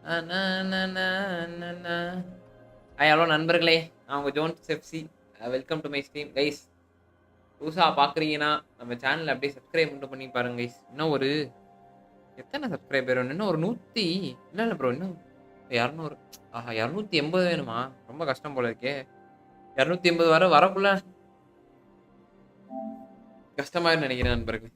Hi hello நண்பர்களே, நான் உங்கள் Jones FC. Welcome to my stream guys. புதுசாக பார்க்குறீங்கன்னா நம்ம சேனலை அப்படியே சப்ஸ்கிரைப் மட்டும் பண்ணி பாருங்க கைஸ். இன்னும் ஒரு எத்தனை சப்ஸ்கிரைபர் வேணும்? இன்னும் ஒரு 100 இல்லை ப்ரோ, இன்னும் 200. ஆஹா, 280 வேணுமா? ரொம்ப கஷ்டம் போல இருக்கே. 280 வரக்குள்ள கஷ்டமாயிரு நினைக்கிறேன் நண்பர்களே.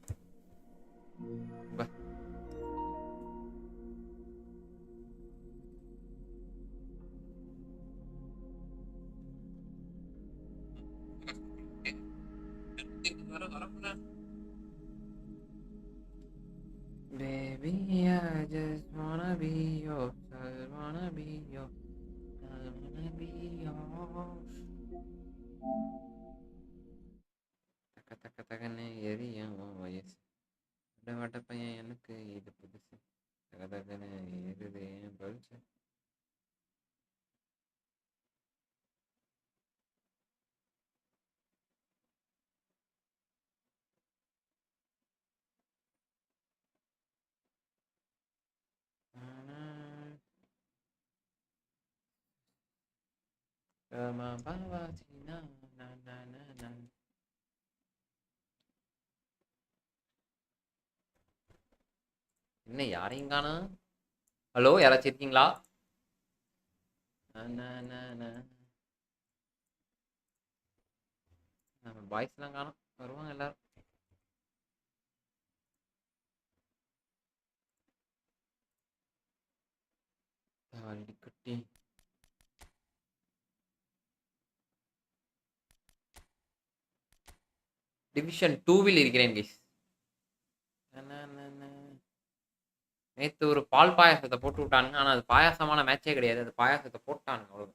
Baby, I just wanna be yours. I wanna be yours. I wanna be yours. தக்க தக்க தகன்னு எரியும் வயசு. வட்ட பையன் எனக்கு இது புதுசு. தக தகன்னு எரியுது என் பல்சு. என்ன யாரையும் காணோம்? ஹலோ, யாராச்சும் இருக்கீங்களா? நம்ம பாய்ஸ்லாம் காணோம், வருவாங்க எல்லாரும். குட்டி டிவிஷன் 2வில் இருக்கிறேன் கைஸ். நேற்று ஒரு பால் பாயாசத்தை போட்டு விட்டானுங்க. ஆனால் அது பாயாசமான மேட்சே கிடையாது. அது பாயாசத்தை போட்டானுங்க, அவ்வளோ.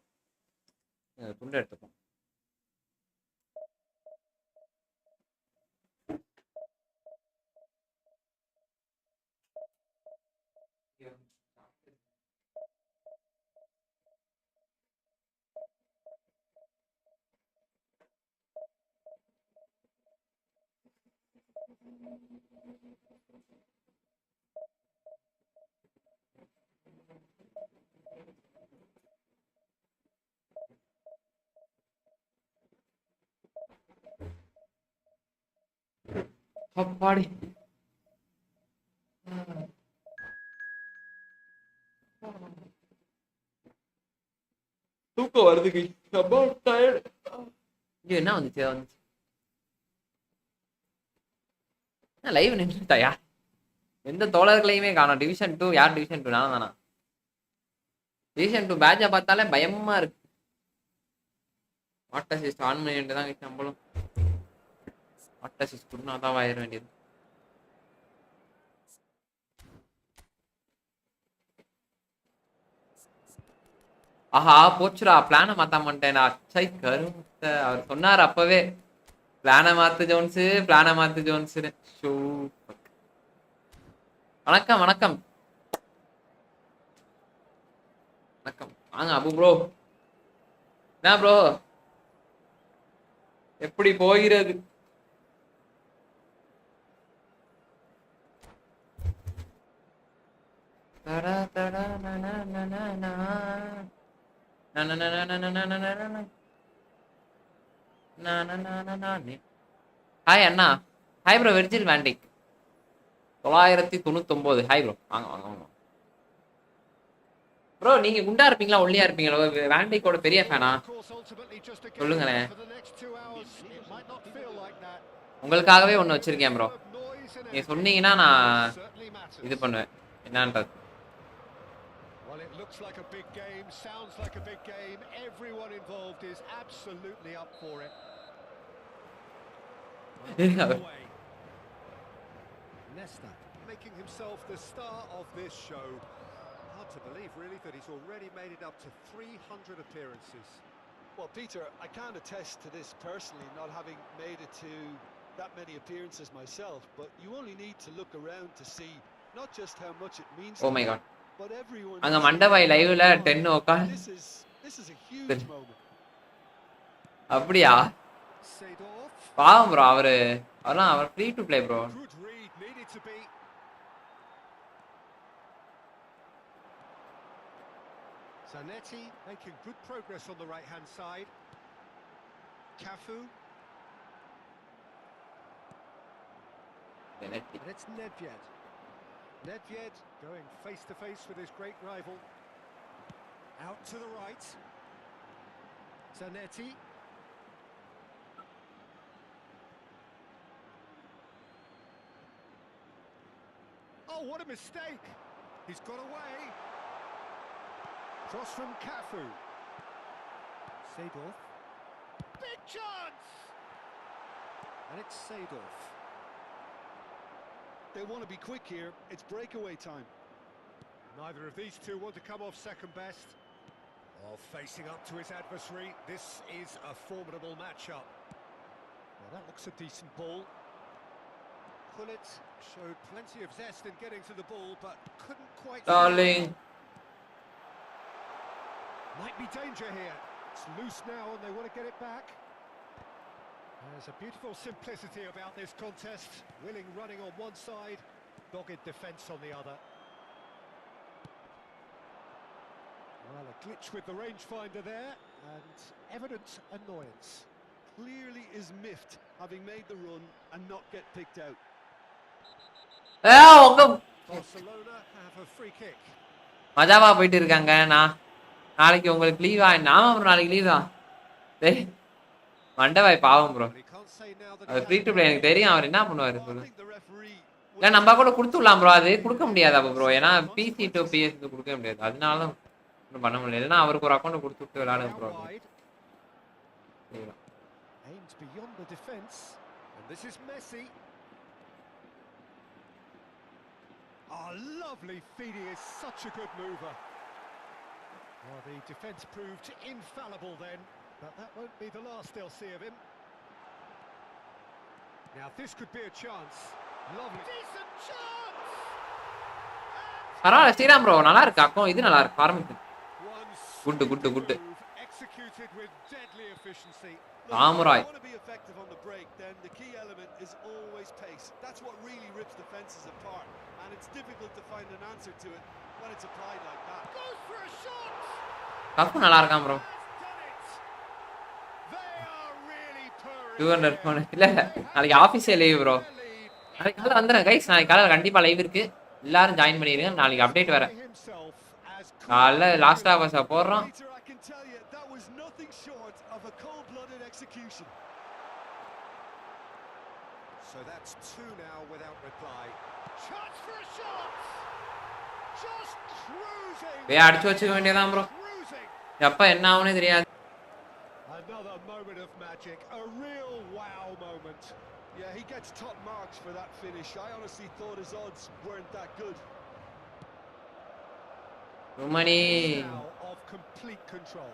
துண்டு எடுத்துப்போம். அப்பாடி, தூக்கம் வருது. என்ன வந்துச்சு? லைவ் நின்றுட்டாயா? எந்த தோழர்களையுமே காணோம். டிவிஷன் 2 யார்? டிவிஷன் 2 நான் தானா? டிவிஷன் 2 பேட்சை பார்த்தாலே பயமா இருக்கு. வாட்டர் சிஸ்ட் ஆன் பண்ணி வேண்டியதான் நம்மளும். வாட்டர் சிஸ்ட் கொடுனா தான் ஆயிட வேண்டியது. ஆஹா, போச்சுடா. பிளானை மாத்த மாட்டேன். அச்சை கருமத்த. அவர் சொன்னார் அப்பவே, பிளானை மாத்து ஜோன்ஸு, பிளானை மாத்து ஜோன்ஸு. வணக்கம் வணக்கம் வணக்கம். வாங்க அபு ப்ரோ. என்ன ப்ரோ, எப்படி போகிறது? தடா தடா ஹாய் அண்ணா. ஹாய் ப்ரோ, வெர்ஜில் வேண்டிக் 999. ஹாய் ப்ரோ, வாங்க வாங்க வாங்க ப்ரோ. நீங்க குண்டா இருப்பீங்களா ஒல்லியா இருப்பீங்களா? வேண்டிக்கோட பெரிய ஃபேனா? சொல்லுங்களேன். உங்களுக்காகவே ஒன்று வச்சிருக்கேன் ப்ரோ. நீங்க சொன்னீங்கன்னா நான் இது பண்ணுவேன். என்னன்றது Well, it looks like a big game, sounds like a big game. Everyone involved is absolutely up for it. Nesta making himself the star of this show. Hard to believe, really, that he's already made it up to 300 appearances. Well, Peter, I can't attest to this personally, not having made it to that many appearances myself, but you only need to look around to see not just how much it means Oh my god. but everyone. அங்க மண்டபாய் லைவ்ல 10 உட்கார். This is a huge moment. அப்படியா? பாவம் bro. அவர் free to play bro. Zanetti making good progress on the right-hand side. Cafu. And it's Nedved. Nedved going face-to-face with his great rival. Out to the right. Zanetti. Oh, what a mistake! He's got away. Cross from Cafu. Seedorf. Big chance! And it's Seedorf. They want to be quick here. It's breakaway time. Neither of these two want to come off second best. Oh, facing up to his adversary. This is a formidable matchup. Well, that looks a decent ball. Gullit showed plenty of zest in getting to the ball, but couldn't quite... Darling. Might be danger here. It's loose now and they want to get it back. There's a beautiful simplicity about this contest. Willing running on one side, dogged defence on the other. Well, a glitch with the rangefinder there, and evident annoyance. Clearly is miffed, having made the run and not get picked out. Barcelona have a free kick. மஜாவா போயிட்டு இருக்காங்க. நாளைக்கு உங்களுக்கு லீவா? நாம bro நாளைக்கு leave தான். டேய் மண்டவாய் பாவம் ப்ரோ. அது ஃப்ரீ டு ப்ளே எனக்கு தெரியும். அவர் என்ன பண்ணுவாரு சொல்லு. இல்ல நம்ம கூட கொடுத்துடலாம் ப்ரோ. அது கொடுக்க முடியாது அப்ப ப்ரோ. ஏன்னா பிசி டு பிஎஸ் கொடுக்க முடியாது. அதனால தான் ஒன்றும் பண்ண முடியல. இல்லைன்னா அவருக்கு ஒரு அக்கௌண்ட் கொடுத்துட்டு விளையாடுங்க bro. Aims beyond the defence, and this is Messi. Oh, lovely feed. He is such a good mover. Well, the defence proved infallible then, but that won't be the last they'll see of him. Now this could be a chance. Lovely. Decent chance! பரவாயில்ல Sriram bro நல்லா இருக்கு. Account இது நல்லா இருக்கு. ஆரம்பிக்கு. Good. Executed with deadly efficiency. Samurai. If you want to be effective on the break, then the key element is always pace. That's what really rips defenses apart, and it's difficult to find an answer to it when it's applied like that. Goes for a shot. Cup நல்லா இருக்கான் bro. They are really purring. 200 phone இல்ல நாளைக்கு ஆபீஸே leave bro. நாளைக்கு காலையில வந்துறேன் guys. நாளைக்கு காலையில கண்டிப்பா live இருக்கு. எல்லாரும் ஜாயின் பண்ணிடுங்க. நாளைக்கு அப்டேட் வரேன். காலைல லாஸ்ட் ஹவர்ஸ் போடுறோம். So that's two now without reply. Chance for a shot. Just cruising. அடிச்சு வச்சுக்க வேண்டியதான் ப்ரோ. எப்ப என்ன ஆகும்னே தெரியாது. Another moment of magic, a real wow moment. Yeah, he gets top marks for that finish. I honestly thought his odds weren't that good. Rumani Of complete control.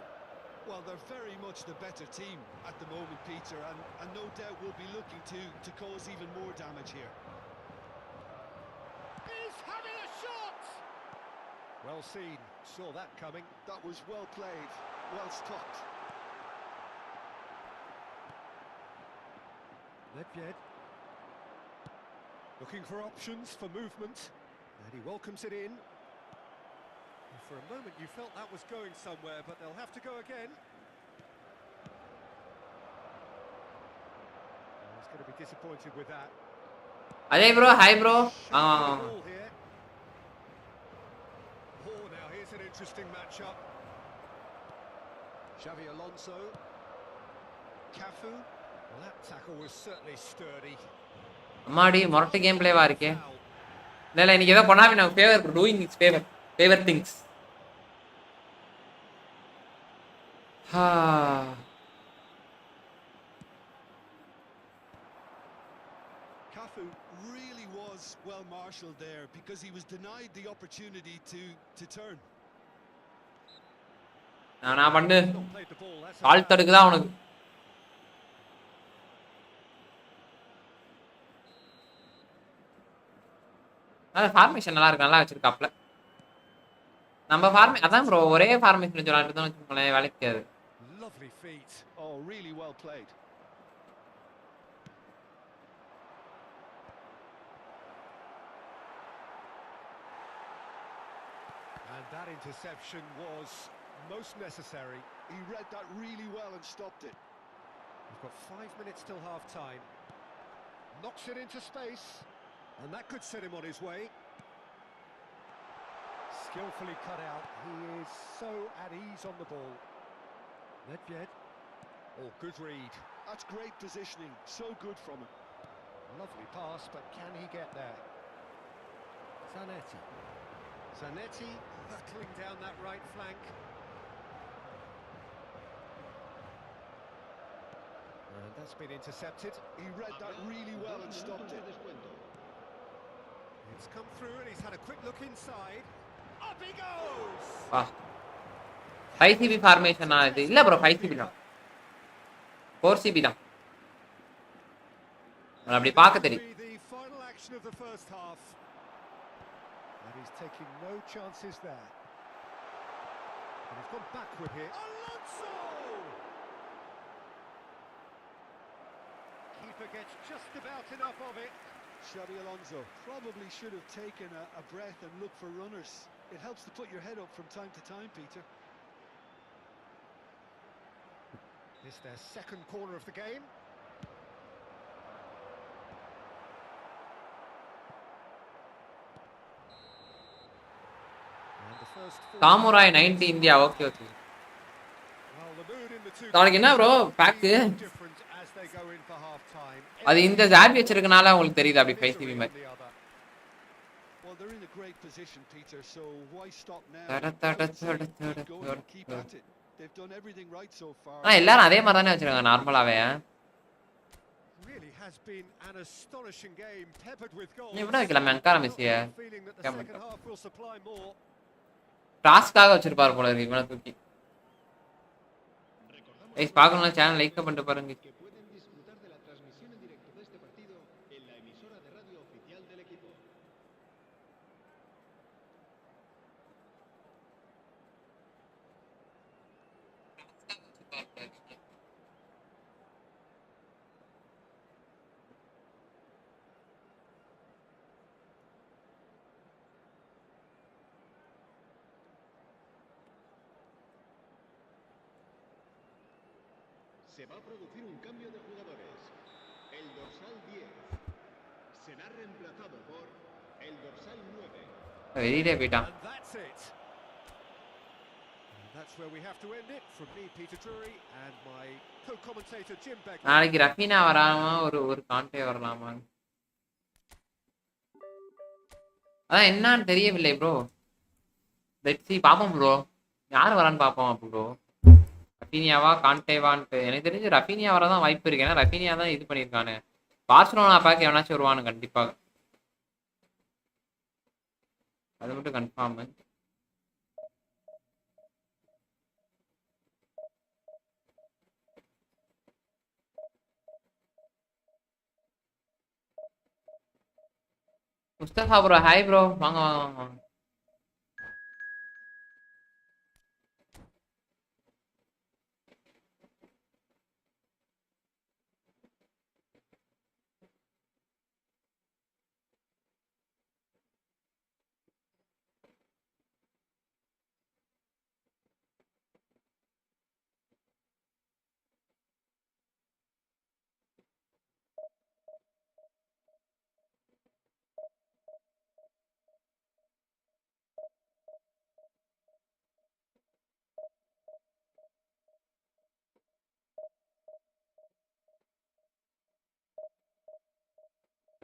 Well, they're very much the better team at the moment, Peter, and no doubt will be looking to cause even more damage here. He's having a shot! Well seen, saw that coming. That was well played, well stopped. Nedved. Looking for options for movement, and he welcomes it in. For a moment you felt that was going somewhere, but they'll have to go again. He's going to be disappointed with that. அதே bro hi bro. Oh, now here's an interesting matchup. Xavi Alonso. Cafu. Well, that tackle was certainly sturdy. அம்மாடி மொரட்டு game பிளேவா இருக்கே. இல்ல இன்னைக்கு ஏதோ Konami நம்ம favour doing it's favour things. Cafu really was well marshalled there because he was denied the opportunity to turn. நான் பண்ணு கால் தடுக்குதா உனக்கு. ஃபார்மேஷன் நல்லா இருக்கு. நல்லா வச்சிருக்காப்ல. நம்ம அதான் ப்ரோ ஒரே ஃபார்மேஷன் விளையாட்டு தான் வச்சுக்கோங்களேன். வேலைக்காது. Lovely feet. Oh, really well played. And that interception was most necessary. He read that really well and stopped it. We've got 5 minutes till half-time. Knocks it into space, and that could set him on his way. Skillfully cut out. He is so at ease on the ball. Nedved. Oh, good read. That's great positioning. So good from him. Lovely pass, but can he get there? Zanetti. Zanetti hurtling down that right flank. And that's been intercepted. He read that really well and stopped it. It's come through and he's had a quick look inside. Up he goes! 5CB ஃபார்மேஷனா இது இல்ல bro 5CB தான் 4CB தான் அப்படி பார்க்க தெரியும் The final action of the first half. And he's taking no chances there. And he's gone backward here. Alonso! Keeper gets just about enough of it. Xabi Alonso probably should have taken a breath and looked for runners. It helps to put your head up from time to time, Peter. It's their second corner of the game. And the first samurai 90 India okay okay well, the mood in the two நாளைக்கு என்ன bro back different as they go in for half time. அது இந்த Joby வச்சிருக்கனால உங்களுக்கு தெரியுது அப்படி 5CB மாதிரி Well, they're in a great position, Peter, so why stop now? Keep going and keep at it. They've done everything right so far. எல்லாரும் அதே மாதிரி தானே வச்சிருக்காங்க நார்மலாவே Really has been an astonishing game, peppered with goals. நீ விட வைக்கலாமே அங்கார மெஸ்ஸிய Feeling that the second half will supply more. டாஸ்க்காக வச்சிருப்பாரு போல இருக்கு இவனை தூக்கி கைஸ் பார்க்கணும்னா சேனல் லைக் பண்ணிட்டு பாருங்க Se va a producir un cambio de jugadores. El dorsal 10 será reemplazado por el dorsal 9. வெளியிலே போயிட்டான் And that's it. And that's where we have to end it. From me, Peter Drury, and my co-commentator Jim Begley. நாளைக்கு ரஃபீனா வராமா ஒரு காண்டே வரலாமா அதான் என்னன்னு தெரியவில்லை bro let's see பாப்போம் bro யார் வரான்னு பாப்போம் அப்போ ப்ரோ ரஃபீனியாவா காண்டேவான்ட்டு எனக்கு தெரிஞ்சு ரஃபீனியா வரதான் வாய்ப்பு இருக்கு ஏன்னா ரஃபீனியா தான் இது பண்ணியிருக்கானு பார்சலோனா பார்க்க எவனாச்சும் வருவானு கண்டிப்பாக அது மட்டும் confirm Mustafa bro hi bro வாங்க வாங்க வாங்க வாங்க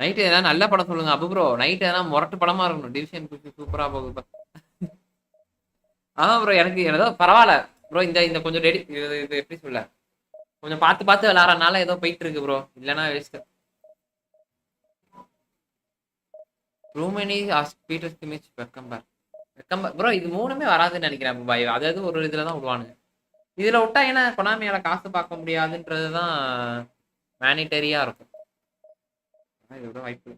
நைட்டு எதனா நல்ல படம் சொல்லுங்க அப்பு ப்ரோ நைட் எதனா முரட்டு படமா இருக்கணும் டிவிஷன் சூப்பரா போகுது ஆமா ப்ரோ எனக்கு ஏதோ பரவாயில்ல ப்ரோ இந்த கொஞ்சம் ரெடி இது எப்படி சொல்ல கொஞ்சம் பார்த்து பார்த்து விளாட்றதுனால ஏதோ போயிட்டு இருக்கு ப்ரோ இல்லைன்னா வேஸ்ட் ரூமனி பீட்டர்ஸ் இமேஜ் வெக்கம் ப்ரோ இது மூணுமே வராதுன்னு நினைக்கிறேன் பாய் அதாவது ஒரு இதுல தான் விடுவானுங்க இதுல விட்டா ஏன்னா கொனாமியால காசு பார்க்க முடியாதுன்றது தான் மேனிட்டரியா இருக்கும் இதோட வாய்ப்பு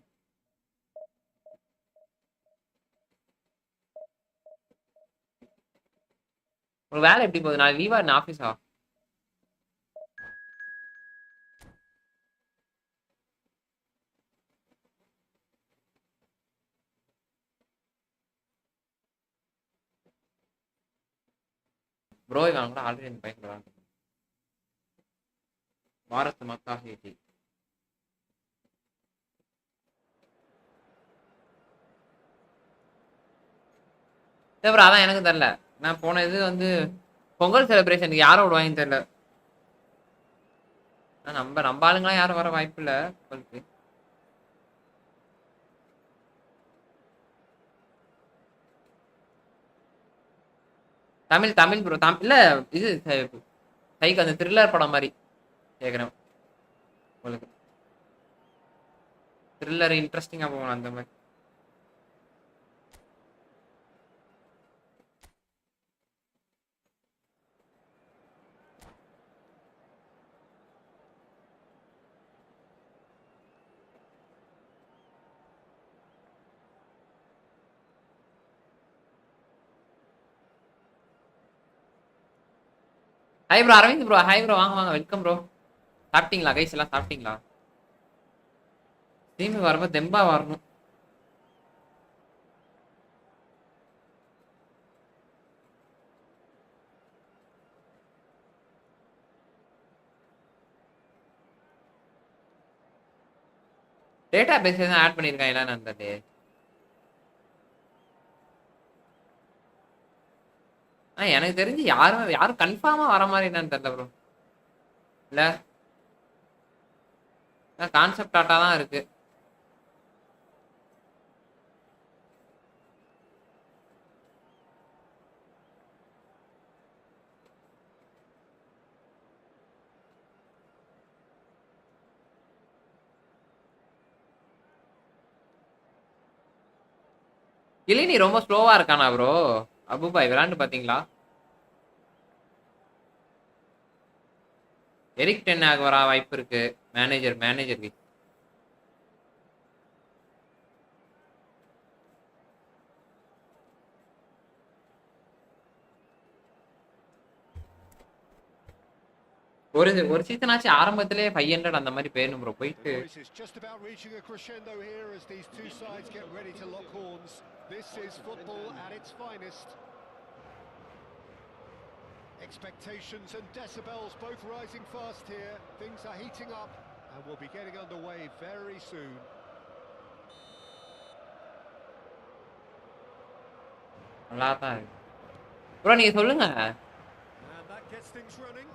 ஒரு வேலை எப்படி போகுது நான் லீவா என்ன ஆஃபீஸா ப்ரோ இவன் கூட ஆல்ரெடி இந்த பையன் விளாண்டு பாரத் மக்கா ஹேட்டி ப்ரோ அதான் எனக்கு தெரியல. நான் போன இது வந்து பொங்கல் செலிப்ரேஷனுக்கு யாரும் விடுவாங்கன்னு தெரியல. நம்ம ஆளுங்களாம் யாரும் வர வாய்ப்பு இல்லை பொங்கலுக்கு. தமிழ் ப்ரோ இல்ல இது சைக்கு அந்த த்ரில்லர் படம் மாதிரி கேட்குறேன் உங்களுக்கு. த்ரில்லர் இன்ட்ரெஸ்டிங்காக போகணும் அந்த மாதிரி. Hi bro Aravind bro. Hi bro, வாங்க வாங்க, வெல்கம் ப்ரோ. சாப்பிட்டீங்களா கைஸ்? எல்லாம் சாப்பிட்டீங்களா? திரும்பி வரும்போது தெம்பா வரணும். டேட்டா பேஸ் எதுவும் ஆட் பண்ணியிருக்காங்களா அந்த டே? எனக்கு தெரிஞ்சு யாரும் கன்ஃபார்மா வர மாதிரி என்னன்னு தெரியல ப்ரோ. இல்ல கான்செப்ட் டாட்டா தான் இருக்கு. கிளினி ரொம்ப ஸ்லோவா இருக்கானா ப்ரோ? அபுபாய் விளாண்டு பாத்தீங்களா? எரிக் டென் ஆக வர வாய்ப்பு இருக்கு. மேனேஜர் ஒரு சீசன் ஆச்சு ஆரம்பத்திலே 500 அந்த மாதிரி போயிடணும் ப்ரோ. போயிட்டு The noise is just about reaching a crescendo here as these two sides get ready to lock horns. This is football at its finest. Expectations and decibels both rising fast here. Things are heating up and we'll be getting underway very soon. நல்லா தான் இருக்கு bro. நீங்க சொல்லுங்க. And that gets things running.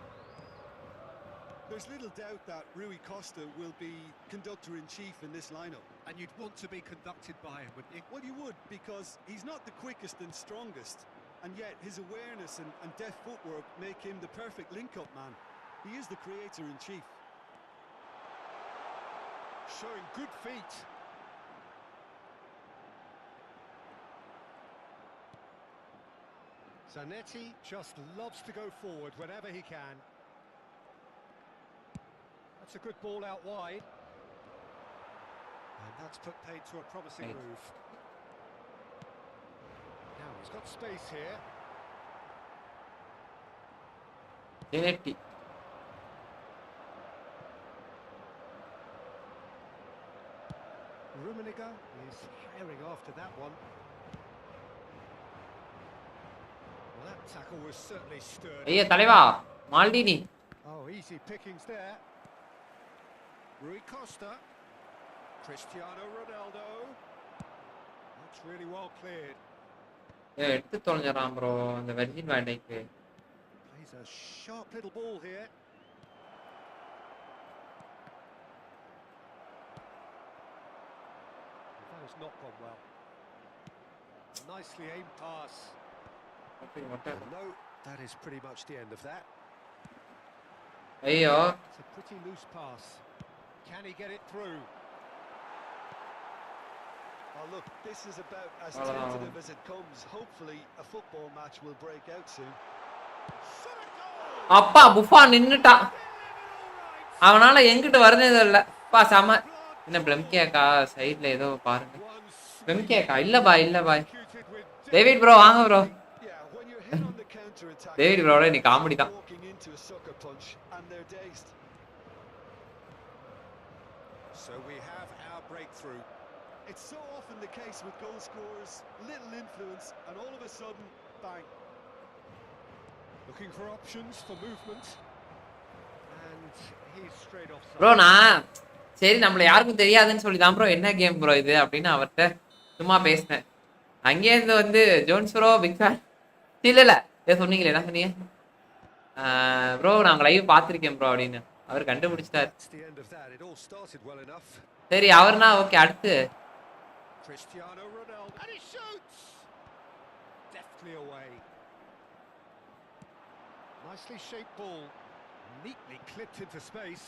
There's little doubt that Rui Costa will be conductor-in-chief in this lineup. And you'd want to be conducted by him, wouldn't you? Well, you would, because he's not the quickest and strongest, and yet his awareness and deft footwork make him the perfect link-up man. He is the creator-in-chief. Showing good feet. Zanetti just loves to go forward whenever he can. That's a good ball out wide. And that's put paid to a promising move. Now he's got space here. Zanetti. Rummenigge is firing after that one. Well, that tackle was certainly sturdy. ஐயா தலைவா மால்டினி. Oh, easy pickings there. Rui Costa. Cristiano Ronaldo. That's really well cleared. எடுத்து தொலைஞ்சிடறான் bro அந்த virgin வேண்டைக்கு. Plays a sharp little ball here. That has not gone well. Nicely aimed pass. No, that is pretty much the end of that. ஐயோ It's a pretty loose pass. Can he get it through? Oh, look, this is about as tentative as it comes. Hopefully, a football match will break out soon. அப்பா புஃபா நின்னுட்டான். அவனால எங்கிட்ட வருதே தெரியல. பா செம. என்ன பிளம்கேக்கா சைடுல ஏதோ பாருங்க. பிளம்கேக்கா இல்ல பாய். டேவிட் ப்ரோ வாங்க ப்ரோ. டேவிட் ப்ரோட நீ காமெடி தான். So we have our breakthrough. It's so often the case with goal scorers, little influence and all of a sudden, bang. Looking for options for movement. And he's straight offside. Bro நான் சரி நம்மள யாருக்கும் தெரியாதுன்னு சொல்லி தான் bro என்ன game bro இது அப்படின்னு அவர்கிட்ட சும்மா பேசினேன். அங்கேருந்து வந்து ஜோன்ஸ் ப்ரோ பிக் ஃபேன் இல்ல ஏதோ சொன்னீங்களே என்ன சொன்னீங்க ப்ரோ நாங்கள் லைவ் பார்த்துருக்கேன் ப்ரோ அப்படின்னு அவர் கண்டுபிடிச்சிட்டார். That's the end of that. It all started well enough. சரி அவர்னா ஓகே அடுத்து Cristiano Ronaldo. And he shoots! Deftly away. Nicely shaped ball. Neatly clipped into space.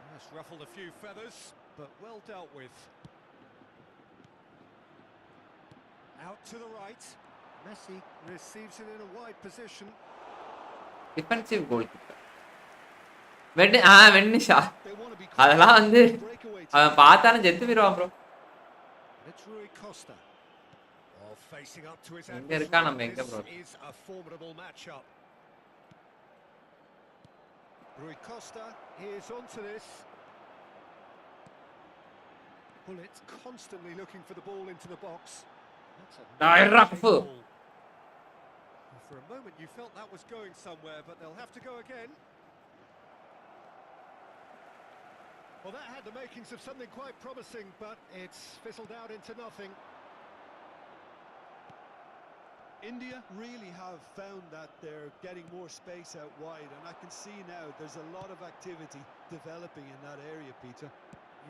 That's ruffled a few feathers, but well dealt with. Out to the right. Messi receives it in a wide position. Defensive goal keeper வெண்ணிஷா அதெல்லாம் வந்து அவன் பார்த்தாலும் செத்து போயிடுவான் bro. It's Rui Costa. Oh, facing up to his எங்க இருக்கா நம்ம எங்க bro? This is a formidable matchup. Rui Costa is onto this. Bullet constantly looking for the ball into the box. That's a Full. For a moment you felt that was going somewhere, but they'll have to go again. Well, that had the makings of something quite promising, but it's fizzled out into nothing. India really have found that they're getting more space out wide, and I can see now there's a lot of activity developing in that area, Peter.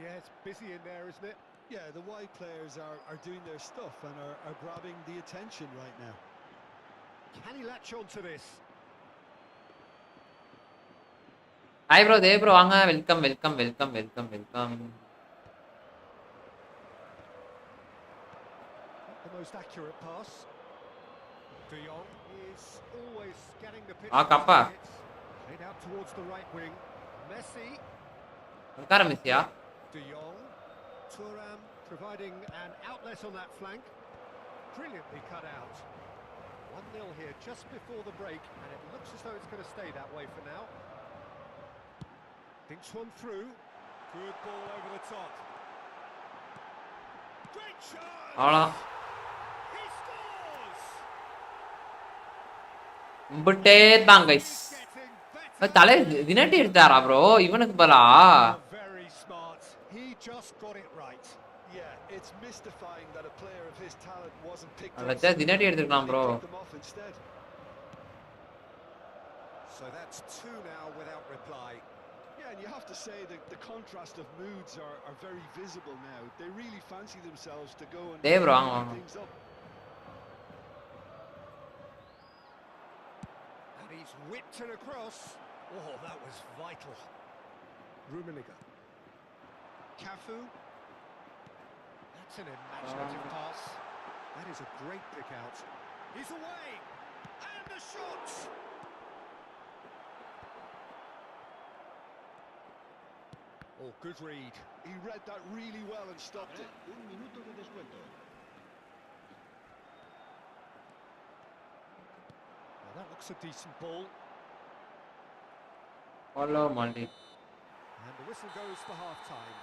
Yeah, it's busy in there, isn't it? Yeah, the wide players are doing their stuff and are grabbing the attention right now. Can he latch on to this? Hi bro Dev bro வாங்க welcome welcome welcome welcome welcome. The most accurate pass. De Jong is always scanning the pitch. Kappa. Played out towards the right wing. Messi. உட்கார Messiah? De Jong. Thuram providing an outlet on that flank. Brilliantly cut out. 1-0 here just before the break, and it looks as though it's going to stay that way for now. Thinks one through. Good ball over the top. Great shot! அவ்வளோ He scores! கும்பிட்டே தான் guys. Getting better. தலை தினட்டி எடுத்தாரா bro இவனுக்கு பலா? Very smart. He just got it right. Yeah, it's mystifying that a player of his talent wasn't picked up. வச்சா தினட்டி எடுத்துக்கலாம் bro. Picked them off instead. So that's two now without reply. Yeah, and you have to say that the contrast of moods are very visible now. They really fancy themselves to go and They wrong, pick wrong. things up. And he's whipped it across. Oh, that was vital. Rummenigge. Cafu. That's an imaginative pass. That is a great pick out. He's away. And the shot. Oh, good read. He read that really well and stopped it. Un minuto de descuento. Now that looks a decent ball. Follow மாண்டி. And the whistle goes for half-time.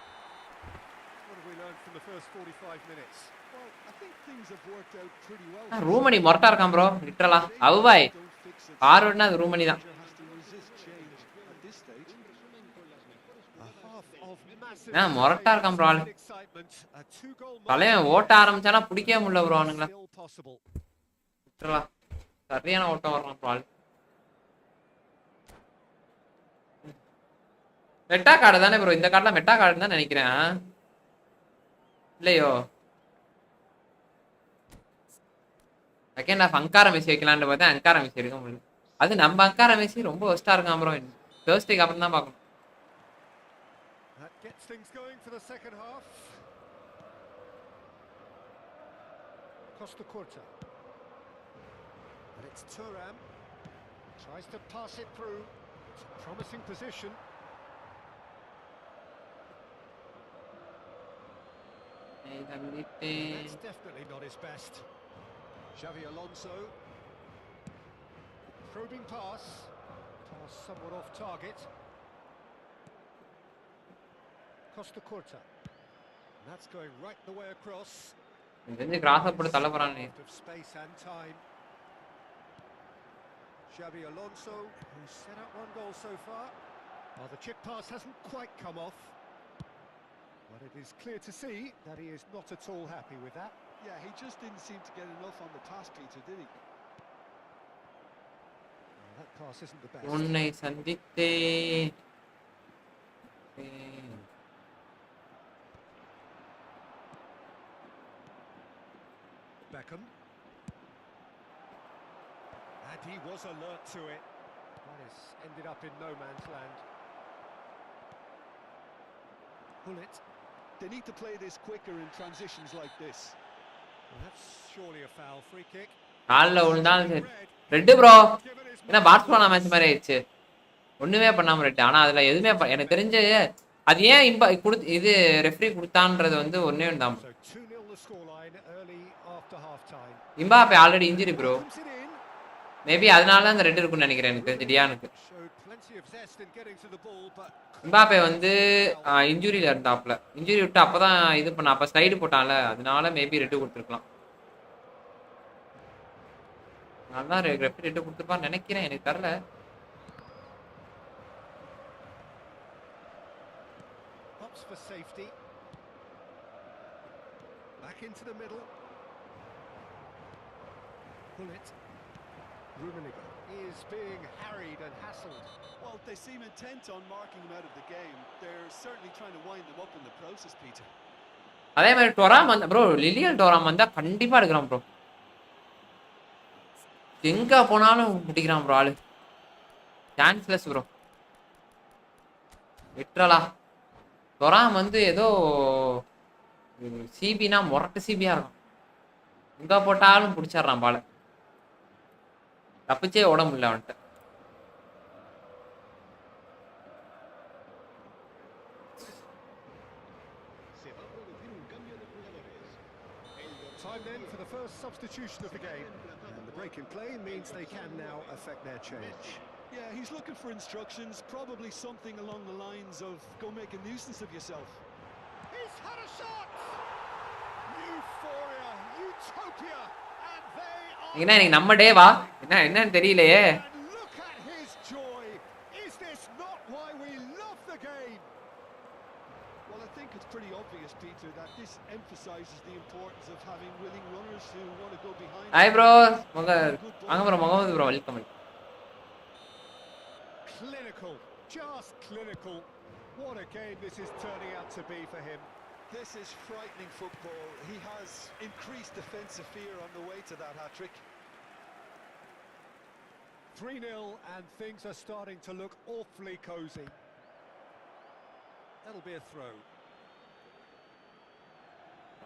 What have we learned from the first 45 minutes? Well, I think things have worked out pretty well. ரூமணி மொரட்டா இருக்கான் bro லிட்டரலா. அவுபாய் Don't fix it. ஃபார்வர்ட்னா அது ரூமணி தான். Manager has to resist change at this stage. A half of massive மொரட்டா இருக்கான் bro ஆளு. excitement. A two-goal தலையன் ஓட்ட ஆரம்பிச்சானா பிடிக்கவே முடியல bro அவனுங்களா. still possible. லிட்டரலா சரியான ஓட்டம் வர்றான் ப்ரோ ஆளு. மெட்டா கார்டு தானே ப்ரோ இந்த கார்டுல மெட்டா கார்டு தான் நினைக்கிறேன். இல்லையோ செகண்ட் ஹாஃப் அங்கார மெஸ்ஸி வைக்கலான்னு பார்த்தா அங்கார மெஸ்ஸி எடுக்க முடியல. அது நம்ம அங்கார மெஸ்ஸி ரொம்ப ஒஸ்டா இருக்கான் ப்ரோ. தேர்ஸ்டேக்கு அப்புறம் தான் பார்க்கணும். That gets things going for the second half. Costa Curta. And it's Thuram. Tries to pass it through. It's a promising position. That's definitely not his best. Xavi Alonso. Probing pass. Pass somewhat off target. Costa Curta. And that's going right the way across. கிராஸ போட்டு தள்ள போறானே. Out of space and time. Xabi Alonso, who's set up one goal so far. Well, the chip pass hasn't quite come off. But it is clear to see that he is not at all happy with that. Yeah, he just didn't seem to get enough on the pass, Peter, did he? Well, that pass isn't the best. உன்னை சந்தித்தேன். Beckham. And he was alert to it. That has ended up in no man's land. Pull it. They need to play this quicker in transitions like this. Well, that's surely a foul. Free kick. காலில் விழுந்தாலும் red bro. ஏன்னா Barcelona match மாதிரி ஆயிடுச்சு. ஒண்ணுமே பண்ணாம red. ஆனா அதுல எதுவுமே எனக்கு தெரிஞ்சு அது ஏன் இது ரெஃப்ரி கொடுத்தான்றது வந்து ஒண்ணே ஒன்றுதான். இம்பாப்பே ஆல்ரெடி இன்ஜுரி ப்ரோ. மேபி அதனால தான் அந்த ரெட் இருக்குன்னு நினைக்கிறேன் எனக்கு தெரிஞ்சு டியானுக்கு. இம்பாப்பே வந்து இன்ஜுரியில இருந்தாப்ல. இன்ஜுரி விட்டு அப்பதான் இது பண்ண அப்ப ஸ்லைடு போட்டான்ல அதனால மேபி ரெட்டு கொடுத்துருக்கலாம். நான் தான் ரெஃப்ரி ரெட்டு கொடுத்துருப்பான்னு நினைக்கிறேன் எனக்கு தெரியல. For safety. Back into the middle. Pull it. Rummenigge is being harried and hassled. Well, they seem intent on marking him out of the game. They're certainly trying to wind him up in the process, Peter. அதே மாதிரி டோராம் வந்தா bro லிலியல் டோராம் வந்தா கண்டிப்பா எடுக்கிறான் bro. எங்க போனாலும் முடிக்கிறான் bro ஆளு. Chanceless bro. விட்றலா. டோராம் வந்து ஏதோ சிபினா முரட்டு சிபியா இருக்கும். எங்க போட்டாலும் பிடிச்சிடுறான் பால. தப்பிச்சே ஓட முடியல அவன்கிட்ட. Time then for the first substitution of the game. And the break in play means they can now affect their change. Yeah, he's looking for instructions, probably something along the lines of go make a nuisance of yourself. He's had a shot! Euphoria, utopia, and they are... என்ன இன்னைக்கு நம்ம டேவா? என்னன்னு தெரியலையே. And look at his joy. Is this not why we love the game? Well, I think it's pretty obvious, Peter, that this emphasizes the importance of having willing runners who want to go behind. Hi bro. வாங்க bro Mohammed bro welcome. Clinical, just clinical. What a game this is turning out to be for him. This is frightening football. He has increased defensive fear on the way to that hat-trick. 3-0 and things are starting to look awfully cosy. That'll be a throw.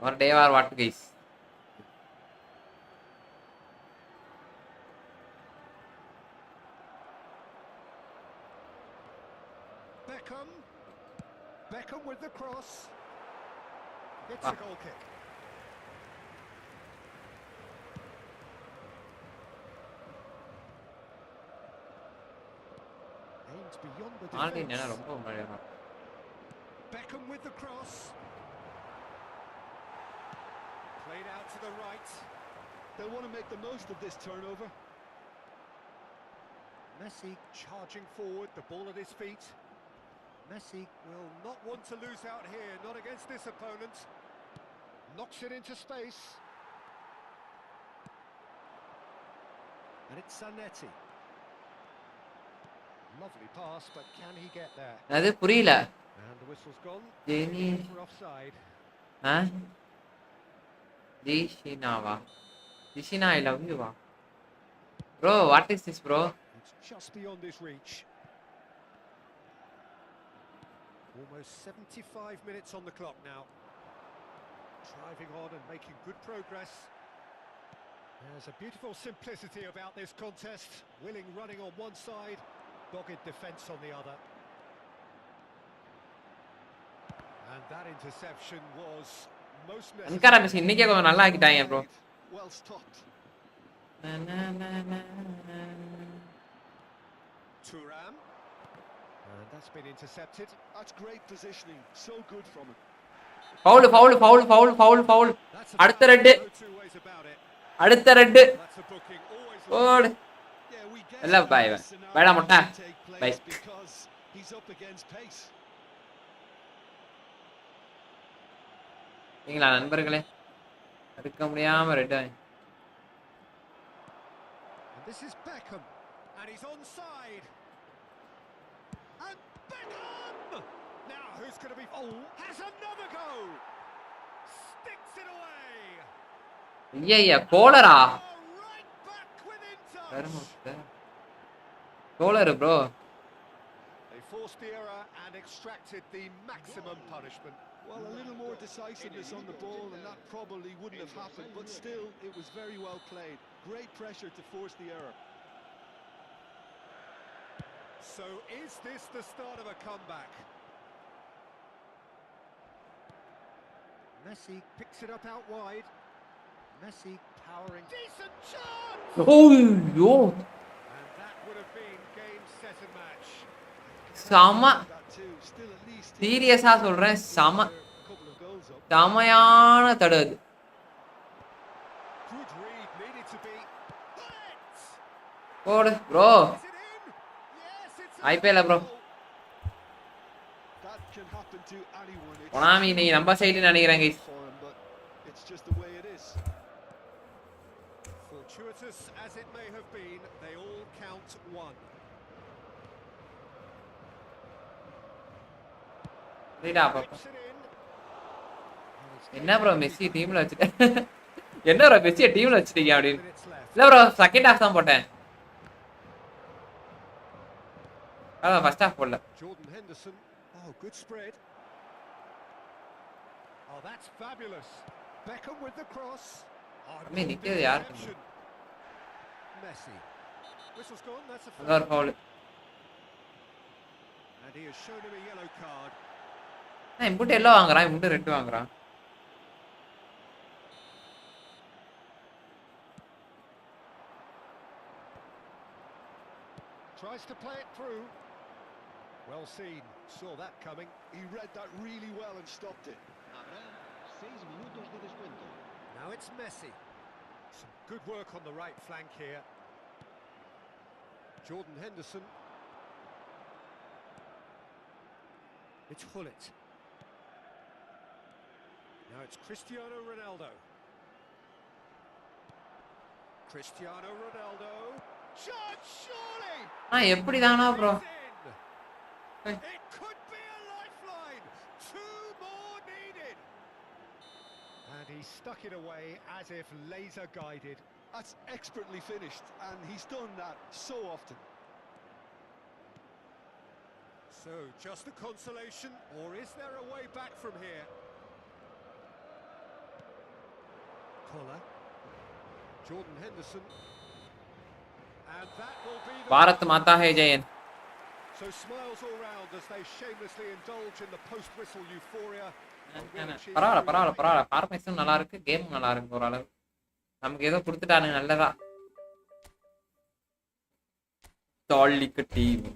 Our day or what guys? Beckham with the cross. It's a goal kick. Aims beyond the defense. Beckham with the cross. Played out to the right. They want to make the most of this turnover. Messi charging forward, the ball at his feet. Messi will not want to lose out here, not against this opponent. Knocks it into space. And it's Zanetti. Lovely pass, but can he get there? அது புரியல. And the whistle's gone. Jenny. For offside. Dishinawa. Dishina, I love you. Bro, what is this, bro? It's just beyond his reach. Almost 75 minutes on the clock now. Driving on and making good progress. There's a beautiful simplicity about this contest. Willing running on one side, dogged defence on the other. And that interception was most necessary. Well stopped. Thuram. And that's been intercepted. That's great positioning. So good from him. Foul. அடுத்த red. அடுத்த red. ஓடு. Yeah, we guess எல்லாம் how பாய் this வேடா scenario முட்டா will take பை place because he's up against pace. நீங்களா நண்பர்களே எடுக்க முடியாம red And this is Beckham, and he's onside. And Beckham! Now who's going to be... Oh, has another go! Sticks it away! ஐயா கோலரா Oh, right back within touch! கோலர் bro They forced the error and extracted the maximum punishment. Well, a little more decisiveness on the ball, and that probably wouldn't have happened, but still, it was very well played. Great pressure to force the error. So is this the start of a comeback? Messi picks it up out wide. Messi powering. Decent chance! ஓய்யோ And that would have been game, set and match. சம That too, still at least சீரியஸா சொல்றேன் சம a couple of goals up. செமையான தடு அது Good read, needed to be. Hit! போடு bro Is it in? Yes, it's a IPL bro goal. That can happen to anyone. It's Konami நீ நம்ம side நினைக்கிறேன் guys. for him, but it's just the way it is. Fortuitous as it may have been, they all count one. சரிடா பாப்பா Whips it in. என்ன bro Messi டீம்ல வச்சுட்டேன் என்ன bro மெஸ்ஸியை டீம்ல வச்சுட்டீங்க அப்படின்னு Minutes left. இல்ல ப்ரோ செகண்ட் ஹாஃப் தான் போட்டேன் அதான் ஃபர்ஸ்ட் ஹாஃப் போடல Jordan Henderson. Oh, good spread. Oh, that's fabulous. Beckham with the cross. Oh, I mean, good நிக்கிறது யாரு? interception. Messi. Whistle's gone. That's a அதான் ஒரு foul. Foul And he has shown him a yellow card. நான் இம்புட்டு yellow வாங்குறான் இம்புட்டு red வாங்குறான் Tries to play it through. Well seen. Saw that coming. He read that really well and stopped it. Habrá 6 minutos de descuento. Now it's Messi. Some good work on the right flank here. Jordan Henderson. It's Hullet. Now it's Cristiano Ronaldo. Cristiano Ronaldo. Shot, surely! நான் எப்படி தானா bro It's in. It could be a lifeline. 2 more needed. And he stuck it away as if laser guided. That's expertly finished, and he's done that so often. So, just a consolation, or is there a way back from here? Collar. Jordan Henderson. And that will be the... Bharat Mata hey Jayan So smiles all round as they shamelessly indulge in the post-whistle euphoria. பரவாயில்ல பரவாயில்ல பரவாயில்ல formation நல்லா இருக்கு game நல்லா இருக்கு ஓரளவு நமக்கு ஏதோ கொடுத்துட்டானுங்க நல்லதா தாலிக்கு டீம்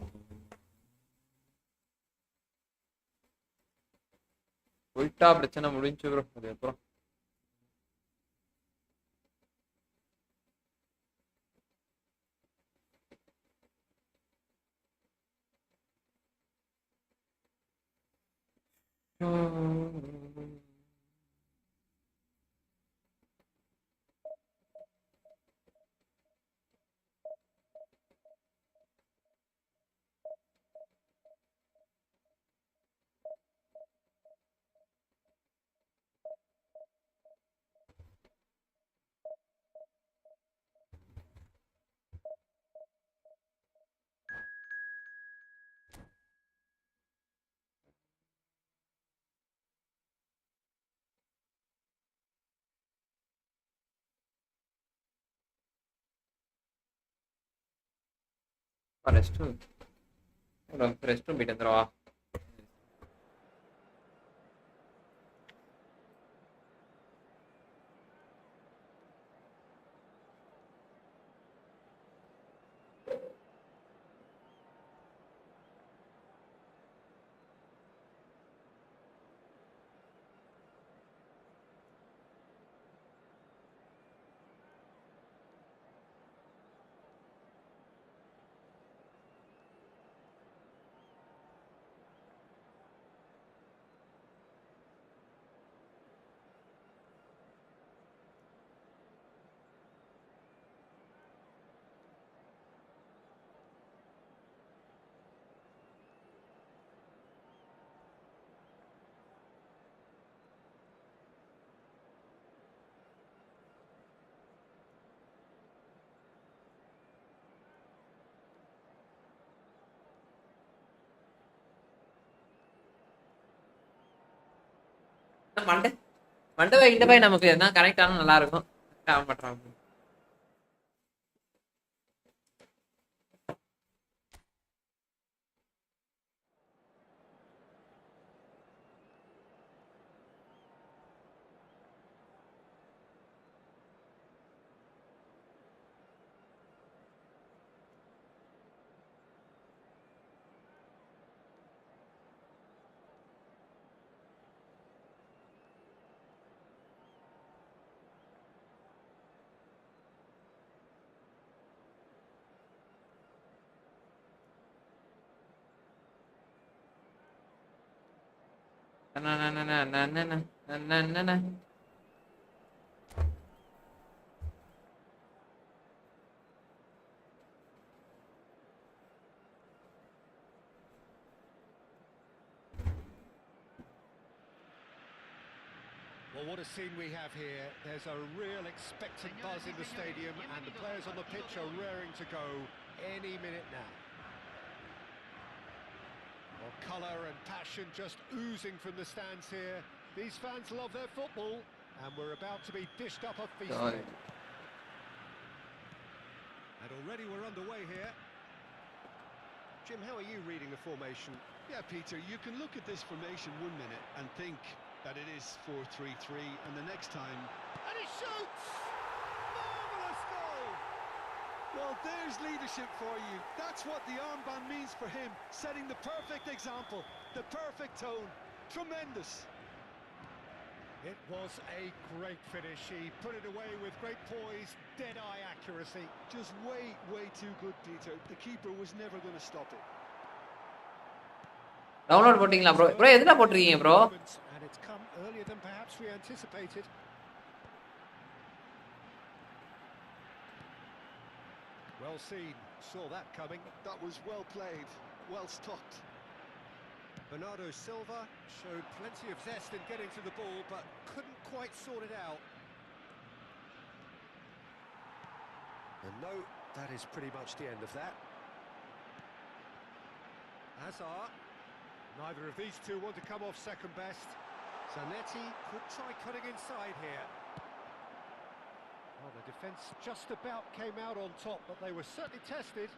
போயிட்டா பிரச்சனை முடிஞ்சு ப்ரோ அதுக்கப்புறம் ரெஸ்ட் ரூம் போயிட்டு வந்துடுவா மண்டை மண்டை இந்த பை நமக்கு எதனா கனெக்ட் ஆனா நல்லா இருக்கும். ஆக மாட்டான். Well, what a scene we have here. There's a real expectant buzz in the stadium, and the players on the pitch are raring to go any minute now. Well, colour and passion just oozing from the stands here. These fans love their football, and we're about to be dished up a feast. And already we're underway here. Jim, how are you reading the formation? Yeah, Peter, you can look at this formation 1 minute and think that it is 4-3-3, and the next time... And he shoots! Marvellous goal! Well, there's leadership for you. That's what the armband means for him, setting the perfect example, the perfect tone. Tremendous. It was a great finish. He put it away with great poise, dead-eye accuracy. Just way too good, Peter. The keeper was never going to stop it. Download போட்டீங்களா bro? Bro எதுல போட்டுருக்கீங்க bro? And it's come earlier than perhaps we anticipated. Well seen. Saw that coming. That was well played, well stopped. Bernardo Silva showed plenty of zest in getting to the ball, but couldn't quite sort it out. And no, that is pretty much the end of that. Hazard. Neither of these two want to come off second best. Zanetti could try cutting inside here. Well, the defence just about came out on top, but they were certainly tested.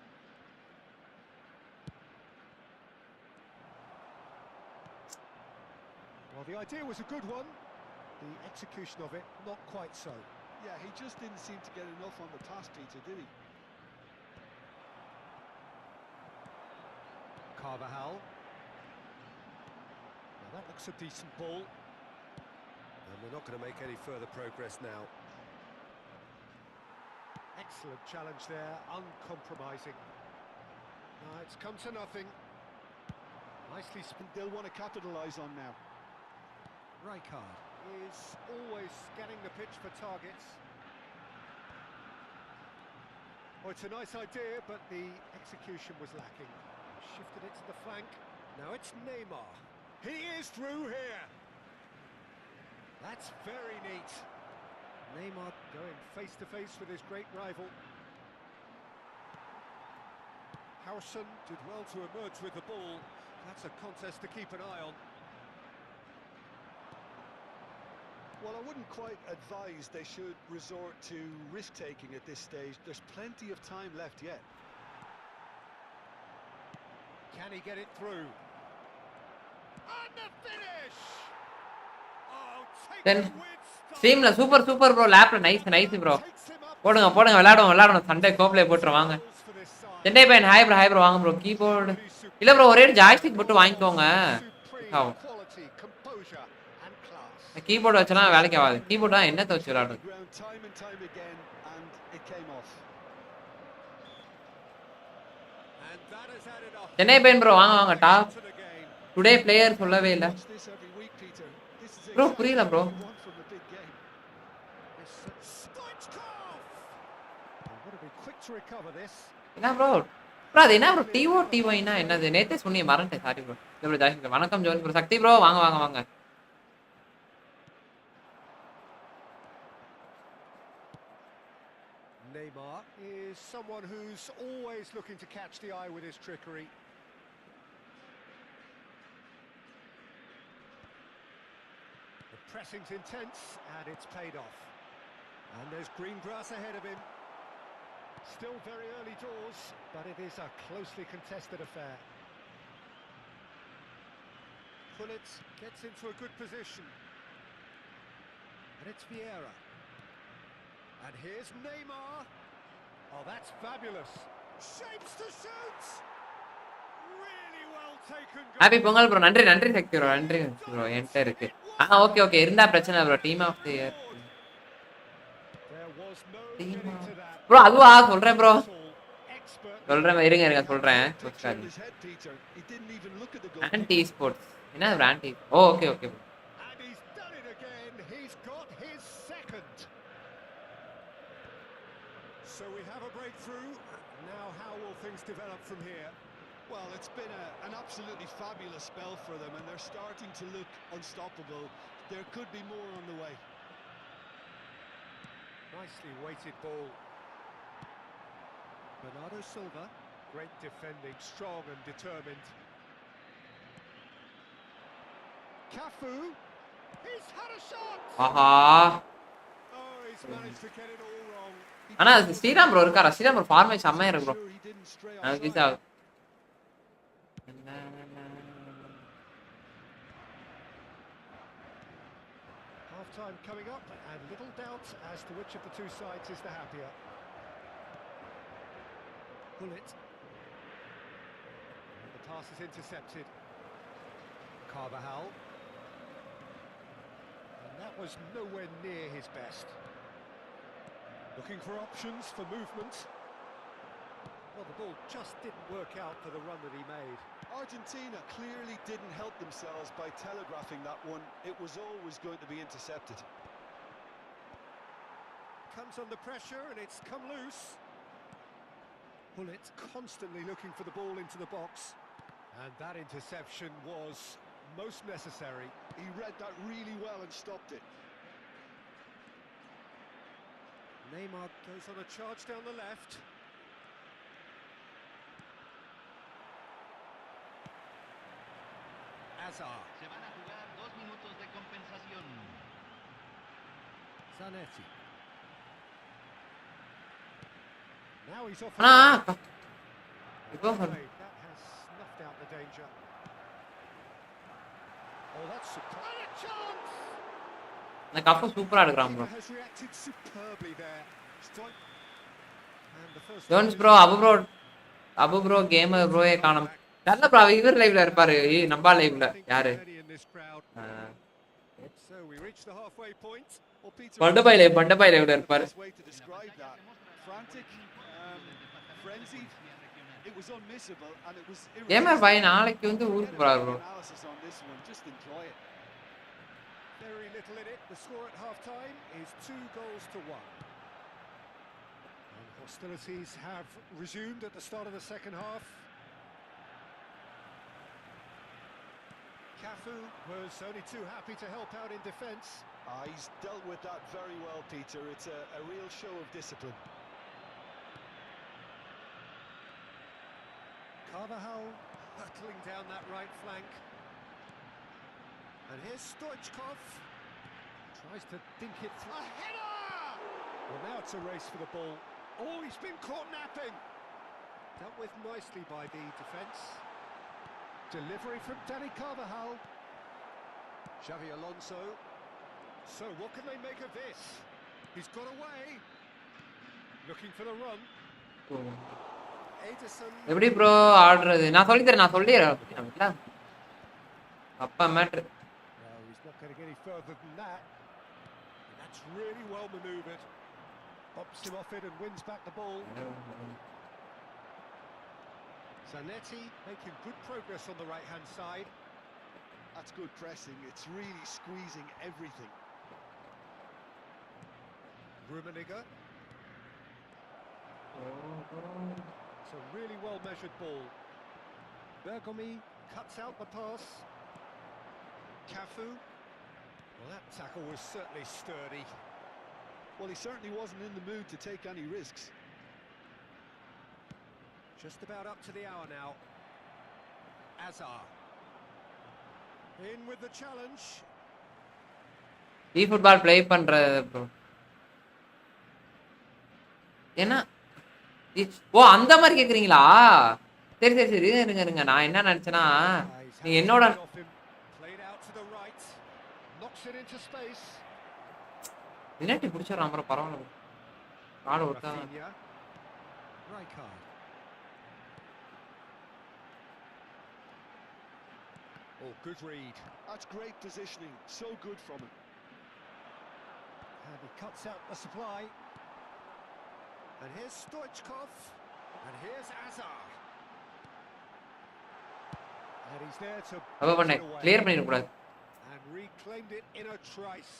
Well, the idea was a good one. The execution of it, not quite so. Yeah, he just didn't seem to get enough on the pass, Peter, did he? Carvajal. Now that looks a decent ball. And they're not going to make any further progress now. Excellent challenge there, uncompromising. No, it's come to nothing. Nicely spun. They'll want to capitalise on now. Rijkaard is always scanning the pitch for targets. Oh, it's a nice idea, but the execution was lacking. Shifted it to the flank. Now it's Neymar. He is through here. That's very neat. Neymar going face to face with his great rival. Harrison did well to emerge with the ball. That's a contest to keep an eye on. Well, I wouldn't quite advise they should resort to risk-taking at this stage. There's plenty of time left yet. Can he get it through? And the finish! Oh, take Then it with style. ஸ்ட்ரீம்ல super super bro, லேப்ல nice nice bro. போடுங்க போடுங்க, விளையாடுவோம் Sunday கோப்லே போட்டு வாங்க. சென்னை பையன் hi bro வாங்க ப்ரோ. கீபோர்டு இல்ல ப்ரோ, ஒரே ஜாய்ஸ்டிக் போட்டு வாங்கிக்கோங்க. ஆகும். கீபோர்டு வச்சனா வேலைக்கு ஆகாது. கீபோர்டு தான் என்னத்தை வச்சு விளையாடுறது. சென்னை பையன் ப்ரோ வாங்க வாங்க. டாப் டுடே பிளேயர் சொல்லவே இல்லை ப்ரோ. புரியல ப்ரோ. என்ன ப்ரோ ப்ரோ அது என்ன ப்ரோ? டிஓடிஒய்னா என்னது? நேத்தே சொன்னீங்க, மறந்துட்டேன். Sorry bro. ப்ரோ ஜாய்ஸ்டிக் வணக்கம் ஜோன் ப்ரோ. சக்தி ப்ரோ வாங்க வாங்க வாங்க. Neymar is someone who's always looking to catch the eye with his trickery. The pressing's intense, and it's paid off. And there's green grass ahead of him. Still very early doors, but it is a closely contested affair. Pullet gets into a good position. And it's Vieira. And here's Neymar. Oh, that's fabulous. Shapes to shoot. Really well taken. Happy Pongal bro. நன்றி நன்றி சக்தி bro. நன்றி bro. என்கிட்ட இருக்கு. Okay okay இருந்தா பிரச்சனை bro. Team of the year bro. அதுவா சொல்றேன் bro. சொல்றேன் இருங்க சொல்றேன். ஆன்டி ஸ்போர்ட்ஸ் என்ன bro? Aunty okay okay bro. So we have a breakthrough. Now how will things develop from here? Well, it's been an absolutely fabulous spell for them, and they're starting to look unstoppable. There could be more on the way. Nicely weighted ball. Bernardo Silva. Great defending, strong and determined. Cafu. He's had a shot. ஆஹா. Oh, he's managed to get it all wrong. ஆனா Sriram bro இருக்காரா? Sriram bro ஃபார்மே செம்மையா இருக்கு bro. Half time coming up, and little doubt as to which of the two sides is the happier. Pullet. The pass is intercepted. Carvajal. And that was nowhere near his best. Looking for options for movement. Well, the ball just didn't work out for the run that he made. Argentina clearly didn't help themselves by telegraphing that one. It was always going to be intercepted. Comes under pressure and it's come loose. Pullet constantly looking for the ball into the box. And that interception was most necessary. He read that really well and stopped it. Neymar goes on a charge down the left. Hazard. Se van a jugar 2 minutos de compensación. Zanetti. Now he's off. ஆனா That has snuffed out the danger. Oh, that's super. And a chance. இந்த cup சூப்பரா எடுக்கறான் bro. Has reacted superbly there. And the first Jones bro Abu bro gamer ப்ரோயே காணோம். நல்ல bro இவர் லைவ்ல இருப்பாரு. நம்பா லைவ்ல யாரு? So we reach the halfway point. பண்டபாய் லைவ்ல இருப்பாரு. Frantic, frenzied. It was unmissable and it was gamer bhai நாளைக்கு வந்து ஊருக்கு போறாரு bro. Just enjoy it. Very little in it. The score at half time is 2-1. And hostilities have resumed at the start of the second half. Cafu was only too happy to help out in defence. He's dealt with that very well, Peter. It's a real show of discipline. Carvajal hurtling down that right flank. And here's Stoichkov. Tries to dink it through. A header! Well, now it's a race for the ball. Oh, he's been caught napping. Dealt with nicely by the defence. Delivery from Dani Carvajal. Xavi Alonso. So what can they make of this? He's got away. Looking for the run. Edison. எப்படி bro ஆடுறது? நான் சொல்லிறேன். அப்பா matter. No, he's not going to get any further than that. And that's really well manoeuvred. Pops him off it and wins back the ball. Zanetti making good progress on the right-hand side. That's good pressing. It's really squeezing everything. Rummenigge. It's a really well-measured ball. Bergomi cuts out the pass. Cafu. Well, that tackle was certainly sturdy. Well, he certainly wasn't in the mood to take any risks. Just about up to the hour now. Hazard. In with the challenge. E football play பண்ற bro. என்ன ஓ அந்த மாதிரி கேக்குறீங்களா? சரி சரி சரி இருங்க இருங்க, நான் என்ன நினைச்சேன்னா He's நீ had the என்னோட speed off him. Played out to the right. Knocks it into space. Vinati பிடிச்சிடறான் அப்புறம் பரவாயில்ல. கால் விட்டா Rafinha. Rijkaard. Oh, good read. That's great positioning. So good from him. And he cuts out the supply. And here's Stoichkov. And here's Azar. And he's there to அப்ப put பண்ண it away. Clear பண்ணிட கூடாது. And reclaimed it in a trice.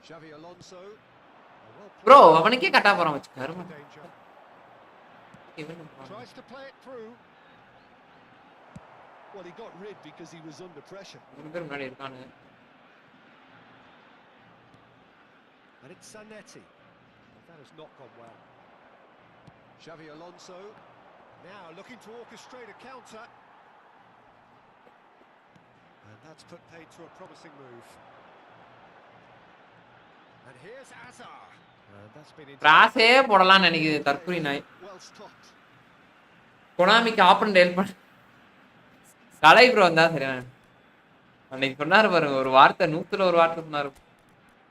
Xavi Alonso. Bro அவனுக்கே கட்டா போறான் வச்சு கரும. Danger. இவன் Tries to play it through. Well, he got rid because he was under pressure. மூணு பேர் முன்னாடி இருக்கானு. And it's Zanetti. But that has not gone well. Xavi Alonso. Now looking to orchestrate a counter. And that's put paid to a promising move. And here's Azar. And that's been கிராஸே போடலாம்னு நினைக்குது தற்குறி நாய். Well stopped. கொனாமிக்கு ஆப்பன் Dale பண்ண கலை bro வந்தா சரியா அன்னைக்கு சொன்னாரு பாருங்க, ஒரு வார்த்தை 100ல ஒரு வார்த்தை சொன்னாரு.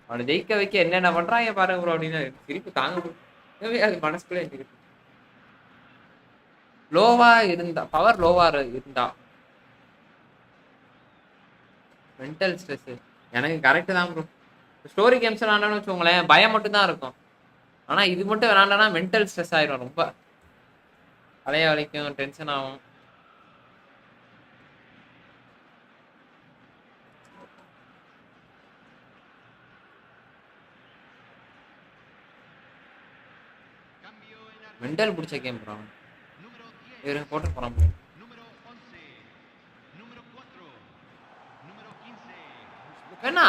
அவனை ஜெயிக்க வைக்க என்னென்ன பண்றாங்க பாருங்க ப்ரோ அப்படின்னு திருப்பி தாங்க ப்ரோ. அது மனசுக்குள்ளே இருக்கு. லோவா இருந்தா பவர் லோவா இருந்தா மென்டல் ஸ்ட்ரெஸ் எனக்கு கரெக்டு தான் ப்ரோ. ஸ்டோரி கேம்ஸ் விளாண்டான்னு வச்சுக்கோங்களேன் பயம் மட்டும் தான் இருக்கும். ஆனா இது மட்டும் விளாண்டானா மென்டல் ஸ்ட்ரெஸ் ஆயிரும், ரொம்ப தலைய வலிக்கும், டென்ஷன் ஆகும். மென்டல் பிடிச்ச கேம் ப்ரோ. இவரு போட்டு போறான் ப்ரோ. என்ன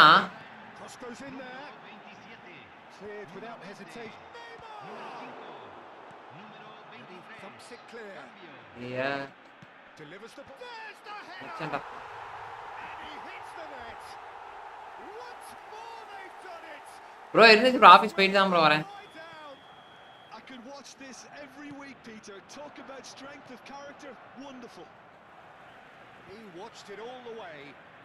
Cross goes in there. Cleared without hesitation. And he thumps it clear. ஐயா Delivers the ball. There's the header. வச்சேன்டா. And he hits the net. Once more they've done it. Bro இருந்துச்சு bro, office போயிட்டு தான் bro வரேன். Lie down. I could watch this every week, Peter. Talk about strength of character. Wonderful. He watched it all the way,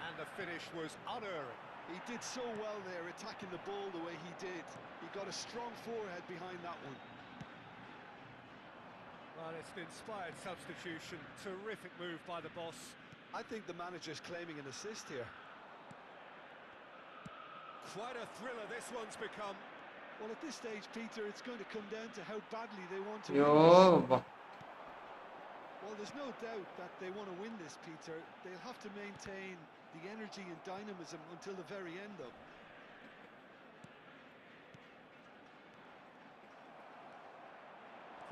and the finish was unerring. He did so well there, attacking the ball the way he did. He got a strong forehead behind that one. Well, it's an inspired substitution. Terrific move by the boss. I think the manager's claiming an assist here. Quite a thriller this one's become. Well, at this stage, Peter, it's going to come down to how badly they want to ஐயோ win பா. this. Well, there's no doubt that they want to win this, Peter. They'll have to maintain the energy and dynamism until the very end, though.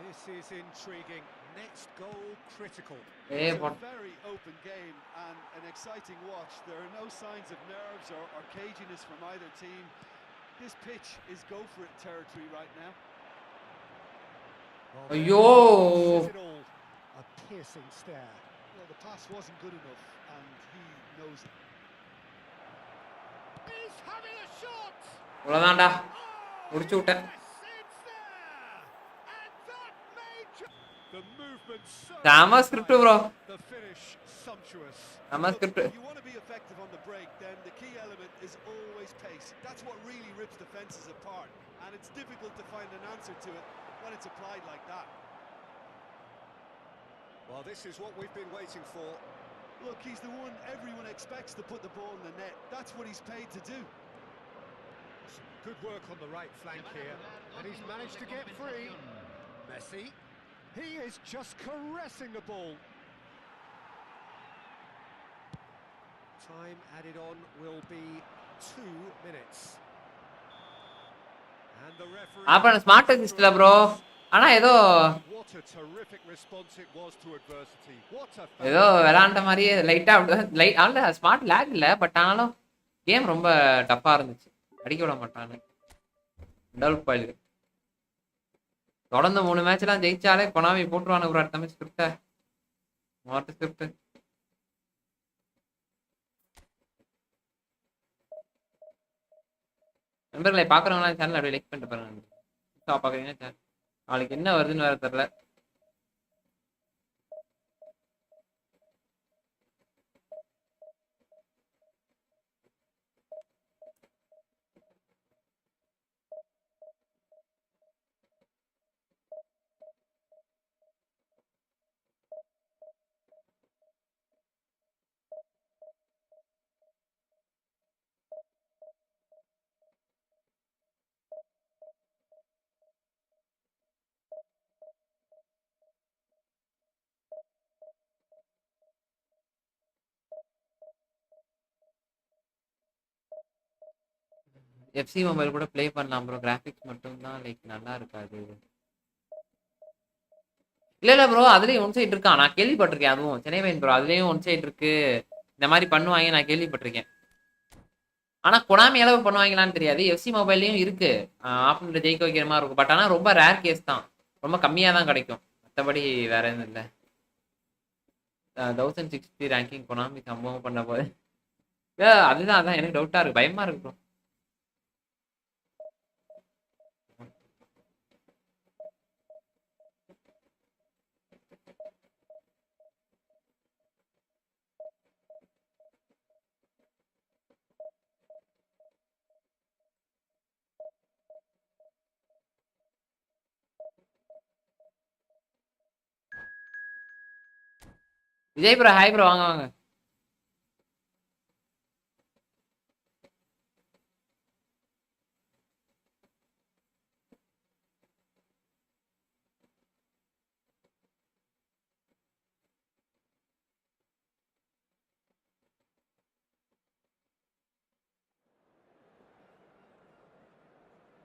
This is intriguing. Next goal critical. ஏய் It's போ. a very open game and an exciting watch. There are no signs of nerves or caginess from either team. This pitch is go for it territory right now. Well, ஐயோ says it all. A piercing stare. Well, the pass wasn't good enough and he knows it. He's having a shot. அவ்வளோதான்டா முடிச்சு விட்டேன். The movement so செம script bro, the finish sumptuous. செம Look, script. if you want to be effective on the break, then the key element is always pace. That's what really rips defenses apart, and it's difficult to find an answer to it when it's applied like that. Well, this is what we've been waiting for. Look, he's the one everyone expects to put the ball in the net. That's what he's paid to do. Some good work on the right flank here, and he's managed to get free. Messi, he is just caressing the ball. Time added on will be 2 minutes. And the referee. அப்புறம் smart அசிஸ்ட்ல bro. ஆனா ஏதோ What a terrific response it was to adversity. What a ஏதோ விளாண்ட மாதிரியே லைட்டா light ஆனா smart lakh இல்ல, but ஆனாலும் game ரொம்ப டஃப்பா இருந்துச்சு. அடிக்க விட மாட்டானு டெவலப் ஆயிருக்கு. தொடர்ந்து 3 மேட்ச்லாம் ஜெயிச்சாலே கொனாமி போட்டுருவானு ப்ரோ அடுத்த மேட்ச் ஸ்கிரிப்ட மார்ட் ஸ்கிரிப்ட். நண்பர்களை பார்க்குறவங்களாம் சேனல் அப்படியே லைக் பண்ணிட்டு பாருங்க. பார்க்குறீங்கன்னா சேனல் நாளைக்கு என்ன வருதுன்னு வேறு தெரில. எஃப்சி மொபைல் கூட ப்ளே பண்ணலாம் ப்ரோ. கிராஃபிக்ஸ் மட்டும் தான் லைக் நல்லா இருக்காது. இல்ல ப்ரோ, அதுலயும் ஒன் சைடு இருக்கா? நான் கேள்விப்பட்டிருக்கேன். அதுவும் சென்னை மைன் ப்ரோ, அதுலயும் ஒன் சைடு இருக்கு. இந்த மாதிரி பண்ணுவாங்க, நான் கேள்விப்பட்டிருக்கேன். ஆனா கொனாமி அளவு பண்ணுவாங்களான்னு தெரியாது. எஃப்சி மொபைல்லையும் இருக்கு. ஆப்ல ஜெயிக்க வைக்கிற மாதிரி இருக்கும். பட் ஆனா ரொம்ப ரேர் கேஸ் தான். ரொம்ப கம்மியா தான் கிடைக்கும். மற்றபடி வேற எதுவும் இல்லை. 1060 ரேங்கிங் கொனாமி சம்பவம் பண்ண போது அதுதான் அதான் எனக்கு டவுட்டா இருக்கு, பயமா இருக்கு bro. Vijay bro, hi bro, வாங்க வாங்க.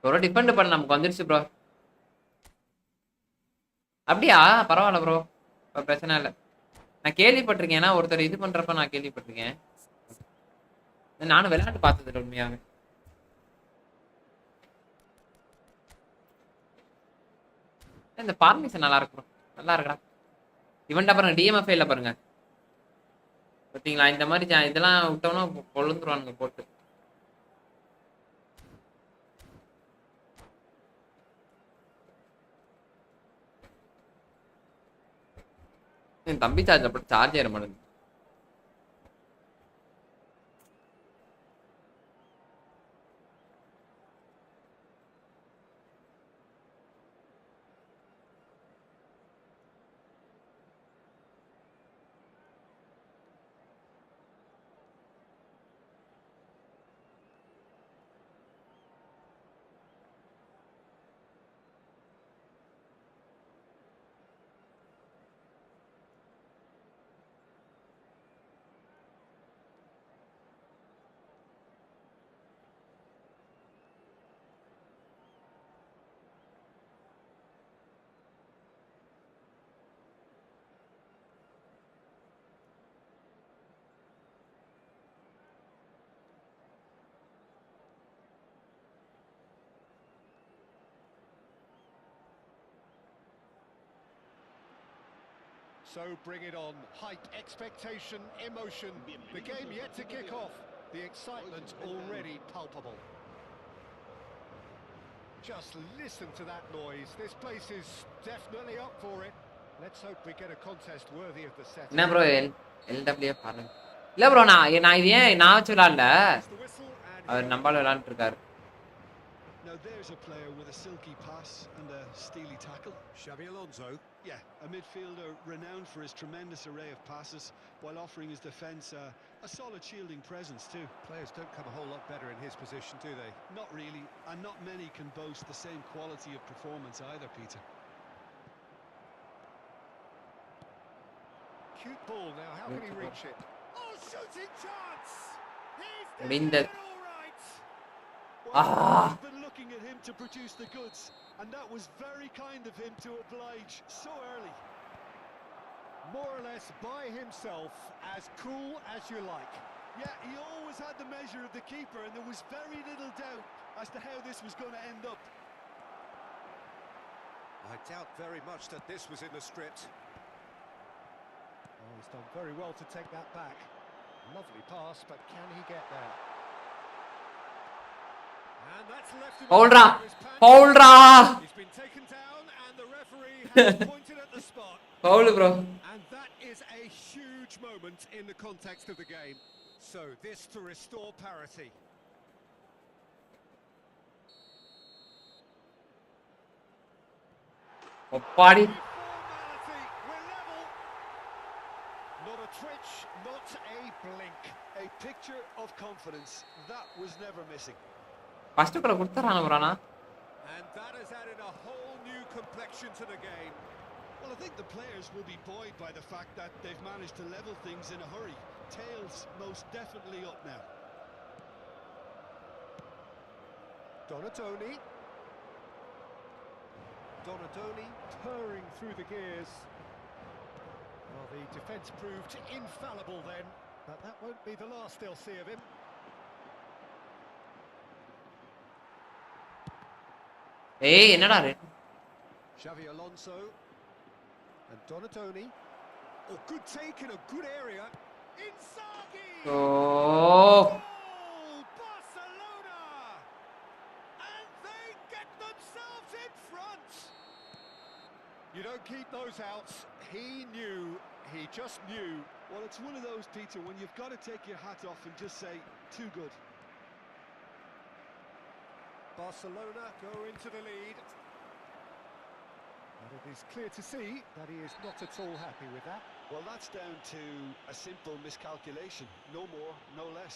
ப்ரோ டிபெண்ட் பண்ண நமக்கு வந்துருச்சு ப்ரோ. அப்படியா? பரவாயில்ல ப்ரோ, பிரச்சனை இல்லை. நான் கேள்விப்பட்டிருக்கேன். ஏன்னா ஒருத்தர் இது பண்றப்ப நான் கேள்விப்பட்டிருக்கேன். நானும் விளையாட்டு பார்த்தது உண்மையாவே. இந்த ஃபார்மேஷன் நல்லா இருக்கு ப்ரோ, நல்லா இருக்குடா. இவன்டா பாருங்க, டிஎம்எஃப்ஐல பாருங்க பார்த்தீங்களா? இந்த மாதிரி இதெல்லாம் விட்டோம்னா கொழுந்துருவானுங்க போட்டு. என் தம்பி சார்ஜ் அப்படி சார்ஜ் ஏற மாட்டேங்குது. So bring it on. Hype, expectation, emotion. The game yet to kick off. The excitement already palpable. Just listen to that noise. This place is definitely up for it. Let's hope we get a contest worthy of the set. என்ன bro எல்டபிள்யூஎஃப் பாருங்க. இல்ல bro, நான் இது ஏன் நான் வச்சு விளையாடல, அவர் நம்பால விளையாண்டு இருக்காரு. Now there's a player with a silky pass and a steely tackle. Xabi Alonso. Yeah, a midfielder renowned for his tremendous array of passes while offering his defence a solid shielding presence too. Players don't come a whole lot better in his position, do they? Not really, and not many can boast the same quality of performance either, Peter. Cute ball now, how can he reach it? Oh, shooting chance! He's முடிந்தது. all right! Well, we've been looking at him to produce the goods, and that was very kind of him to oblige so early. More or less by himself, as cool as you like. Yeah, he always had the measure of the keeper, and there was very little doubt as to how this was going to end up. I doubt very much that this was in the script. Oh, he's done very well to take that back. Lovely pass, but can he get there? And that's left him Foul in ra. his pants. Foul ra. He's been taken down and the referee has pointed at the spot. Foul bro. And that is a huge moment in the context of the game. So this to restore parity. ஒப்பாடி. Formality, we're level. Not a twitch, not a blink. A picture of confidence that was never missing. First கோல கொடுத்தறானே bro. And that has added a whole new complexion to the game. Well, I think the players will be buoyed by the fact that they've managed to level things in a hurry. Tails most definitely up now. Donatoni purring through the gears. Well, the defence proved infallible then, but that won't be the last they'll see of him. ஏய் என்னடா ரே. Xavi Alonso and Donatoni. Oh, good take in a good area. Inzaghi! Oh. Goal! Barcelona! And they get themselves in front. You don't keep those outs. He just knew. Well, it's one of those, Peter, when you've got to take your hat off and just say, too good. Barcelona go into the lead. And it is clear to see that he is not at all happy with that. Well, that's down to a simple miscalculation. No more, no less.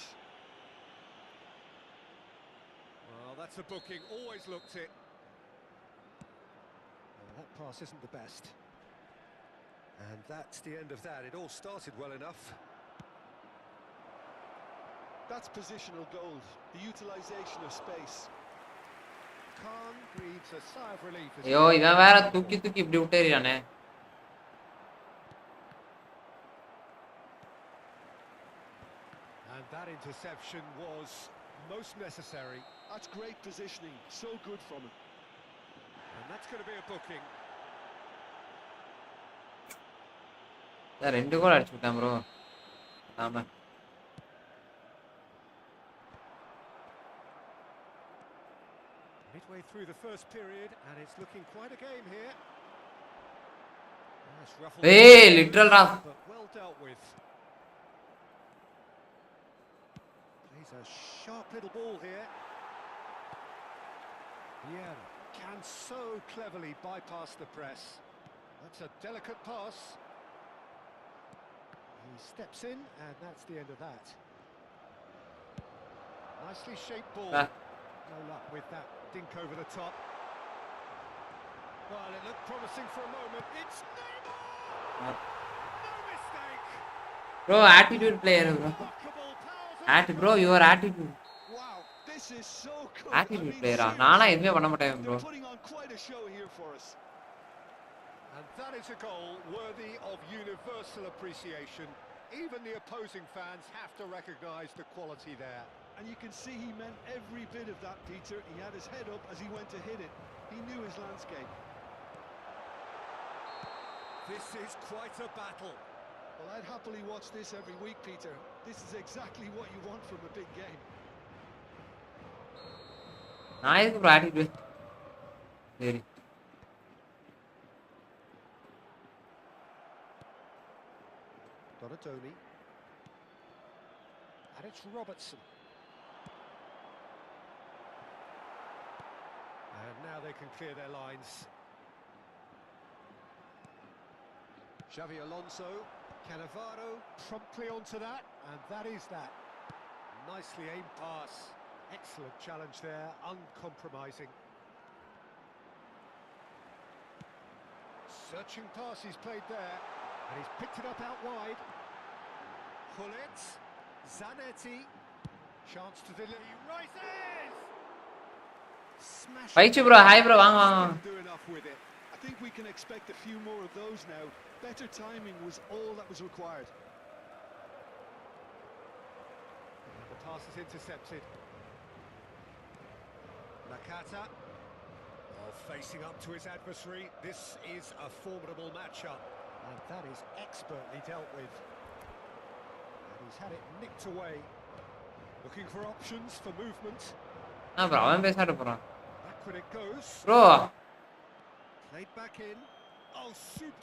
Well, that's a booking. Always looked it. Well, that pass isn't the best. And that's the end of that. It all started well enough. That's positional gold, the utilisation of space. Khan breathes a sigh of relief. as ஐயோ இவன் வேற தூக்கி தூக்கி இப்படி விட்டேறியானே. And that interception was most necessary. That's great positioning, so good from him. And that's going to be a booking. ரெண்டு கோல் அடிச்சு விட்டான் bro. ஆமா. Midway through the first period, and it's looking quite a game here. Nice ruffle. ஏய் literal ரா. But well dealt with. Plays a sharp little ball here. Yeah, can so cleverly bypass the press. That's a delicate pass. He steps in, and that's the end of that. Nicely shaped ball. No luck with that dink over the top. Well, it looked promising for a moment. It's Neymar! No mistake! Bro, attitude player bro. Remarkable powers of Bro, your attitude. Wow, this is so good. Attitude player ஆ. நானா எதுமே பண்ண மாட்டேன் bro. They're putting on quite a show here for us. And that is a goal worthy of universal appreciation. Even the opposing fans have to recognise the quality there. And you can see he meant every bit of that, Peter. He had his head up as he went to hit it. He knew his landscape. This is quite a battle. Well, I'd happily watch this every week, Peter. This is exactly what you want from a big game. நான் எதுக்கு bro attitude? சரி. Donatoni. And it's Robertson. And now they can clear their lines. Xavi Alonso, Cannavaro promptly onto that, and that is that. Nicely aimed pass. Excellent challenge there, uncompromising. Searching pass he's played there, and he's picked it up out wide. Hullet, Zanetti, chance to delay, rises! Smash. பைச்சு bro, hi bro, வாங்க வாங்க. Do enough with it. I think we can expect a few more of those now. Better timing was all that was required. And the pass is intercepted. Nakata. Oh, facing up to his adversary. This is a formidable matchup. And that is expertly dealt with. And he's had it nicked away. Looking for options for movement. Bro அவன் பேசாட்டு போறான் Back when it goes. Bro Played back in. Oh,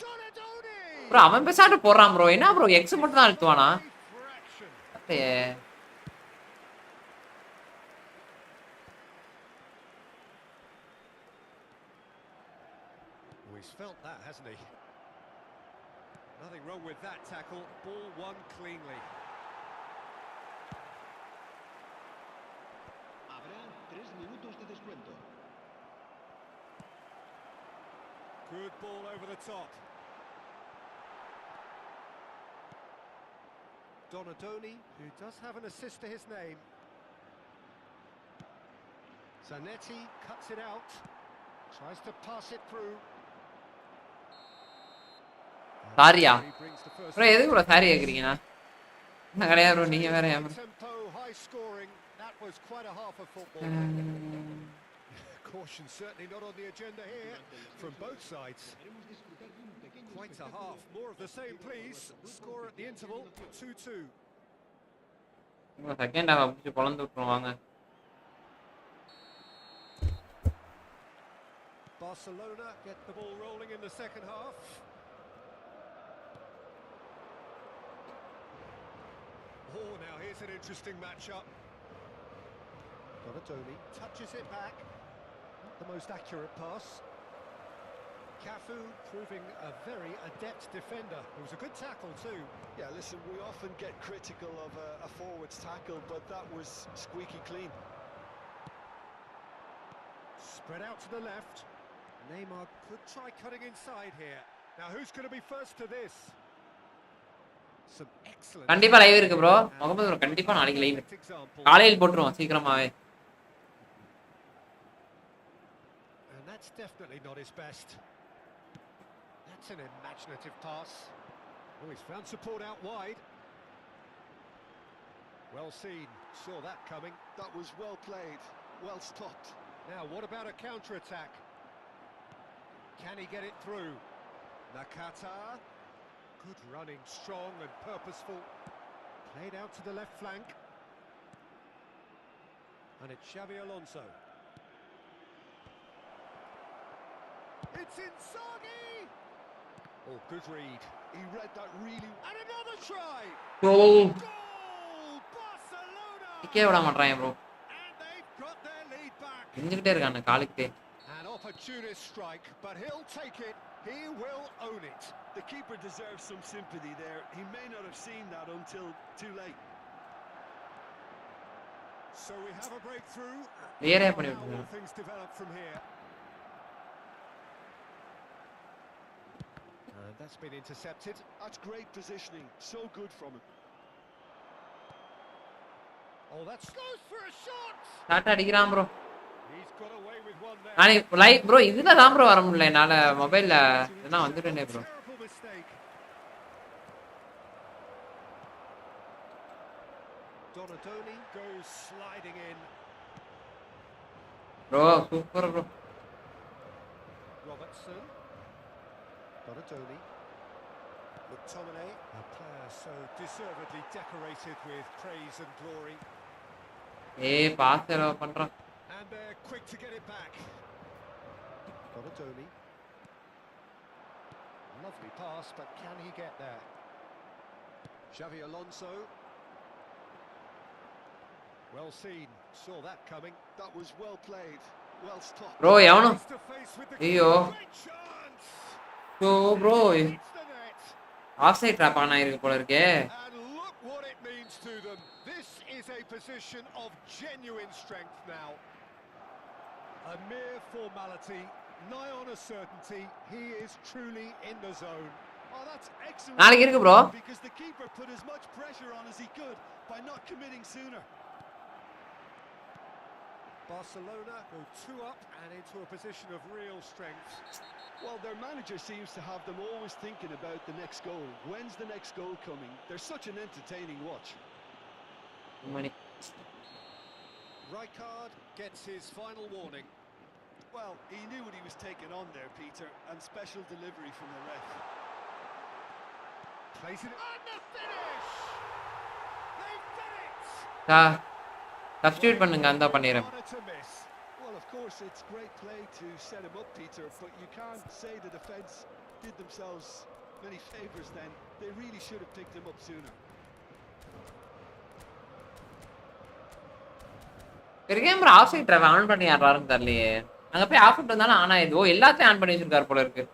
Donadoni! Bro அவன் பேசாட்டு போறான் bro என்ன bro X மட்டும் தான் அழுத்துவானா For action. அப்படியே Oh, he's felt that, hasn't he? Nothing wrong with that tackle. Ball won cleanly. Habrá 3 minutos de descuento. Good ball over the top. Donadoni, who does have an assist to his name. Zanetti cuts it out. Tries to pass it through. Saria He brings the first bro எதுக்கு bro sorry கேக்குறீங்க நான் கிடையாது bro நீங்க வேற ஏன் tempo, high scoring. That was quite a half of football. Caution certainly not on the agenda here from both sides. Quite a half. More of the same, please. Score at the interval 2-2. Second half அப்படியே பொளந்து விட்டுருவாங்க Barcelona get the ball rolling in the second half. Oh, now here's an interesting matchup. Donadoni touches it back. Not the most accurate pass. Cafu proving a very adept defender. It was a good tackle too. Yeah, listen, we often get critical of a forward's tackle, but that was squeaky clean. Spread out to the left. Neymar could try cutting inside here. Now who's going to be first to this? Some excellent. கண்டிப்பா live இருக்கு bro Mohammed bro கண்டிப்பா நாளைக்கு live Example. காலையில் போட்டுருவோம் சீக்கிரமாவே And that's definitely not his best. That's an imaginative pass. Oh, he's found support out wide. Well seen. Saw that coming. That was well played, well stopped. Now, what about a counter-attack? Can he get it through? Nakata. Good running, strong and purposeful. Played out to the left flank. And it's Xavi Alonso. It's Inzaghi! Oh, good read. He read that really And another try! Bro Goal! Barcelona! டிக்கே விட மாட்டாங்க bro And they've got their lead back. செஞ்சுக்கிட்டே இருக்கானு காலுக்கிட்டே An opportunist strike, but he'll take it. He will own it. The keeper deserves some sympathy there. He may not have seen that until too late. So we have a breakthrough. Clear How பண்ணி will விட்டுருங்க things develop from here? And that's been intercepted. That's great positioning. So good from him. Oh, that's goes for a shot. Start அடிக்கிறான் bro He's got away with one there. நானே live bro இதுல தான் bro வர முடியல என்னால மொபைல்ல இதெல்லாம் வந்துட்டேனே bro Terrible mistake. Donadoni goes sliding in. Bro super bro Robertson. Donadoni. McTominay, a player so deservedly decorated with praise and glory. ஏய் பாஸ் பண்றான் And they're quick to get it back. Donadoni. Lovely pass, but can he get there? Xavi Alonso. Well seen. Saw that coming. That was well played, well stopped. Bro எவனும் Face to face with the ஐயோ great chance. So bro Hits the net. Offside trap ஆனா இருக்கு போல இருக்கே And look what it means to them. This is a position of genuine strength now. A mere formality, nigh on a certainty. He is truly in the zone. Oh, that's excellent. நாளைக்கு இருக்கு bro Because the keeper put as much pressure on as he could by not committing sooner. Barcelona go 2 up and into a position of real strength. Well, their manager seems to have them always thinking about the next goal. When's the next goal coming? They're such an entertaining watch. மணி Rijkaard gets his final warning. Well, he knew what he was taking on there, Peter, and special delivery from the ref. Plays it and the finish! They've done it! தா substitute பண்ணுங்க அந்த பண்ணிறேன். Honor to miss. Well, of course, it's great play to set him up, Peter, but you can't say the defence did themselves many favours then. They really should have picked him up sooner. Camera offside drive on பண்ணி யாராருன்னு தெரியலையே. அங்க போய் of பண்ணிட்டு வந்தாலும் on ஆயிடுது. ஓ எல்லாத்தையும் on பண்ணி வச்சிருக்காரு போல இருக்கு.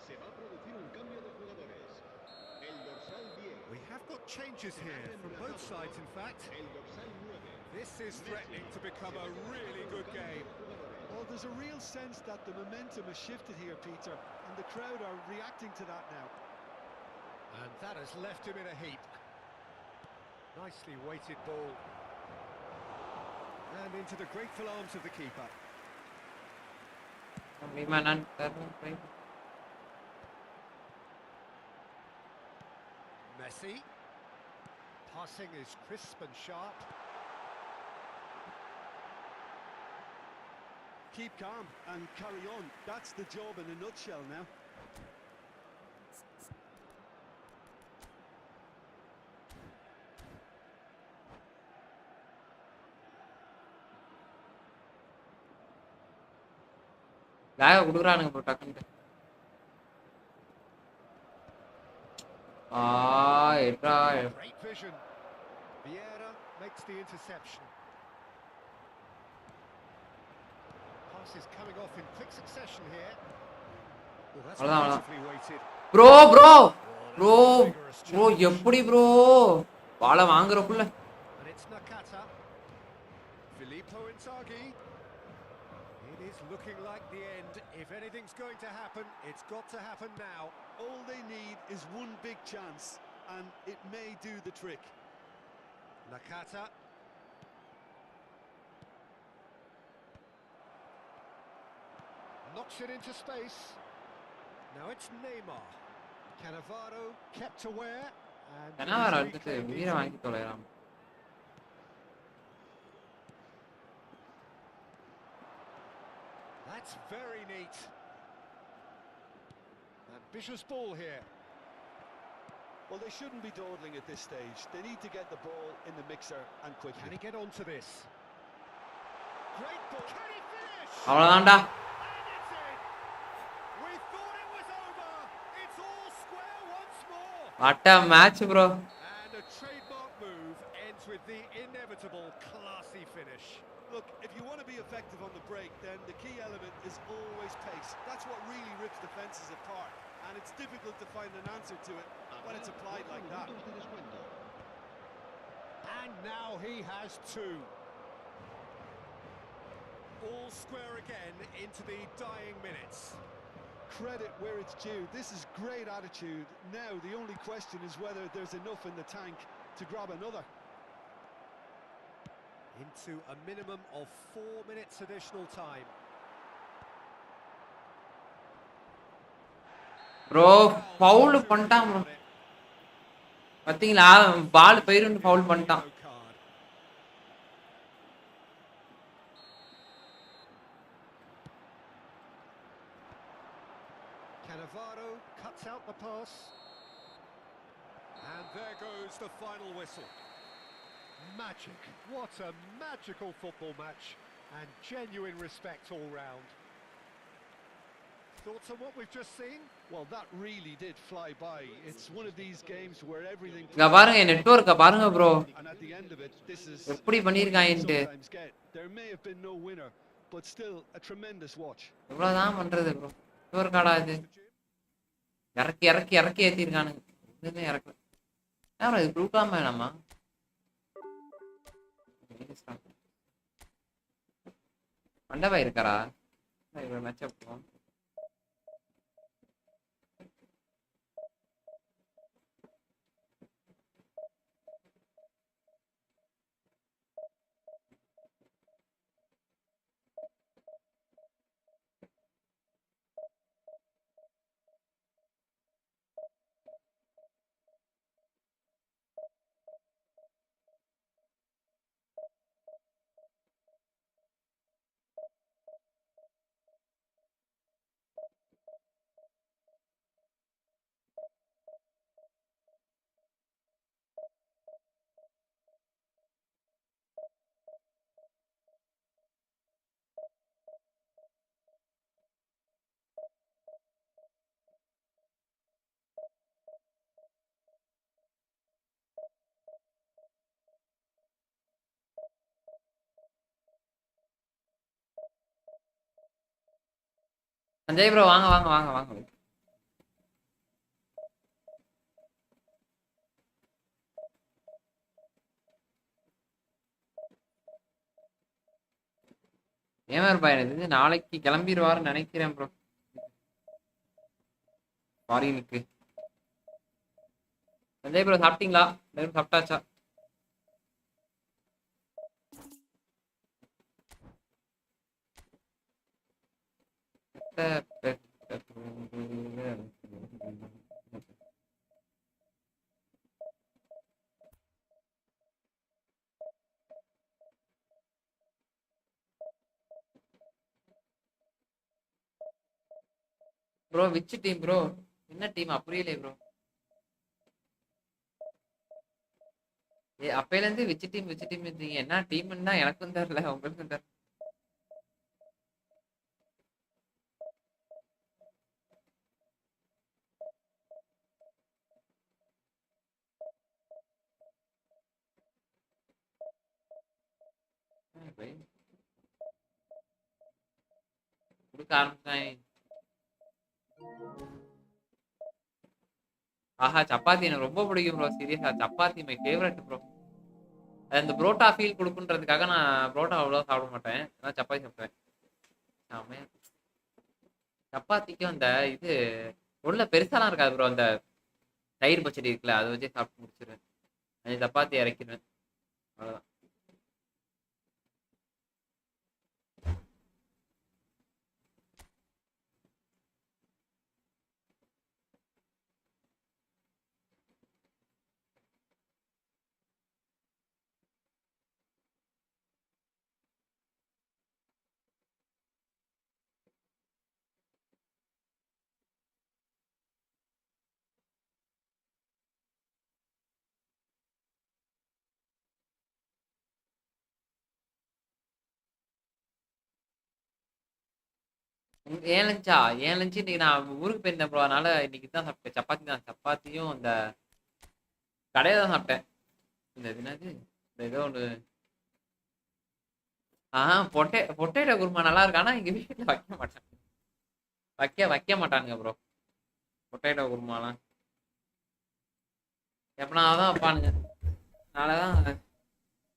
Se va a producir un cambio de jugadores. El dorsal 10. We have got changes here from both sides, in fact. El dorsal 9. This is threatening to become a really good game. Well, there's a real sense that the momentum has shifted here, Peter, and the crowd are reacting to that now. And that has left him in a heap. Nicely weighted ball. And into the grateful arms of the keeper. Messi. Passing is crisp and sharp. Keep calm and carry on. That's the job in a nutshell now. லாக குடுக்குறானுங்க bro டக்குன்னு. எட்ரா. Great vision. Vieira makes the interception. Pass is coming off in quick succession here. Oh, that's beautifully weighted. Bro bro bro bro எப்படி bro பால வாங்குறக்குள்ள. And it's Nakata. Filippo Inzaghi. It is looking like the end. If anything's going to happen, it's got to happen now. All they need is one big chance, and it may do the trick. Nakata. Knocks it into space. Now it's Neymar. Cannavaro kept aware. கனவார அடுத்து உயிரை வாங்கி தொலைறான். That's very neat. Ambitious ball here. Well, they shouldn't be dawdling at this stage. They need to get the ball in the mixer and quickly. Can he get onto this? Great ball. Can he finish? அவ்வளவுதான்டா. And it's in. We thought it was over. It's all square once more. What a match, bro. And a trademark move ends with the inevitable classy finish. Look, if you want to be effective on the break, then the key element is always pace. That's what really rips defenses apart. And it's difficult to find an answer to it when it's applied like that. And now he has two. All square again into the dying minutes. Credit where it's due. This is great attitude. Now the only question is whether there's enough in the tank to grab another. Into a minimum of 4 minutes additional time. Bro foul பண்ணிட்டான் bro. பாத்தீங்களா பால் போயிருந்து foul பண்ணிட்டான். Cannavaro cuts out the pass. And there goes the final whistle. Magic. What a magical football match. And genuine respect all round. Thoughts on what we've just seen? Well, that really did fly by. It's one of these games where everything... இங்க பாருங்க நெட்வொர்க்க பாருங்க bro. And at the end of it, this is... எப்படி பண்ணிருக்காங்கன்னு. There may have been no winner, but still a tremendous watch. எவ்வளவுதான் பண்றது bro. Network ஆடா இது. இறக்கி இறக்கி இறக்கி ஏத்திருக்கானுங்க. இதுமே இறக்கல. யாரோ இது ப்ளூகாம் வேணாமா? மண்டபா இருக்காரா? இவர மேட்ச் அப். சஞ்சய் ப்ரோ வாங்க வாங்க வாங்க வாங்க. ஏமாறு பையன் இது நாளைக்கு கிளம்பிடுவாருன்னு நினைக்கிறேன் ப்ரோ. ஃபாரினுக்கு. சஞ்சய் ப்ரோ சாப்பிட்டீங்களா? எல்லாரும் சாப்பிட்டாச்சா? Bro which team bro? என்ன டீம் புரியலையே ப்ரோ. அப்பையில இருந்து விச் டீம் இருந்தீங்க? என்ன டீம்னா எனக்கும் தெரியல உங்களுக்கும் தெரியல. கொடுக்க ஆரம்பிச்சேன். ஆஹா சப்பாத்தி எனக்கு ரொம்ப பிடிக்கும் ப்ரோ. சீரியஸா சப்பாத்தி மை ஃபேவரட் ப்ரோ. அந்த புரோட்டா ஃபீல் கொடுக்குன்றதுக்காக நான் புரோட்டா அவ்வளோ சாப்பிட மாட்டேன். அதான் சப்பாத்தி சாப்பிடுவேன். சப்பாத்திக்கும் அந்த இது உள்ள பெருசாலாம் இருக்காது ப்ரோ. அந்த தயிர் பச்சடி இருக்குல்ல அதை வச்சு சாப்பிட்டு முடிச்சிருவேன். அந்த சப்பாத்தி இறக்கிடுவேன் அவ்வளோதான். ஏன் லஞ்சா? ஏன் லஞ்சு இன்னைக்கு நான் ஊருக்கு போயிருந்தேன் ப்ரோ. அதனால இன்னைக்கு தான் சாப்பிட்டேன். சப்பாத்தி தான். சப்பாத்தியும் அந்த கடையில தான் சாப்பிட்டேன். இந்த என்னது இந்த ஏதோ ஒன்று. பொட்டேட்டோ குருமா நல்லா இருக்கு. ஆனால் எங்கள் வீட்டில் வைக்க மாட்டாங்க. வைக்க மாட்டானுங்க ப்ரோ பொட்டேட்டோ குருமாலாம். எப்பனா தான் வைப்பானுங்க. அதனாலதான்.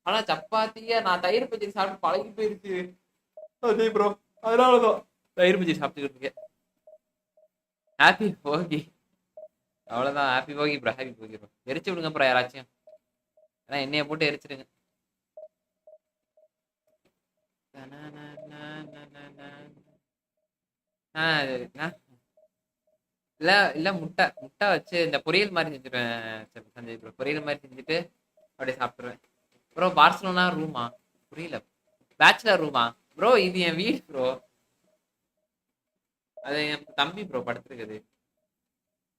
ஆனா சப்பாத்திய நான் தயிர் பச்சடி சாப்பிட்டு பழகி போயிருச்சு. அதே ப்ரோ. அதனாலதான் தயிர் பச்சடி சாப்பிட்டுக்கிட்டு இருக்கேன். ஹாப்பி போகி. அவ்வளவுதான். ஹாப்பி போகி ப்ரோ. ஹாப்பி போகி ப்ரோ. எரிச்சு விடுங்க ப்ரோ யாராச்சும். ஏன்னா எண்ணெயை போட்டு எரிச்சிடுங்க. இல்ல இல்ல முட்டை முட்டை வச்சு இந்த பொரியல் மாதிரி செஞ்சுருவேன் சஞ்சய் ப்ரோ. பொரியல் மாதிரி செஞ்சுட்டு அப்படியே சாப்பிட்டுருவேன் ப்ரோ. பார்சலோனா ரூமா? புரியல. பேச்சுலர் ரூமா ப்ரோ? இது என் வீடு ப்ரோ. அது என் தம்பி ப்ரோ படுத்துருக்குது.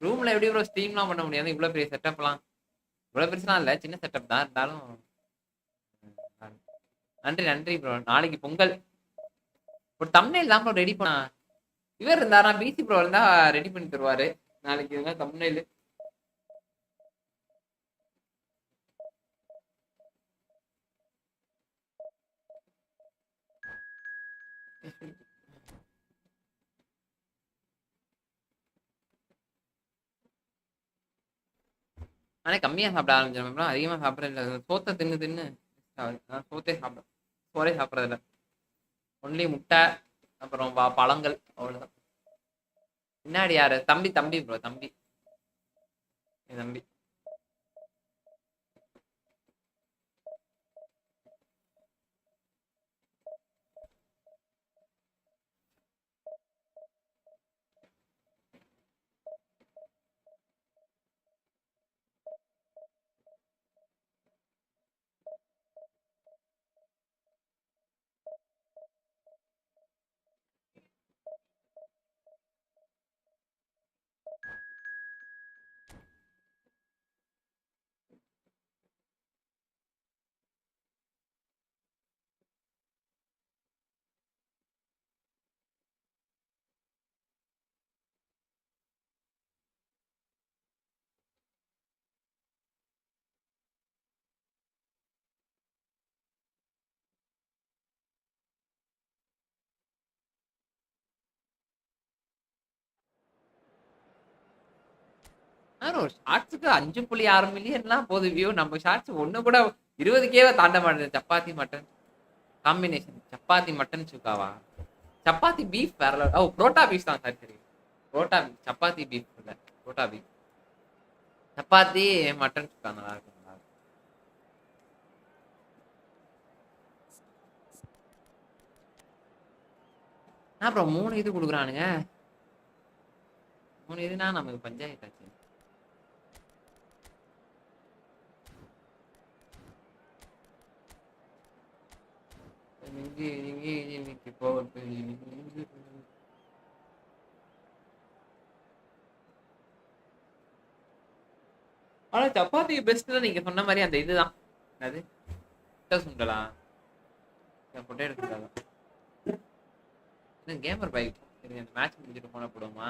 ரூம்ல எப்படி ப்ரோ ஸ்ட்ரீம்லாம் பண்ண முடியாது? இவ்வளவு பெரிய செட்டப்லாம் இவ்வளவு பெருசுலாம் இல்ல, சின்ன செட்டப் தான் இருந்தாலும். நன்றி நன்றி ப்ரோ. நாளைக்கு பொங்கல் ஒரு தம்ப்நெயில் தான் ப்ரோ ரெடி பண்ண. இவர் இருந்தாரா பிசி ப்ரோ இருந்தா ரெடி பண்ணி தருவாரு. நாளைக்கு இதுதான் தம்ப்நெயில். ஆனா கம்மியா சாப்பிட ஆரம்பிச்சிடும். அதிகமா சாப்பிடறது இல்லை. சோத்தை தின்னு தின்னு சோத்தே சாப்பிட சோறே சாப்பிடறது இல்லை. ஒன்லி முட்டை அப்புறம் பழங்கள் அவ்வளவுதான். பின்னாடி யாரு? தம்பி தம்பி ப்ரோ. தம்பி என் தம்பி. ஆனா ஒரு ஷார்ட்ஸுக்கு 5.6 மில்லியன்லாம் போகுது வியூ. நம்ம ஷார்ட்ஸ் ஒண்ணு கூட 20K தாண்ட மாட்டேங்குது. Chapati mutton combination. Chapati mutton சுக்காவா? சப்பாத்தி பீஃப் வேற level. ஓ புரோட்டா பீஃப் தான் சார். சரி புரோட்டா பீஃப். சப்பாத்தி பீஃப் இல்ல புரோட்டா பீஃப். சப்பாத்தி மட்டன் சுக்கா நல்லா இருக்கும். அப்புறம் 3 இது கொடுக்குறானுங்க. 3 இதுனா நமக்கு பஞ்சாயத்தாச்சு. ஆனா சப்பாத்தி பெஸ்ட் நீங்க சொன்ன மாதிரி அந்த இதுதான். அது சுண்டலா பொட்டேட்டோ சுண்டலா. கேமர் பைக் மேட்ச் முடிஞ்சிட்டு போன போடுமா?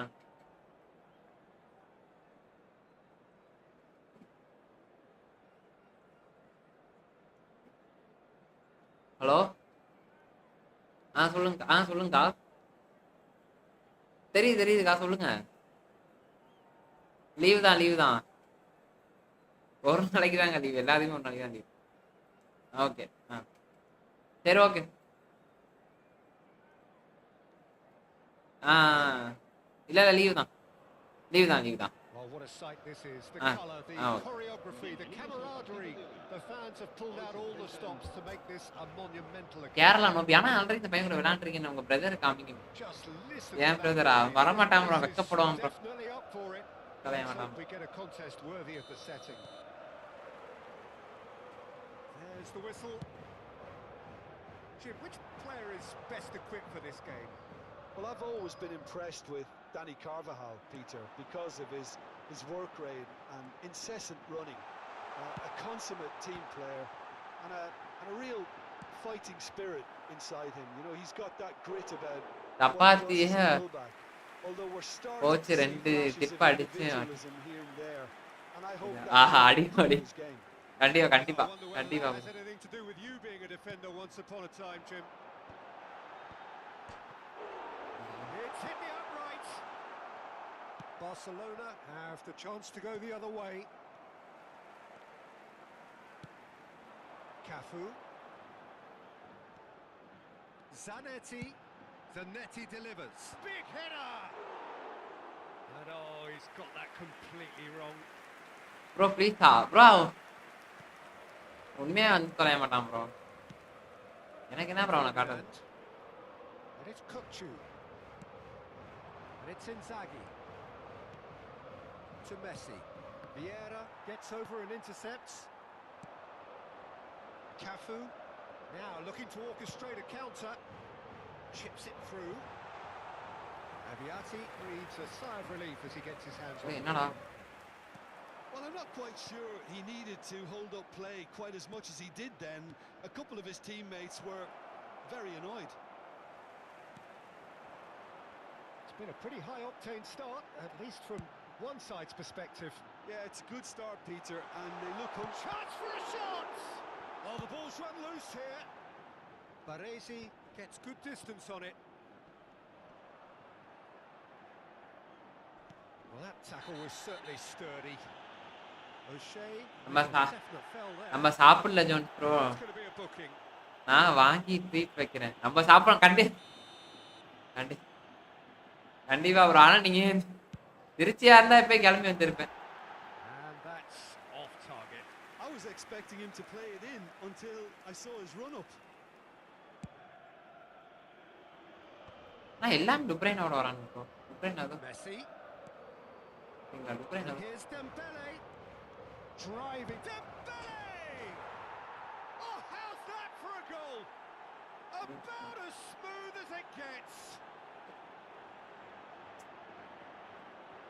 ஹலோ சொல்லுங்க. சொல்லுங்கக்கா. தெரியுதுக்கா சொல்லுங்க. லீவு தான். ஒரு நாளைக்கு தாங்க லீவ். எல்லாத்தையுமே ஒரு நாளைக்கு தான் லீவ். ஓகே சரி ஓகே. இல்ல லீவு தான். Well, what a sight this is. The Ah, colour, the oh. choreography, the camaraderie. The fans have pulled out all the stops to make this a monumental occasion. Kerala நோப்பி. ஆனா already இந்த பையன் கூட விளையாண்டுருக்கீங்க. உங்க brother காமிங்க. Just listen to ஏன் that பிரதரா music. வரமாட்டான் ப்ரோ. This is வெக்கப்படுவான் bro. definitely up for it. கலைய Let's மாட்டான். hope we get a contest worthy of the setting. There's the whistle. Jim, which player is best equipped for this game? Well, I've always been impressed with Danny Carvajal, Peter, because of his work rate and incessant running. A consummate team player and a real fighting spirit inside him. You know, he's got that grit about chapati although we're starting coach to see 2 flashes டிப் of அடிச்சு individualism here and there, and I hope ஆஹா that அடிப்படி. his game. கண்டிப்பா I wonder whether that has anything to do with you being a defender once upon a time, Jim. It's hit the uprights. Barcelona have the chance to go the other way. Cafu. Zanetti. Zanetti delivers. Big header! And oh, he's got that completely wrong. Bro ப்ளீஸா bro. உண்மையா வந்து தொலைய மாட்டான் bro. எனக்கு என்ன bro அவனை காட்டுறது. And it's Kukcu. And it's Inzaghi. To Messi. Vieira gets over and intercepts. Cafu. Now looking to orchestrate a counter. Chips it through. Aviati breathes a sigh of relief as he gets his hands on it. என்னடா Well, I'm not quite sure he needed to hold up play quite as much as he did then. A couple of his teammates were very annoyed. It's been a pretty high-octane start, at least from one side's perspective. Yeah, it's a good start, Peter, and they look home. Chance for a shot! Oh, the ball's run loose here. Baresi gets good distance on it. Well, that tackle was certainly sturdy. O'Shea, definite fell there. நம்ம சாப்பிடல ஜோன் bro. It's going to be a booking. நான் வாங்கி tweet வைக்கிறேன். நம்ம சாப்பிடலாம் கண்டிப்பா bro. ஆனா நீங்க திருச்சியா இருந்தா இப்ப கிளம்பி வந்திருப்பேன். And that's off target. I was expecting him to play it in until I saw his run-up. நான் எல்லாம் டுப்ரைனோட வரானுங்க ப்ரோ. டுப்ரைன் அது Messi. டுப்ரைன் And here's Dembele. Driving. Dembele! Oh, how's that for a goal? About as smooth as it gets.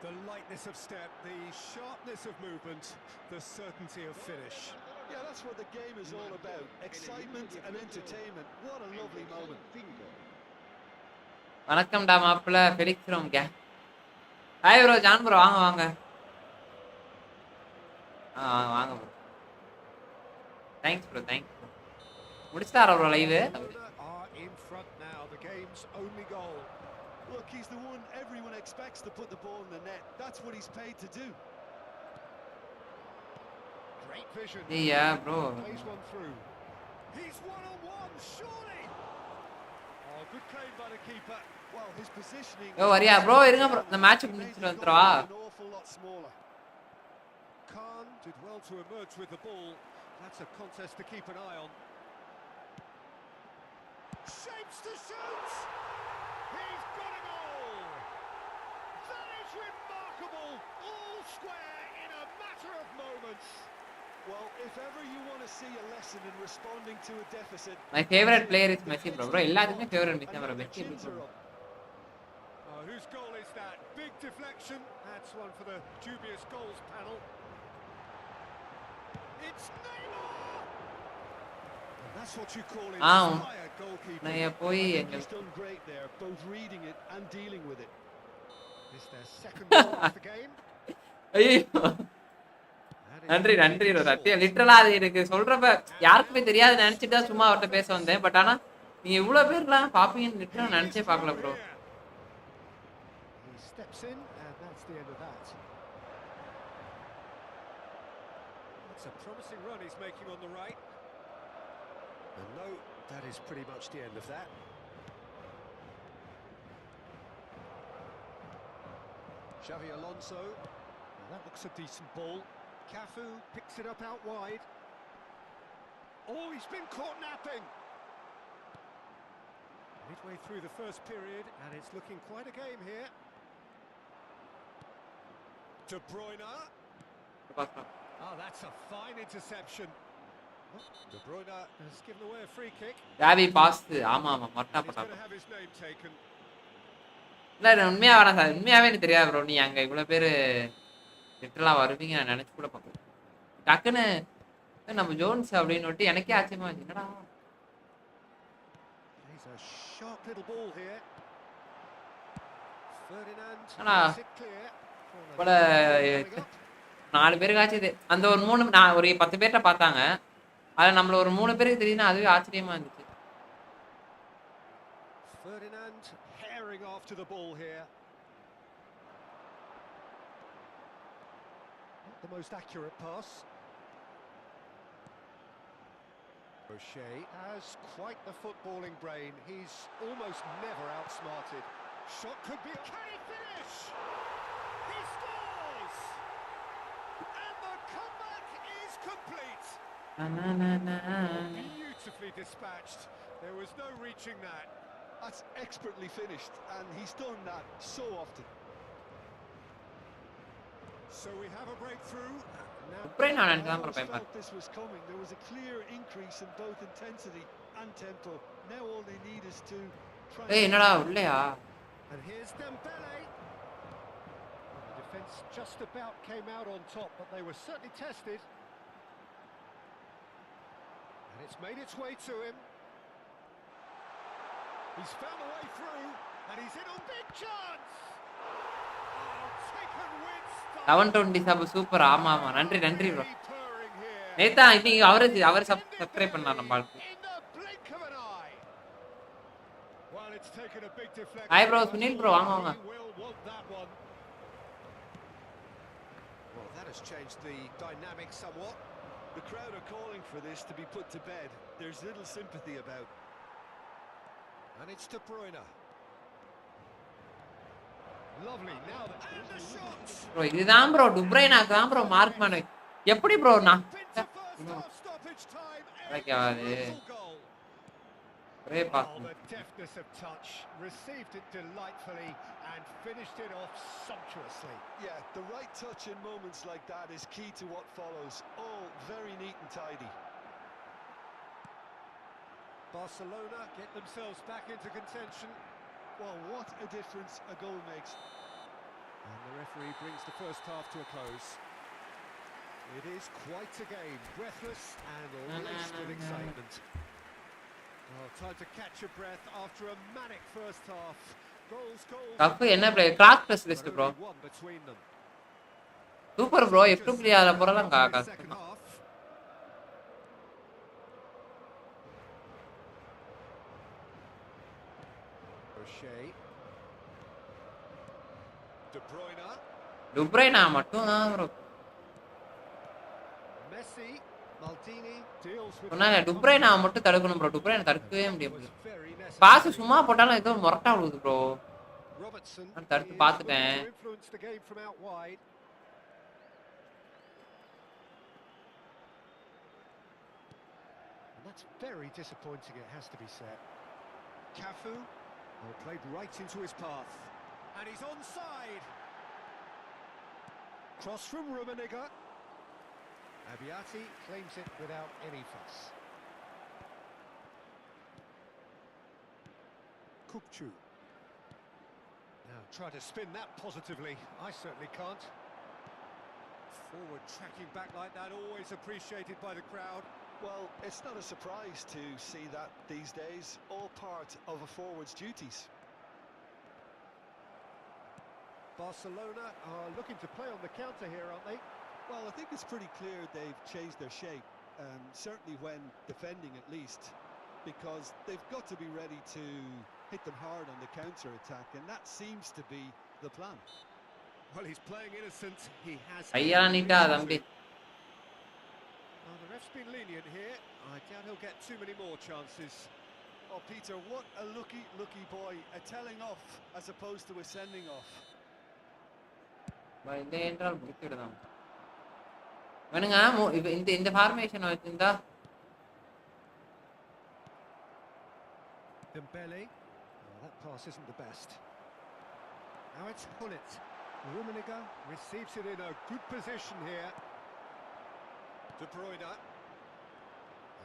The lightness of step, the sharpness of movement, the certainty of finish. Yeah, that's what the game is all about. Excitement and entertainment. What a lovely moment. வணக்கம்டா மாப்பிள்ள Felix ரோம் கே. Hi bro John bro வாங்க. வாங்க bro. Thanks bro. முடிச்சிட்டாரா bro live? Are in front now, the game's only goal. Look, he's the one everyone expects to put the ball in the net. That's what he's paid to do. Great vision. Yeah, bro. Plays one through. He's one-on-one, surely. Oh, good claim by the keeper. Well, his positioning. யோ வரியா bro இருங்க bro இந்த match முடிச்சிட்டு வந்துறவா An awful lot smaller. Khan did well to emerge with the ball. That's a contest to keep an eye on. Shapes to shoot. He's got a goal. That is remarkable. All square in a matter of moments. Well, if ever you want to see a lesson in responding to a deficit. My favorite player is Messi bro. Bro எல்லாத்துக்குமே favorite Messi bro. Messi bro. Whose goal is that? Big deflection. That's one for the dubious goals panel. It's Neymar. And that's what you call inspired goalkeeping. நான் போய் He's done great there, both reading it and dealing with it. Is their second goal of the game? ஐயோ நன்றி நன்றி சத்தியா லிட்டரலா அது எனக்கு சொல்றப்ப யாருக்குமே தெரியாது நினைச்சிட்டு தான் சும்மா அவர்கிட்ட பேச வந்தேன் பட் ஆனா நீங்க இவ்வளவு பேர்லாம் பாப்பீங்கன்னு லிட்டரலா நினைச்சே பார்க்கல bro Steps in, and that's the end of that. It's a promising run he's making on the right. And no, that is pretty much the end of that. Xavi Alonso. Well, that looks a decent ball. Cafu picks it up out wide. Oh, he's been caught napping. Midway through the first period, and it's looking quite a game here. De Bruyne. Oh, that's a fine interception. De Bruyne has given away a free kick. யாவி boss ஆமா ஆமா மொட்டா He's போட்டா going to have his name taken. இல்ல உண்மையா வரேன் sir உண்மையாவே எனக்கு தெரியாது ப்ரோ நீ அங்க இவ்வளவு பேரு லிட்டரலா வருவீங்க நான் நினைச்சு கூட பார்க்கல டக்குன்னு நம்ம ஜோன்ஸ் அப்படின்னு விட்டு எனக்கே ஆச்சரியமா இருந்துச்சு என்னடா He's a sharp little ball here. Ferdinand ஆனா makes it clear. பல 4 பேருக்காச்சும் இது அந்த ஒரு 3 நான் ஒரு 10 பேர்ட்ட பார்த்தாங்க அதுல நம்மள ஒரு 3 பேருக்கு தெரியுதுன்னா அதுவே ஆச்சரியமா இருந்துச்சு Ferdinand herring after the ball here. Not the most accurate pass. O'Shea has quite the footballing brain. He's almost never outsmarted. Shot could be. Can he finish? He scores! And the comeback is complete. Beautifully dispatched. There was no reaching that. That's expertly finished, and he's done that so often. So we have a breakthrough. Felt this was coming. There was a clear increase in both intensity and tempo. Now all they need is to try. ஏய் என்னடா உள்ளயா And here's Dembele. The defence just about came out on top, but they were certainly tested. And it's made its way to him. He's found a way through, and he's in on big chance. Oh, taken with style. 720 sub super ஆமா ஆமா நன்றி நன்றி bro Purring here. நேத்தா இன்னைக்கு அவர் subscribe பண்ணார் நம்ம ஆளுக்கு In the blink of an eye. Well, it's taken a big deflection. Hi bro Sunil bro வாங்க வாங்க He will want that one. Well, that has changed the dynamic somewhat. The crowd are calling for this to be put to bed. There's little sympathy about. And it's De Bruyne. Lovely. Now and the shot. Bro இதுதான் bro டுப்ரைனாக்கு தான் bro mark பண்ண எப்படி bro நான் Into first half stoppage time. Okay, A அது. brutal goal. ஒரே pass Oh, the deftness of touch. Received it delightfully and finished it off sumptuously. Yeah, the right touch in moments like that is key to what follows. All very neat and tidy. Barcelona get themselves back into contention. Well, what a difference a goal makes. And the referee brings the first half to a close. It is quite a game, breathless and laced with excitement. Oh, time to catch your breath after a manic first half. Goals. Cup என்ன bro cross press list bro Only one between them. Super bro எஃப்2 பிளேயர்ல போறலாம் Second கஷ்டம் half. O'Shea. De Bruyne. டுப்ரைனா மட்டும் தான் bro Messi, Maldini deals with சொன்னாங்க டுப்ரைனா மட்டும் தடுக்கணும் ப்ரோ. டுப்ரைனா தடுக்கவே that முடியாது. was very பாஸ் necessary. சும்மா போட்டாலும் ஏதோ மொரட்டா விழுது ப்ரோ. Robertson நான் is தடுத்து looking பார்த்துட்டேன். to influence the game from out wide. And that's very disappointing, it has to be said. Cafu, well, played right into his path. And he's onside. Cross from Rummenigge. Abiati claims it without any fuss. Kukchu. Now try to spin that positively. I certainly can't. Forward tracking back like that, always appreciated by the crowd. Well, it's not a surprise to see that these days, all part of a forward's duties. Barcelona are looking to play on the counter here, aren't they? Well, I think it's pretty clear they've changed their shape, certainly when defending at least, because they've got to be ready to hit them hard on the counter-attack, and that seems to be the plan. Well, he's playing innocent. He has... ஐயா நீட்டா தம்பி. Well, the ref's been lenient here. I doubt he'll get too many more chances. Oh, Peter, what a lucky boy. A telling off as opposed to a sending off. இந்த என்றால் முடிச்சிடுதான். வேணுங்க இந்த இந்த formation வச்சிருந்தா Dembele. Oh, that pass isn't the best. Now it's Hullet. Rummenigge receives it in a good position here. De Bruyne.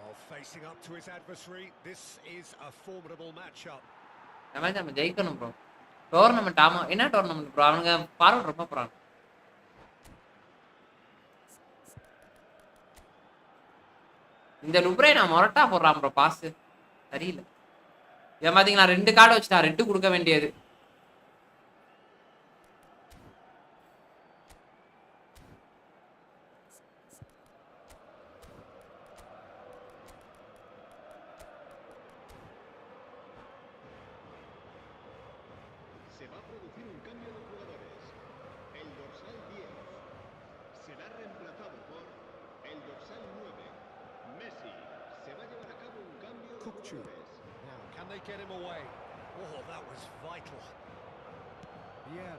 Oh, facing up to his adversary. This is a formidable matchup. நம்ம ஜெயிக்கணும் bro. Tournament ஆமா. என்ன tournament bro? அவனுங்க forward ரொம்ப போறாங்க. இந்த லுப்ரைனா மொரட்டா போடுறான் bro pass. சரியில்லை. இவன் பாத்தீங்களா 2 கார்டு வச்சுட்டா. ரெட் கொடுக்க வேண்டியது. Se va a producir un cambio de jugadores. El dorsal 10 será reemplazado por el dorsal 9. Messi. Se va a llevar a cabo un cambio de Kukchu. jugadores. Now, can they get him away? Oh, that was vital. Yeah.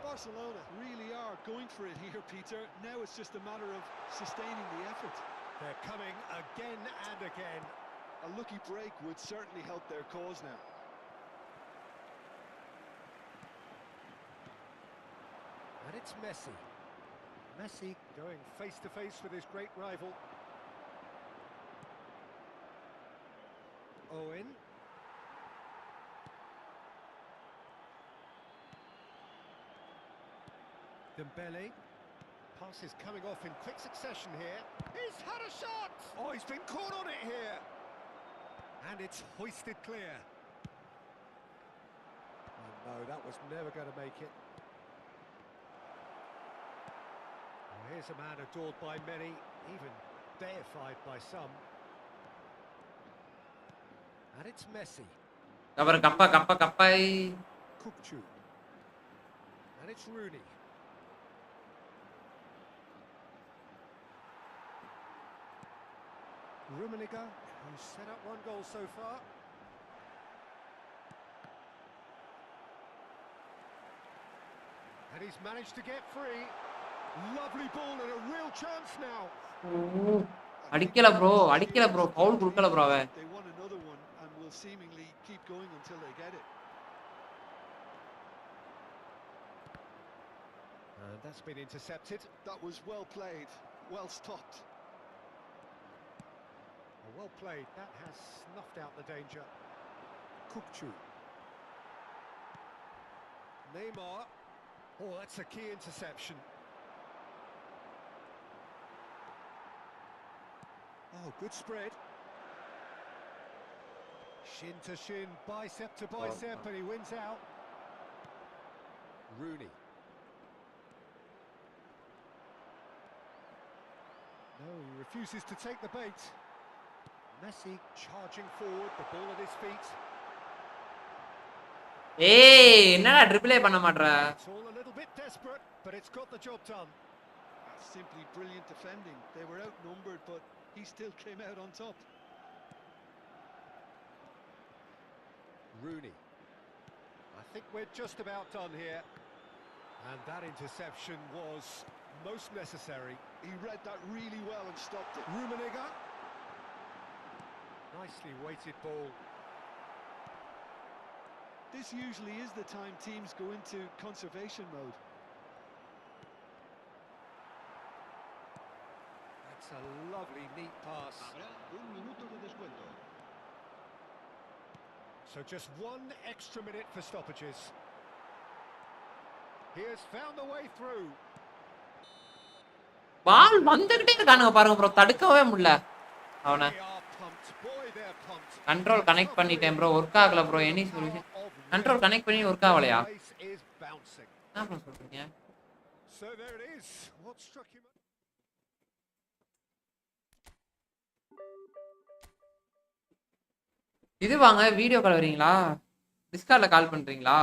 Barcelona really are going for it here, Peter. Now it's just a matter of sustaining the effort. They're coming again and again. A lucky break would certainly help their cause now. And it's Messi. Messi going face to face with his great rival. Owen. Dembele. Pass is coming off in quick succession here. He's had a shot! Oh, he's been caught on it here. And it's hoisted clear. Oh no, that was never going to make it. Well, here's a man adored by many, even deified by some. And it's Messi. அப்புறம் கப்பாய். Kukchu. And it's Rooney. Rummenigge, who's set up one goal so far. And he's managed to get free. Lovely ball and a real chance now. அடிக்கல bro. Foul கொடுக்கல bro அவன். They won another one and will seemingly keep going until they get it. That's been intercepted. That was well played, well stopped. Well played. That has snuffed out the danger. Kukchu. Neymar. Oh, that's a key interception. Oh, good spread. Shin to shin, bicep to bicep, and he wins out. Rooney. No, he refuses to take the bait. Messi charging forward, the ball at his feet. ஏய் என்னடா triple A பண்ண மாட்ற? It's all a little bit desperate, but it's got the job done. simply brilliant defending. They were outnumbered, but he still came out on top. Rooney. I think we're just about done here. And that interception was most necessary. He read that really well and stopped it. Rummenigge. Nicely weighted ball. This usually is the time teams go into conservation mode. That's a lovely, neat pass. Habrá un minuto de descuento. So just 1 extra minute for stoppages. He has found the way through. பால் வந்துகிட்டே இருக்கானுங்க பாருங்க bro, தடுக்கவே முடியல அவனை. They are pumped. Boy, they're pumped. Control connect பண்ணிட்டேன் bro, work ஆகல bro. Any solution? Control connect பண்ணி work ஆகலையா? Pace is bouncing. என்ன ப்ரோ சொல்றீங்க? So there it is. What struck him? இது வாங்க, வீடியோ கால் வரீங்களா? டிஸ்கார்ட்ல கால் பண்றீங்களா?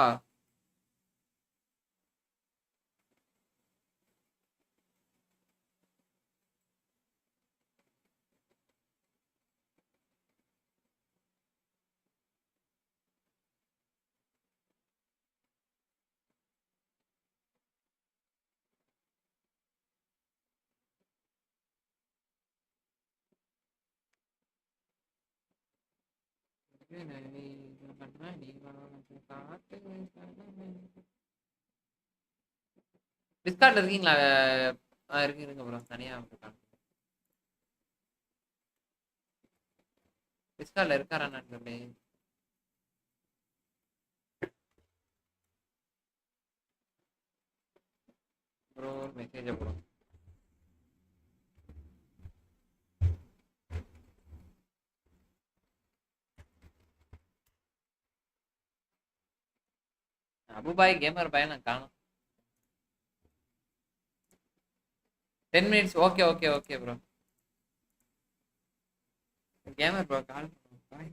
டிஸ்கார்ட்ல இருக்கீங்களா? இருங்க ப்ரோ, தனியா டிஸ்கார்ட்ல இருக்காரா நண்பர்களே? Bro message bro. அபுபாய் கேமர் பாய் நான் காணோம். 10 minutes. Okay okay okay bro. Gamer bro call பாய்.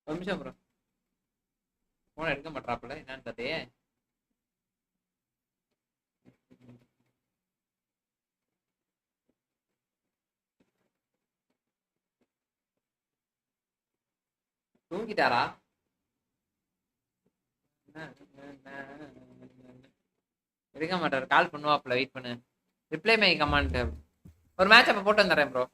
ஒரு நிமிஷம் ப்ரோ, போன் எடுக்க மாட்டாப்புல, என்னன்னு தெரியல. தூங்கிட்டாரா? எடுக்க மாட்டாரு, கால் பண்ணுவாப்புல, வெயிட் பண்ணு. Reply my command. ஒரு மேட்ச் அப்ப போட்டு வந்துடுறேன் ப்ரோ.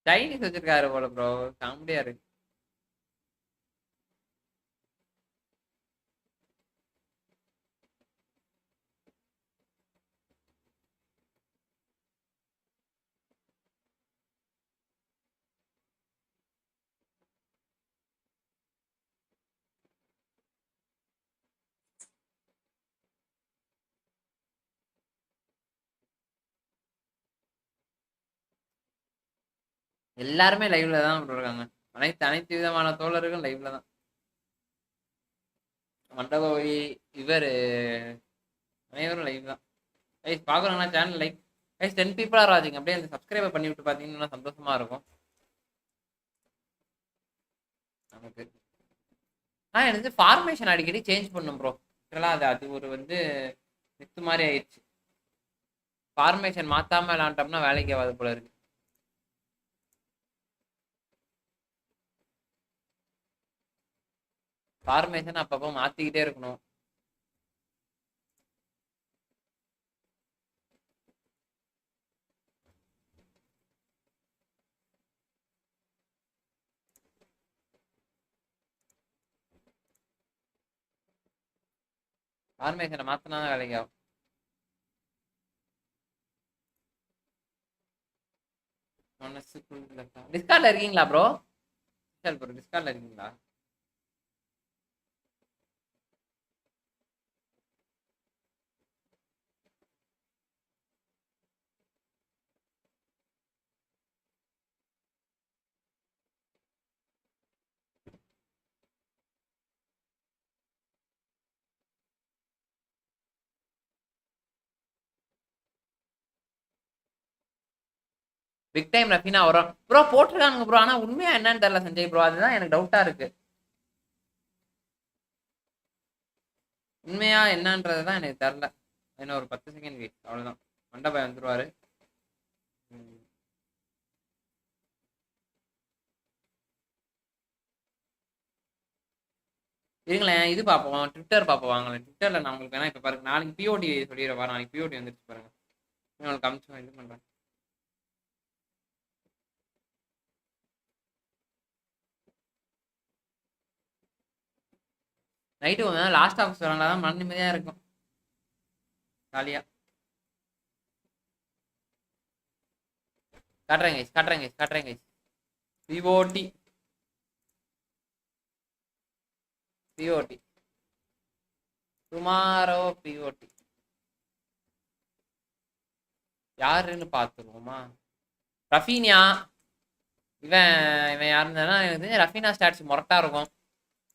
சைனீஸ் வச்சிருக்காரு போல ப்ரோ, காமெடியா இருக்கு. எல்லாருமே லைவ்ல தான் ப்ரோ இருக்காங்க. அனைத்து விதமான தோழர்கள் லைவ்ல தான். மண்டபோய் இவர் அனைவரும் லைவ் தான். கைஸ் பார்க்குறாங்கன்னா channel like. Guys 10 people are வாட்சிங். அப்படியே அந்த சப்ஸ்கிரைபர் பண்ணி விட்டு பார்த்தீங்கன்னா சந்தோஷமா இருக்கும் நமக்கு. எனக்கு ஃபார்மேஷன் அடிக்கடி சேஞ்ச் பண்ணும் ப்ரோ. அது ஒரு மித்து மாதிரி ஆயிடுச்சு. ஃபார்மேஷன் மாத்தாம விளாண்டோம்னா வேலைக்கு ஆகாது போல இருக்கு. ஃபார்மேஷன் அப்பப்போ மாத்திக்கிட்டே இருக்கணும். ஃபார்மேஷனை மாத்தினா தான் வேலைக்கு ஆகும். டிஸ்கார்ட்ல இருக்கீங்களா ப்ரோ? ப்ரோ டிஸ்கார்ட்ல இருக்கீங்களா? பிக் டைம் ரஃபினா வரும் ப்ரோ, போட்டிருக்கானுங்க ப்ரோ. ஆனா உண்மையா என்னன்னு தெரியல சஞ்சய் ப்ரோ, அதுதான் எனக்கு டவுட்டா இருக்கு. உண்மையா என்னன்றதுதான் எனக்கு தெரியல. இன்னும் ஒரு 10 செகண்ட் வெயிட், அவ்வளவுதான். மண்டபம் வந்துருவாரு. இருங்களேன், இது பார்ப்போம், ட்விட்டர் பார்ப்போம் வாங்களேன். ட்விட்டர்ல நான் உங்களுக்கு வேணா இப்ப பாருங்க, நாளைக்கு பிஓடி சொல்லிடுறேன். நாளைக்கு பிஓடி வந்துருச்சு பாருங்க. உங்களுக்கு அமிச்சு இது பண்றேன். நைட்டு கொஞ்சம் லாஸ்ட் ஆஃப் வரனால தான் மன நிம்மதியா இருக்கும், ஜாலியா. காட்டுறேங்க பிஓடி டுமாரோ பிஓடி யாருன்னு பார்த்துருவோமா? ரஃபீனியா. இவன் இவன் யாருன்னா எனக்கு தெரிஞ்சு ரஃபீனா ஸ்டாட்ஸ் மொரட்டா இருக்கும்.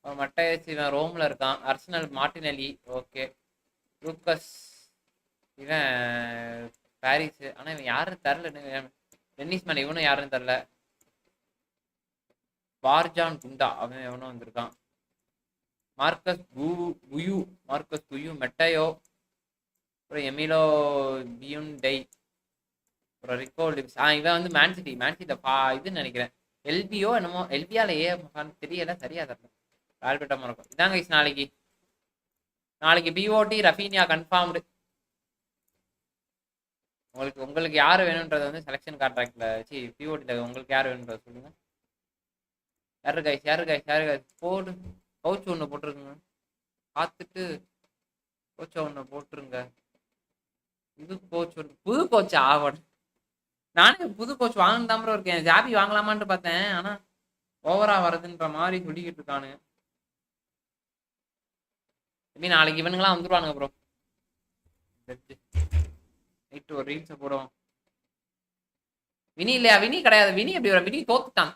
ஒரு மட்டை வச்சு இவன் ரோம்ல இருக்கான். Arsenal Martinelli okay. லூக்கஸ் இவன் பாரிஸ். ஆனா இவன் யாருன்னு தெரில. டென்னிஸ் மேன் இவனும் யாருன்னு தெரில. பார்ஜான் குண்டா அவன் எவனும் வந்திருக்கான். மார்க்கஸ் குயு மெட்டையோ, அப்புறம் எமிலோ பியுண்டை, அப்புறம் ரிக்கோ லிப்ஸ். இவன் வந்து மேன்சிட்டி இதுன்னு நினைக்கிறேன். எல்பியோ என்னமோ, எல்பியால தெரியல, சரியா தரல. ஆல்பர்ட்டா இருக்கும். இதாங்க நாளைக்கு பிஓடி ரஃபீனியா கன்ஃபார்ம்டு. உங்களுக்கு யாரு வேணும்ன்றது வந்து செலெக்ஷன் கான்ட்ராக்ட்ல பிஓடில உங்களுக்கு யாரு வேணும்ன்றத சொல்லுங்க. யாரு கைஸ் போடு. கவுச் ஒன்று போட்டுருக்குங்க, பார்த்துட்டு கோச்சை ஒன்று போட்டுருங்க. இது கோச் ஒன்று, புது கோச் ஆகணும். நானே புது கோச் வாங்கினாம இருக்கேன். ஜாபி வாங்கலாமான்னு பார்த்தேன், ஆனா ஓவரா வருதுன்ற மாதிரி சொல்லிக்கிட்டு இருக்கானுங்க. நாளைக்கு இவனுங்களாம் வந்துருவானுங்க ப்ரோ. நைட்டு ஒரு ரீல்ஸை போடுவோம். வினி இல்லையா? வினி கிடையாது. வினி எப்படி வர? வினி தோத்துட்டான்.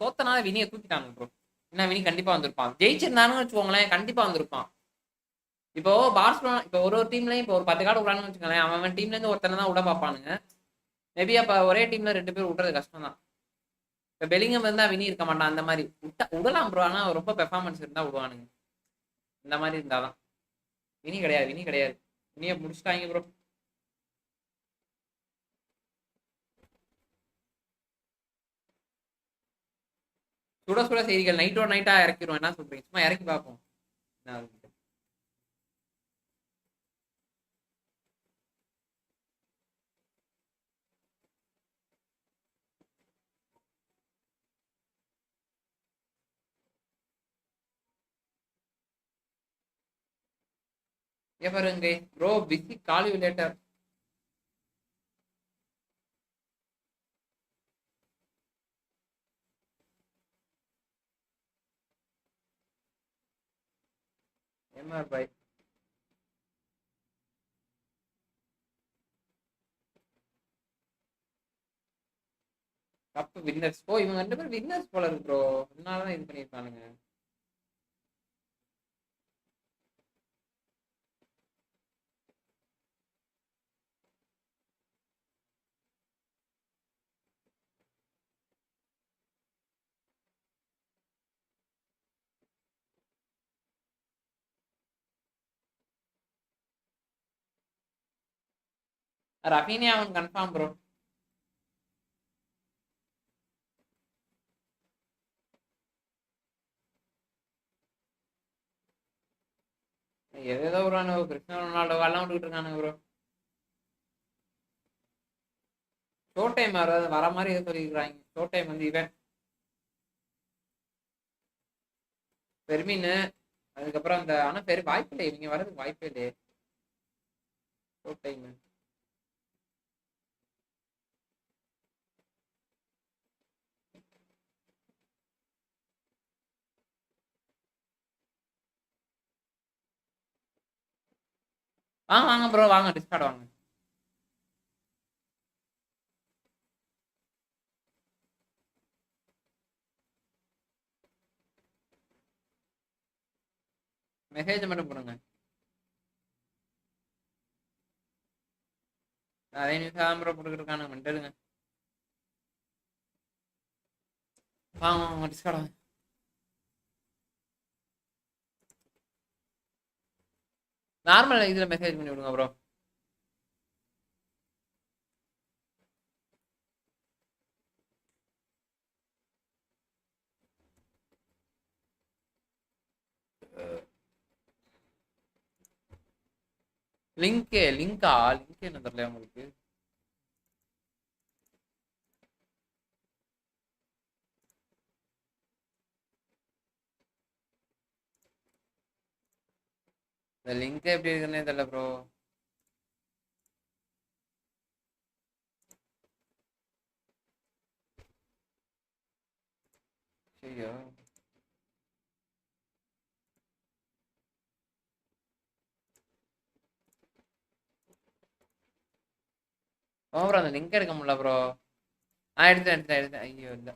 தோத்தனால வினியை தூக்கிட்டாங்க ப்ரோ. ஏன்னா வினி கண்டிப்பா வந்திருப்பான். ஜெயிச்சிருந்தானுன்னு வச்சுக்கோங்களேன், கண்டிப்பா வந்திருப்பான். இப்போ பார்சலோனா இப்போ ஒரு டீம்லயும் இப்போ ஒரு 10 கார்டு விடான்னு வச்சுக்கோங்களேன், அவன் டீம்ல இருந்து ஒருத்தனை தான் விட பார்ப்பானுங்க. மேபி அப்ப ஒரே டீம்ல 2 பேர் விடுறது கஷ்டம் தான். இப்போ பெலிங்கம் இருந்தா வினி இருக்க மாட்டான். அந்த மாதிரி விடலாம் ப்ரோ, ஆனா ரொம்ப பெர்ஃபார்மன்ஸ் இருந்தா விடுவானுங்க. இந்த மாதிரி இருந்தாதான். வினி கிடையாது. வினியை முடிச்சுட்டாங்க ப்ரோ. சுட செய்திகள் நைட்டோட நைட்டா இறக்கிடுவோம். என்ன சொல்றீங்க? சும்மா இறக்கி பார்ப்போம். பாருங்க ப்ரோ, பிஸி கால்குலேட்டர். எம்ஆர் பாய் கப் வின்னர்ஸ். இவங்க 2 பேரும் வின்னர்ஸ் போல இருக்கு ப்ரோ. அதனாலதான் இது பண்ணிருக்கானுங்க. ரஃபீனியா அவன் கன்ஃபார்ம் ப்ரோ. ஏதோ ஒரு கிறிஸ்டியானோ ரொனால்டோ எல்லாம் விட்டுக்கிட்டு இருக்கானுங்க ப்ரோ. ஷோ டைம் வர மாதிரி எது சொல்லியிருக்காங்க. ஷோ டைம் வந்து இவன் பெர்மின், அதுக்கப்புறம் அந்த ஆனா பேர் வாய்ப்பு இல்லை, இவங்க வர்றதுக்கு வாய்ப்பே இல்லையே. டைம் வாங்க ப்ரோ, வாங்க டிஸ்கார்ட் வாங்க. மெசேஜ் மட்டும் போடுங்க. அதே நிமிஷம் தான் ப்ரோ போட்டுக்கிட்டு இருக்கானுங்க, மெண்டலுங்க. வாங்க வாங்க டிஸ்கார்ட் வாங்க. நார்மல் இதுல மெசேஜ் பண்ணி விடுங்க ப்ரோ. லிங்க் லிங்கா லிங்க் என்ன தெரியல உங்களுக்கு. இந்த லிங்க் எப்படி இருக்குன்னே தெரியல ப்ரோ. ஐயோ ப்ரோ அந்த லிங்க் எடுக்க முடியல ப்ரோ. எடுத்தேன். ஐயோ இல்லை.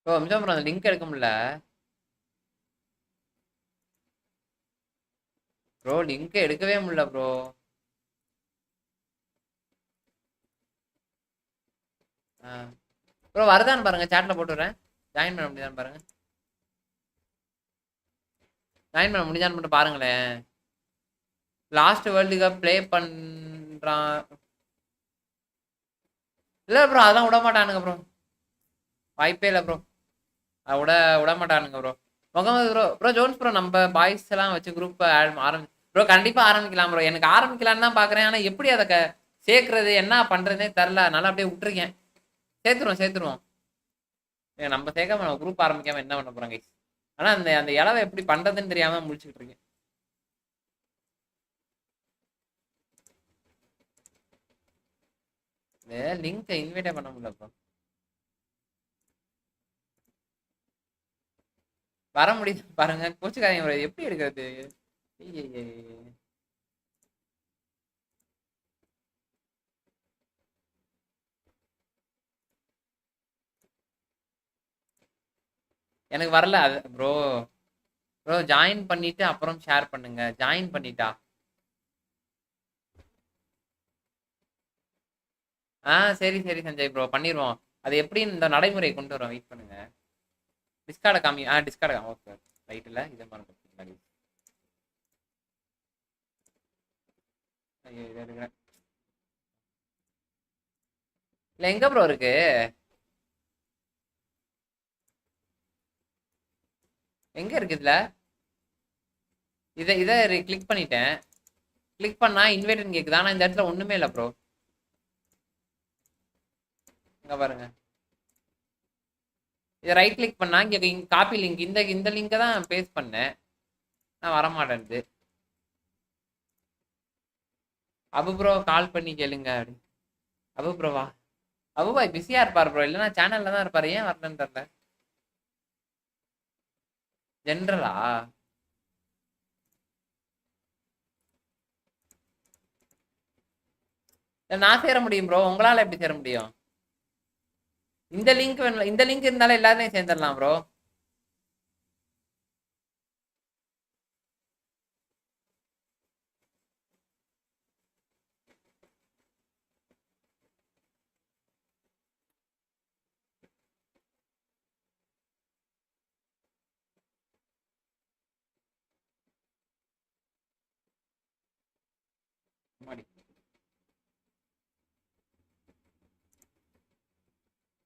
ப்ரோ அமிஷம் ப்ரோ அந்த லிங்க் எடுக்க முடியல ப்ரோ. லிங்க் எடுக்கவே முடியல ப்ரோ. ப்ரோ வருதான்னு பாருங்க, சாட்ல போட்டுறேன். ஜாயின் பண்ண முடியுதான்னு பாருங்க. ஜாயின் பண்ண முடியுதான்னு மட்டும் பாருங்களேன். லாஸ்ட் வேர்ல்டு கப் ப்ளே பண்றான். இல்ல ப்ரோ அதெல்லாம் விட மாட்டானுங்க ப்ரோ, வாய்ப்பே இல்லை ப்ரோ. விட விட மாட்டானுங்க bro. Mohammed bro, bro Jones bro நம்ம பாய்ஸ் எல்லாம் வச்சு குரூப் ப்ரோ கண்டிப்பா ஆரம்பிக்கலாம் ப்ரோ. எனக்கு ஆரம்பிக்கலான்னு தான் பாக்குறேன், ஆனா எப்படி அதை சேர்க்கறது என்ன பண்றதுனே தெரில. அதனால அப்படியே விட்டுருக்கேன். சேர்த்துருவோம். நம்ம சேர்க்காம நம்ம குரூப் ஆரம்பிக்காம என்ன பண்ண போறாங்க. ஆனா அந்த அந்த இலவை எப்படி பண்றதுன்னு தெரியாம முடிச்சுக்கிட்டு இருக்கேன். லிங்க் இன்வைட்டே பண்ண முடியல ப்ரோ. வர முடியுது பாருங்க, கோச்சுக்காதீங்க ப்ரோ. எப்படி எடுக்கிறது? எனக்கு வரல அது ப்ரோ. ப்ரோ ஜாயின் பண்ணிட்டு அப்புறம் ஷேர் பண்ணுங்க. ஜாயின் பண்ணிட்டா சரி சஞ்சய் ப்ரோ பண்ணிடுவோம். அது எப்படின்னு இந்த நடைமுறை கொண்டு வரோம், வெயிட் பண்ணுங்க. டிஸ்கார்டை காமி டிஸ்கார்டை ஓகே ரைட். இல்லை இதை மாதிரி ஐயோ இதை எடுக்கிறேன். இல்லை எங்க ப்ரோ இருக்கு? எங்க இருக்கு இதுல? இதை கிளிக் பண்ணிட்டேன். கிளிக் பண்ணா இன்வைட்னு கேக்குது, ஆனா இந்த இடத்துல ஒண்ணுமே இல்லை ப்ரோ. இங்க பாருங்க, இதை ரைட் கிளிக் பண்ணா இங்க காப்பி லிங்க், இந்த லிங்கை தான் பேஸ்ட் பண்ணேன். நான் வரமாட்டேன்து. அபு ப்ரோ கால் பண்ணி கேளுங்க அப்படி. அபு ப்ரோவா? அபுபாய் பிஸியா இருப்பார் ப்ரோ, இல்லைன்னா சேனல்ல தான் இருப்பாரு. ஏன் வரலன்னு தெரியல. ஜென்ரலா? நான் சேர முடியும் ப்ரோ, உங்களால எப்படி சேர முடியும்? இந்த லிங்க் வேணும், இந்த லிங்க் இருந்தாலும் எல்லாத்தையும் சேர்ந்துடலாம் ப்ரோ.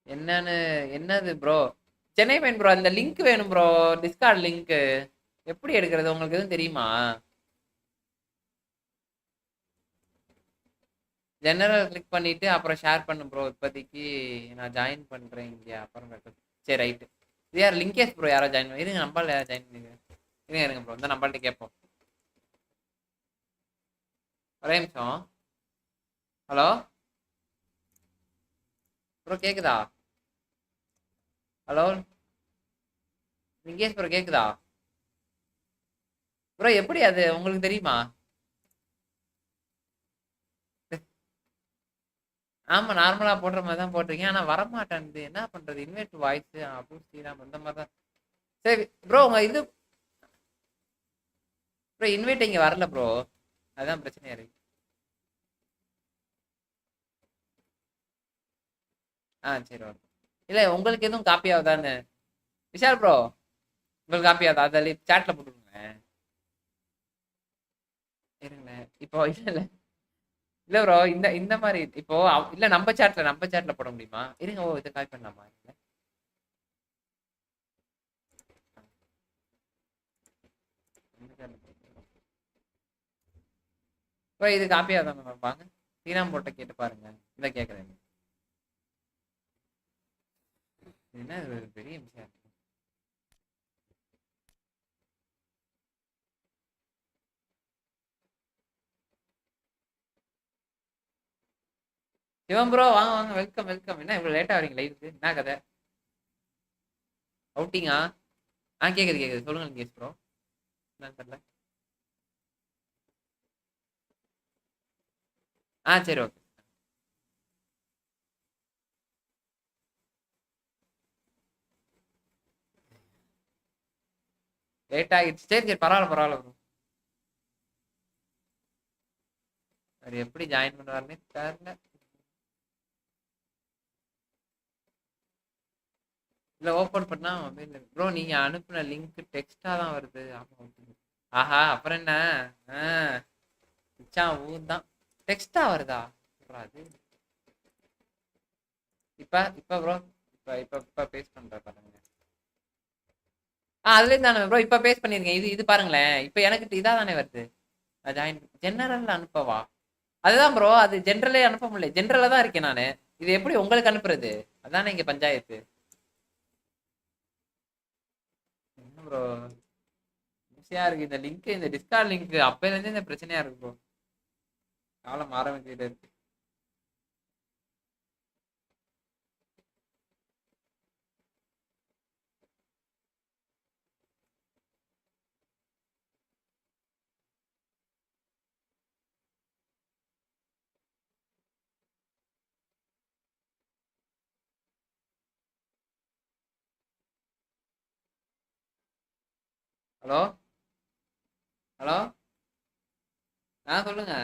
என்னன்னு என்னது ப்ரோ? சென்னை பையன் ப்ரோ, அந்த லிங்க் வேணும் ப்ரோ, டிஸ்கார்ட் லிங்க். எப்படி எடுக்கிறது உங்களுக்கு எதுவும் தெரியுமா? ஜெனரல் கிளிக் பண்ணிட்டு அப்புறம் ஷேர் பண்ணு ப்ரோ. இப்போதைக்கு நான் ஜாயின் பண்றேன் இங்க, அப்புறம் சரி ரைட்டு. இது யார் லிங்கேஷ் ப்ரோ? யாரோ ஜாயின் பண்ணி இருங்க, நம்பால யாரோ ஜாயின் பண்ணிருங்க. இருங்க இருங்க ப்ரோ, இந்த நம்பால்ட்ட கேட்போம். ஒரே நிமிஷம். ஹலோ ப்ரோ, கேக்குதா? ஹலோ லிங்கேஷ் ப்ரோ, கேக்குதா ப்ரோ? எப்படி அது உங்களுக்கு தெரியுமா? ஆமா, நார்மலா போடுற மாதிரி தான் போட்டிருக்கேன். ஆனா வரமாட்டேன்து, என்ன பண்றது? இன்வைட் வாய்ஸ் அப்போ ஸ்ரீராம் அந்த மாதிரி தான். சரி ப்ரோ, உங்க இது ப்ரோ இன்வைட் இங்க வரல ப்ரோ, அதான் பிரச்சனையா இருக்கு. சரி ஓகே. இல்ல உங்களுக்கு எதுவும் காப்பி ஆகுதான்னு விஷால் ப்ரோ, உங்களுக்கு காப்பி ஆகுதா? அதில் சாட்ல போட்டுருங்க. இருங்களேன் இப்போ. இல்ல இல்ல இல்ல ப்ரோ, இந்த இந்த மாதிரி இப்போ இல்ல நம்ம சாட்ல போட முடியுமா? இருங்க. ஓ, இதை காப்பி பண்ணலாமா? ப்ரோ இது காப்பி ஆகுதா பாங்க. ஸ்ரீராம் போட்ட கேட்டு பாருங்க. இந்த கேட்குறேன். என்ன ஒரு பெரிய விஷயம். சிவம் ப்ரோ, வாங்க வாங்க, வெல்கம் வெல்கம். என்ன இவ்வளவு லேட்டா வரீங்க லைவுக்கு? என்ன கதை? அவுட்டிங்கா? கேக்குது கேக்குது, சொல்லுங்க கேஸ் ப்ரோ. என்னன்னு தெரியல. சரி ஓகே. லேட் ஆகிடுச்சு. சரி சரி, பரவாயில்ல பரவாயில்ல ப்ரோ. அது எப்படி ஜாயின் பண்ணுவாருன்னு தெரியல. இல்ல ஓபன் பண்ணா மொபைல் ப்ரோ, நீங்க அனுப்புன லிங்க் டெக்ஸ்டா தான் வருது. ஆமா. ஆஹா, அப்புறம் என்ன? ஊர் தான் டெக்ஸ்டா வருதா? அது இப்ப இப்ப ப்ரோ, இப்ப இப்ப இப்ப பேஸ்ட் பண்ற பாருங்க. அதுல இருந்தானே ப்ரோ, இப்ப பேஸ்ட் பண்ணிருக்கேன். இது இது பாருங்களேன், இப்ப எனக்கு இதா தானே வருது. ஜாயின் ஜெனரல் அனுப்பவா? அதுதான் ப்ரோ, அது ஜென்ரலே அனுப்ப முடியல. ஜென்ரலா தான் இருக்கேன் நானு. இது எப்படி உங்களுக்கு அனுப்புறது? அதானே இங்க பஞ்சாயத்து. என்ன ப்ரோ ஈஸியா இருக்கு இந்த லிங்க், இந்த டிஸ்கார்ட் லிங்க் அப்பையில இருந்தே இந்த பிரச்சனையா இருக்கு ப்ரோ. காலம் மாற வேண்டியது இருக்கு. ஹலோ ஹலோ சொல்லுங்க.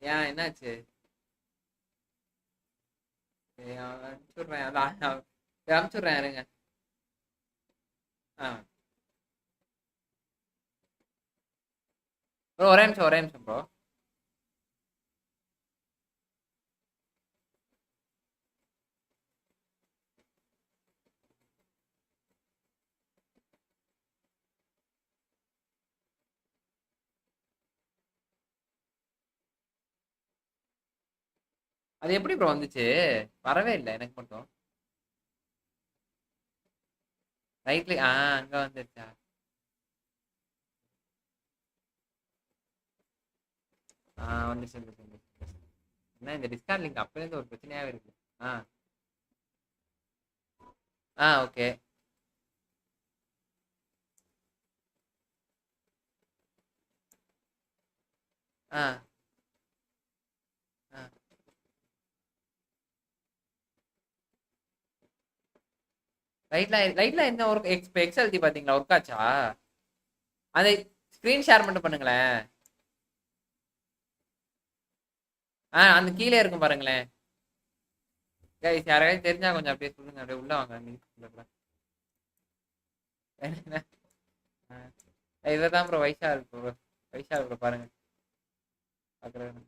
ஏன் என்னாச்சு? அனுப்பிச்சுடுறேன், அதான் அனுப்பிச்சுடுறேன் இருங்க. ஆ ப்ரோ, ஒரே நிமிஷம் ஒரே நிமிஷம் ப்ரோ. அது எப்படி ப்ரோ வந்துச்சு? வரவே இல்லை எனக்கு மட்டும். ரைட்ல அங்க வந்துருச்சா? வந்துச்சு வந்துச்சு வந்துச்சு. என்ன இந்த டிஸ்கார்ட் லிங்க் அப்பல இருந்து ஒரு பிரச்சனையாவே இருக்கு. ஆ ஓகே. ஆ ஆ ரைட்ல என்ன ஒரு எக்ஸ்எல்டி பாத்தீங்களா? ஒர்க் ஆச்சா? அதை ஸ்கிரீன் ஷேர் மட்டும் பண்ணுங்களேன். அந்த கீழே இருக்கும் பாருங்களேன். கைஸ், யாராவது தெரிஞ்சா கொஞ்சம் அப்படியே சொல்லுங்க. அப்படியே உள்ள வாங்க. இவதான் ப்ரோ வைஷா இருக்கு ப்ரோ. வைஷா ப்ரோ பாருங்க. பாக்குறேன்.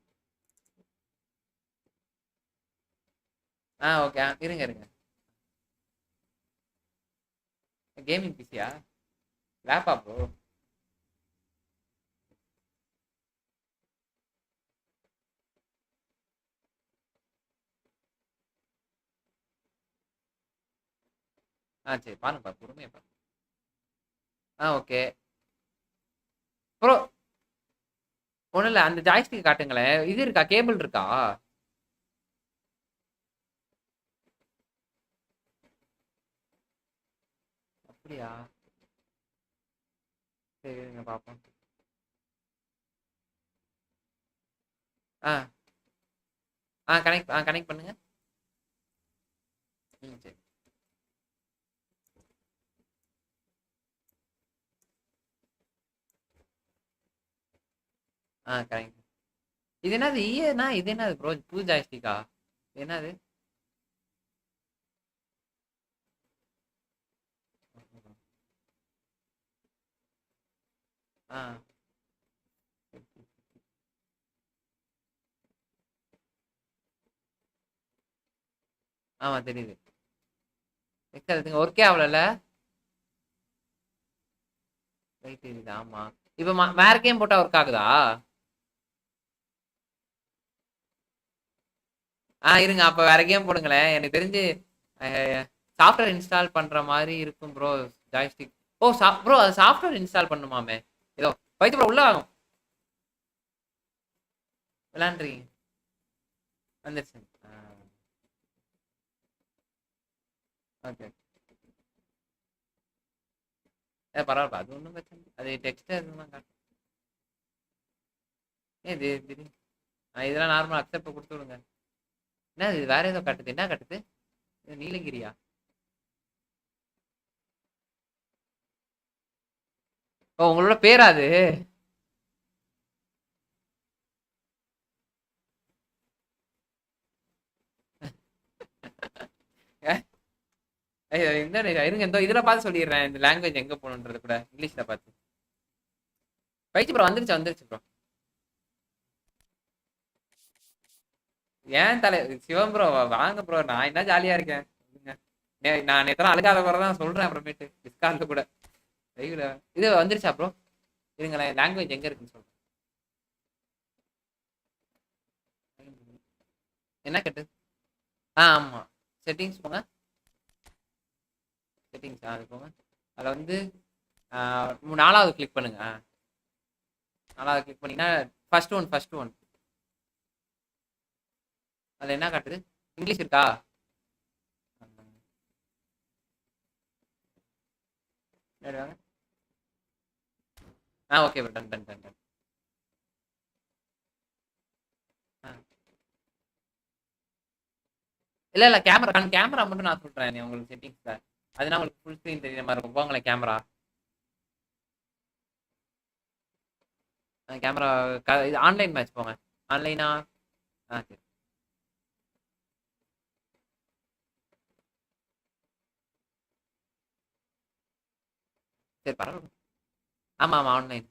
ஓகே. இருங்க, இருங்க. கேமிங் பிசியா? லேப்பா ப்ரோ? சரி பாருங்க, பொறுமையா பாருங்க. ஓகே. ப்ரோ ஒண்ணும் இல்ல. அந்த ஜாய்ஸ்டிக் காட்டுங்களேன். இது இருக்கா? கேபிள் இருக்கா? அப்படியா? சரி இருங்க பாப்போம். ஆ கனெக்ட் பண்ணுங்க. சரி. கனெக்ட். இது என்னது ஈயனா? இது என்னது ப்ரோ? புது ஜாய்ஸ்டிக்கா? என்னது? ஆ ஆமா தெரியுது. எதுங்க ஒர்க்கே ஆகல. ரைட் தெரியுது. ஆமா. இப்ப வேற கேம் போட்டா ஒர்க் ஆகுதா? இருங்க, அப்ப வேற கேம் போடுங்களேன். எனக்கு தெரிஞ்சு சாஃப்ட்வேர் இன்ஸ்டால் பண்ற மாதிரி இருக்கும் ப்ரோ. ஜாய்ஸ்டிக். ப்ரோ அது சாஃப்ட்வேர் இன்ஸ்டால் பண்ணுமாமே. ஏதோ வைத்து ப்ரோ உள்ள ஆகும். விளாண்டுறீங்க? வந்துருச்சு. ஓகே. பரவாயில்ல, அது ஒன்றும் பிரச்சனை இல்லை. அது டெக்ஸ்ட் எதுவும் காட்டும். இது திடீர்னு இதெல்லாம் நார்மல் அக்செப்ட் கொடுத்து விடுங்க. என்ன இது வேற ஏதோ காட்டுது? என்ன காட்டுது? நீலகிரியா? உங்களோட பேரா அது? இந்த இருங்க, இந்த இதுல பார்த்து சொல்லிடுறேன். இந்த லாங்குவேஜ் எங்க போகணுன்றது கூட இங்கிலீஷ்ல பார்த்து. பயிற்சி ப்ரோ வந்துருச்சு ப்ரோ. ஏன் சிவம் ப்ரோ வாங்க ப்ரோ. நான் என்ன ஜாலியா இருக்கேன். நான் எத்தனை அழுகாத குறை தான் சொல்றேன் அப்புறமேட்டு டிஸ்கார்ட்ல கூட. இது வந்துருச்சா ப்ரோ? இருங்களேன், லாங்குவேஜ் எங்க இருக்குன்னு சொல்றேன். என்ன கேட்டு? ஆமா. செட்டிங்ஸ் போங்க. செட்டிங்ஸ் அது போங்க. அதில் வந்து 4வது கிளிக் பண்ணுங்க. 4வது கிளிக் பண்ணீங்கன்னா ஃபர்ஸ்ட் ஒன். அதில் என்ன காட்டுது? இங்கிலீஷ் இருக்கா? Okay bro. டன். இல்ல கேமரா மட்டும் நான் சொல்றேன் உங்களுக்கு செட்டிங்ஸ்ல. அதுனா உங்களுக்கு ஃபுல் ஸ்கிரீன் தெரியுற மாதிரி இருக்கும். போங்களேன் கேமரா. கேமரா இது ஆன்லைன் மேட்ச் போங்க. ஆன்லைனா? சரி. சரி பரவாயில்ல. ஆமா ஆன்லைன்.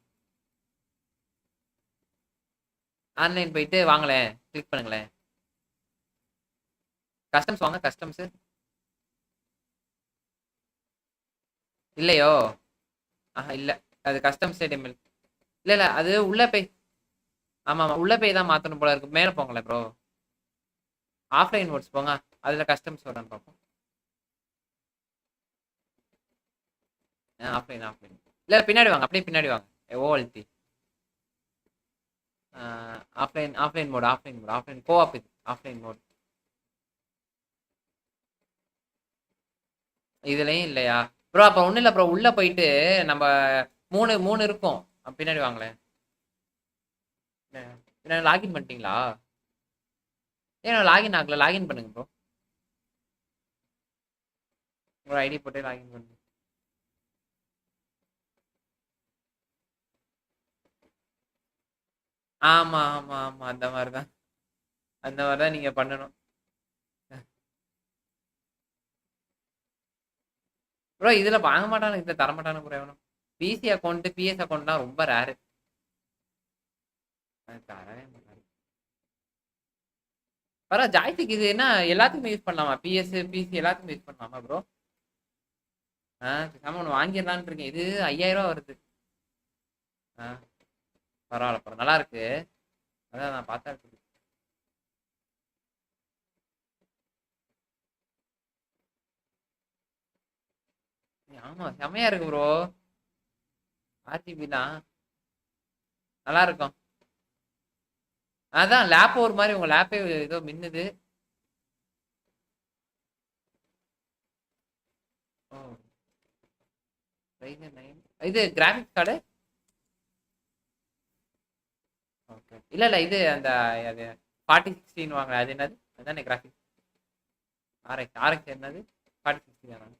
ஆன்லைன் போயிட்டு வாங்களேன், கிளிக் பண்ணுங்களேன். கஸ்டம்ஸ் வாங்க. கஸ்டம்ஸ் இல்லையோ? இல்ல. அது கஸ்டம்ஸ் HTML. இல்ல அது உள்ள போய். ஆமா உள்ள போய் தான் மாத்தணும் போல இருக்கு. மேல போங்களேன் ப்ரோ. ஆஃப்லைன் மோட்ஸ் போங்க. அதுல கஸ்டம்ஸ் வரான்னு பார்ப்போம். ஆஃப்லைன். இல்ல பின்னாடி வாங்க. அப்படியே பின்னாடி வாங்க. ஓல்டி ஆஃப்லைன் மோட். Offline co-op. இது ஆஃப்லைன் மோட். இதுலயும் இல்லையா ப்ரோ? அப்ப ஒண்ணு இல்ல ப்ரோ. உள்ள போயிட்டு நம்ம மூணு இருக்கும். பின்னாடி வாங்களேன். லாகின் பண்ணிட்டீங்களா? ஏன் லாகின் ஆகல? லாகின் பண்ணுங்க ப்ரோ. ஒரு ஐடி போட்டு லாகின் பண்ணுங்க. ஆமா. அந்த மாதிரிதான் நீங்க பண்ணணும் ப்ரோ. இதுல வாங்க மாட்டானு, இதுல தர மாட்டானு ப்ரோ. எவனும் பிசி அக்கௌண்ட் பிஎஸ் அக்கௌண்ட்னா ரொம்ப ரேரு. தரவே மாட்டாரு. பரவாயில்ல ஜாய்ஸ்டிக் இது என்ன எல்லாத்துக்குமே யூஸ் பண்ணலாமா? பிஎஸ் பிசி எல்லாத்துக்குமே யூஸ் பண்ணலாமா ப்ரோ? பேசாம ஒன்று வாங்கிடலான்னு இருக்கேன். இது 5000 வருது. பரவாயில்ல நல்லா இருக்கு. அதான் நான் பார்த்தா இருக்கு. ஆமா செமையா இருக்கு ப்ரோ. ஆர்டிபி தான் நல்லா இருக்கும். அதான் லேப் ஒரு மாதிரி உங்க லேப்பே ஏதோ மின்னுது. இது கிராஃபிக்ஸ் கார்டு ஓகே. இல்ல இது அந்த அது 4060 வாங்க அது என்னது? அதானே கிராஃபிக்ஸ் ஆர்எக்ஸ் என்னது 4060 தானே?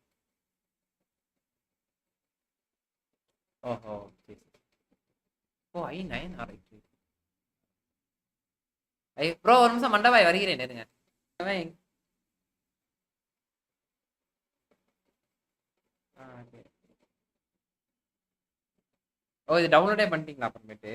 ஓஹோ சரி சரி. ஓ i9 ஆர்எக்ஸ். ப்ரோ ஒரு நிமிஷம் மண்டபாய் வருகிறேன் இருங்க. ஓ இது டவுன்லோடே பண்ணிட்டீங்களா அப்புறமேட்டு?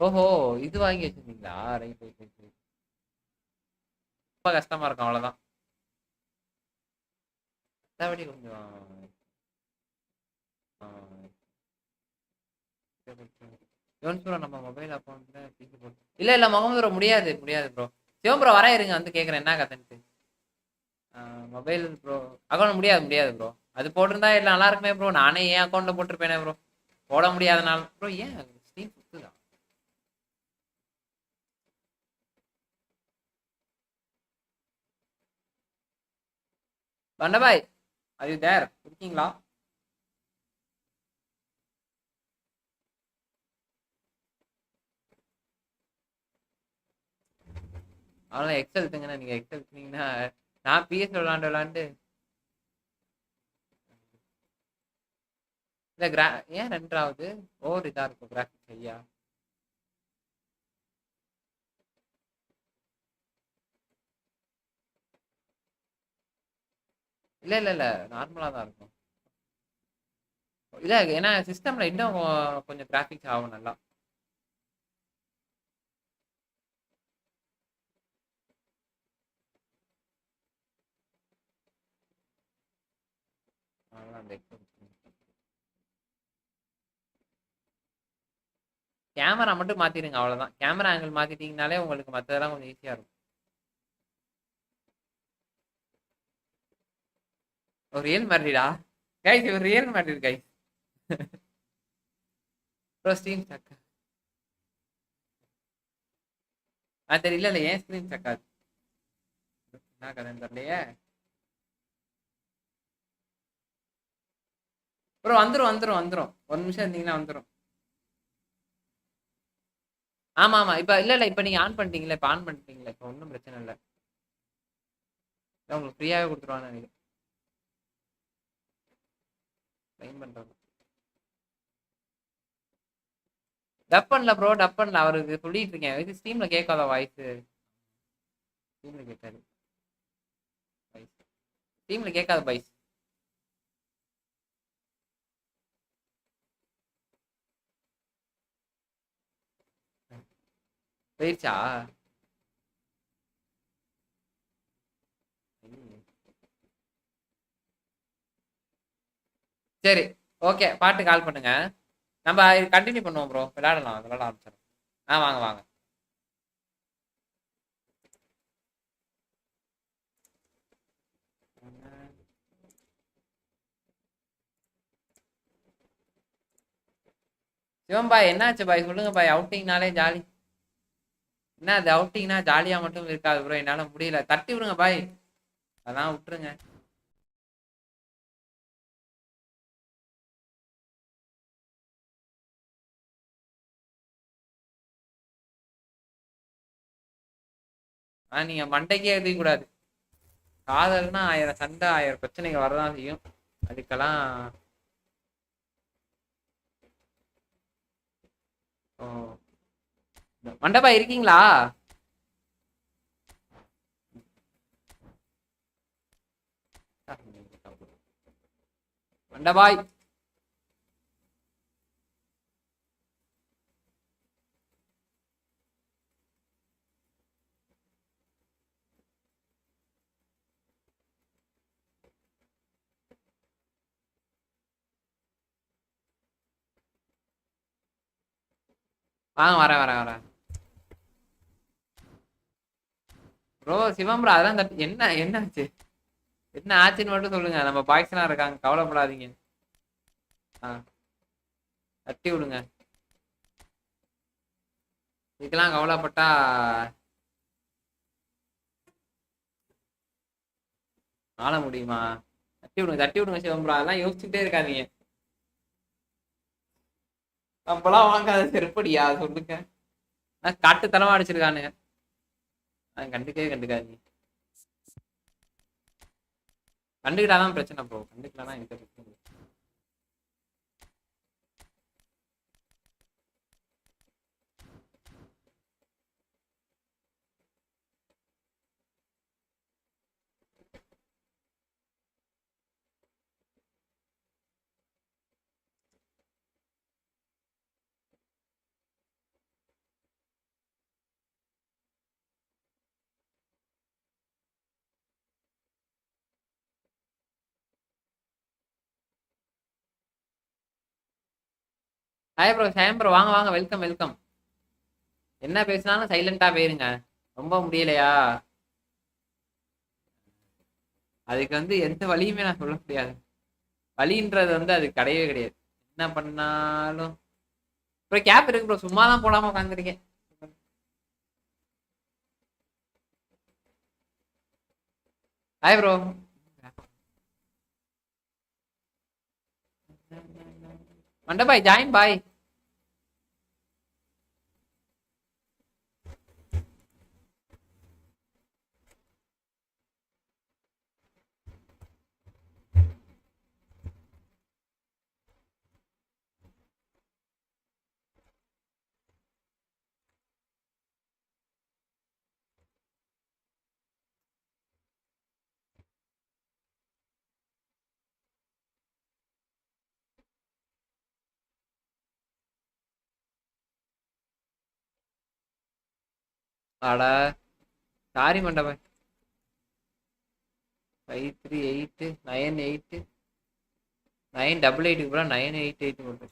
ஓஹோ இது வாங்கி வச்சிருந்தீங்களா? Right right right. ரொம்ப கஷ்டமா இருக்கும் அவ்வளவுதான். மற்றபடி கொஞ்சம் நம்ம மொபைல் அக்கௌண்ட்ல இல்ல முகமது ப்ரோ முடியாது முடியாது ப்ரோ. சிவம் ப்ரோ வரேன் இருங்க வந்து கேட்குறேன் என்ன கதைன்ட்டு. மொபைல் ப்ரோ அக்கௌண்ட் முடியாது முடியாது ப்ரோ. அது போட்டிருந்தா இல்லை நல்லா இருக்குமே ப்ரோ. நானே என் அக்கௌண்ட்ல போட்டிருப்பேனே ப்ரோ. போட முடியாதனால ப்ரோ. ஏன் ஸ்டீம் சுத்துதான்? பண்டபாய் அது தேர் இருக்கீங்களா? அதெல்லாம் எக்ஸல் எடுத்துங்கண்ணா. நீங்க எக்ஸல் எடுத்தீங்கன்னா நான் பிஎஸ் விளாண்டு இல்ல ஏன் 2வது ஓவர் இதா இருக்கும் கிராஃபிக்ஸ் ஐயா. இல்ல நார்மலா தான் இருக்கும். இல்ல ஏன்னா சிஸ்டம்ல இன்னும் கொஞ்சம் கிராஃபிக்ஸ் ஆகும் நல்லா. கேமரா மட்டும் மாத்திடுங்க அவ்வளவுதான். கேமரா ஆங்கிள் மாத்திட்டீங்கனாலே உங்களுக்கு மத்ததெல்லாம் கொஞ்சம் ஈஸியா இருக்கும். ஒரு ரியல் மேட்ரிடா கைஸ். ஒரு Real Madrid guys. Bro screen சக்கா தெரியல ஏன் ஸ்க்ரீன் சக்காது என்ன கதைன்னு தெரியலையே ப்ரோ. வந்துரும் ஒரு நிமிஷம் இருந்தீங்கன்னா வந்துரும். ஆமா இப்ப இல்ல இப்ப நீங்க ஆன் பண்ணிட்டீங்களா? இப்ப ஆன் பண்ணிட்டீங்களா? இப்ப ஒன்றும் பிரச்சனை இல்லை. உங்களுக்கு ஃப்ரீயாவே கொடுத்துருவான்னு நினைக்கிறேன். ட்ரைன் பண்றது டப் பண்ணல ப்ரோ. டப் பண்ணல. அவருக்கு சொல்லிட்டு இருக்கேன். இது ஸ்டீம்ல கேட்காத வாய்ஸ். ஸ்டீம்ல கேட்காது ஸ்டீம்ல கேட்காத பாய்ஸ். போயிடுச்சா? சரி ஓகே பாட்டு கால் பண்ணுங்க. நம்ம கண்டினியூ பண்ணுவோம் ப்ரோ. விளையாட ஆரம்பிச்சிடும். வாங்க வாங்க. சிவம் பாய் என்னாச்சு பாய் சொல்லுங்க பாய். அவுட்டிங்னாலே ஜாலி. என்ன அது அவுட்டிங்னா ஜாலியா மட்டும் இருக்காது ப்ரோ. என்னால முடியல. தட்டி விடுங்க பாய். அதான் விட்டுருங்க. நீங்க மண்டைக்கே எழுதி கூடாது. காதல்னா 1000 சண்டை 1000 பிரச்சனைகள் வரதான் செய்யும். அதுக்கெல்லாம் மண்டபா இருக்கீங்களா? மண்டபாய் வாங்க, வரேன். ப்ரோ சிவம் ப்ரோ அதெல்லாம் என்ன ஆச்சு? என்ன ஆச்சுன்னு மட்டும் சொல்லுங்க. நம்ம பாய்ஸ்லாம் இருக்காங்க, கவலைப்படாதீங்க. ஆ, தட்டி விடுங்க. இதுக்கெல்லாம் கவலைப்பட்டா ஆள முடியுமா? தட்டி விடுங்க சிவம் ப்ரோ. அதெல்லாம் யோசிச்சுட்டே இருக்காதீங்க. நம்மளாம் வாங்காத செருப்படியா சொல்லுங்க. காட்டுத்தனமா அடிச்சிருக்கானுங்க. கண்டுக்காதீங்க. கண்டுக்கிட்டாதான் பிரச்சனை ப்ரோ. கண்டுக்கலாம் எனக்கு பிரச்சனை இல்லை. ஹாய் ப்ரோ, சாயம் ப்ரோ, வாங்க, வெல்கம். என்ன பேசினாலும் சைலண்டா போயிருங்க. ரொம்ப முடியலையா? அதுக்கு எந்த வழியுமே நான் சொல்ல முடியாது. வழின்றது அது கிடையவே கிடையாது. என்ன பண்ணாலும் ப்ரோ கேப் இருக்கு ப்ரோ. சும்மா தான் போடாம உட்காந்துருக்கேன். Hi bro. மண்டபாய் ஜாயின் பாய். அட சாரி மண்டபாய். 538988 988 கூட 988 போட்டு.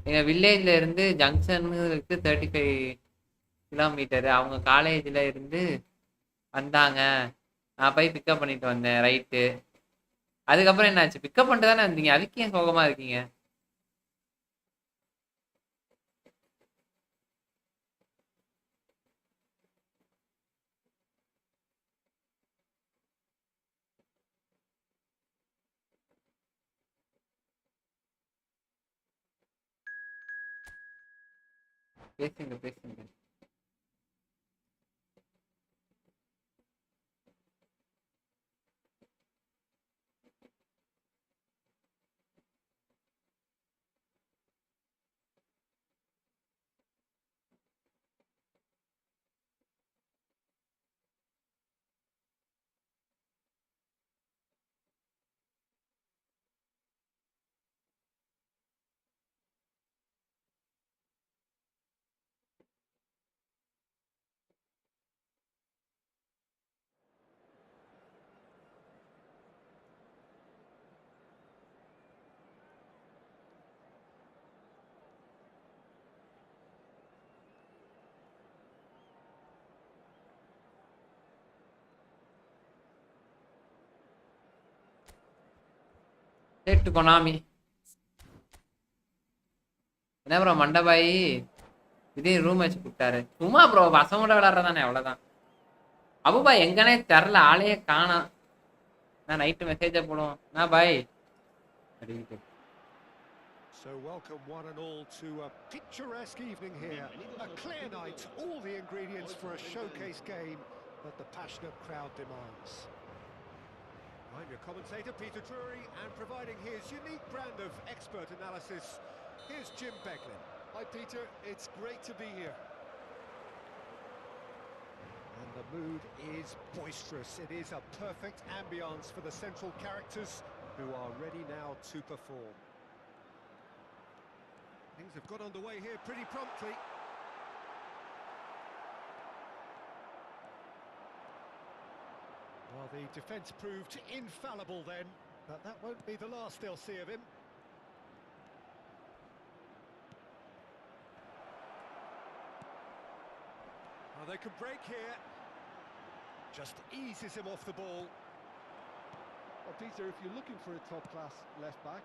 எங்க வில்லேஜ்ல இருந்து ஜங்ஷனுக்கு 35 கிலோமீட்டர். அவங்க காலேஜ்ல இருந்து வந்தாங்க. நான் போய் பிக்கப் பண்ணிட்டு வந்தேன். ரைட்டு. அதுக்கப்புறம் என்னாச்சு? பிக்கப் பண்ணிட்டு தானே வந்தீங்க. அதுக்கு ஏன் சோகமா இருக்கீங்க? பேசுங்க. கேட்டு கொனாமி. என்ன ப்ரோ மண்டபாய் திடீர்னு ரூம் வச்சு கூப்பிட்டாரு. சும்மா ப்ரோ பசங்களோட விளாட்றதானே, அவ்வளவுதான். அபுபாய் எங்கனே தெரில, ஆளையே காணோம். நான் நைட்டு மெசேஜை போடுவோம். நான் பாய் அப்படின்ட்டு. So welcome one and all to a picturesque evening here. A clear night, all the ingredients for a showcase game that the passionate crowd demands. I'm your commentator, Peter Drury, and providing his unique brand of expert analysis, here's Jim Becklin. Hi Peter, it's great to be here. And the The mood is boisterous. It is a perfect ambience for the central characters who are ready now to perform. Things have got underway here pretty promptly. Well, the defence proved infallible then, but that won't be the last they'll see of him. Oh, they could break here. Just eases him off the ball. Well, Peter, if you're looking for a top-class left-back...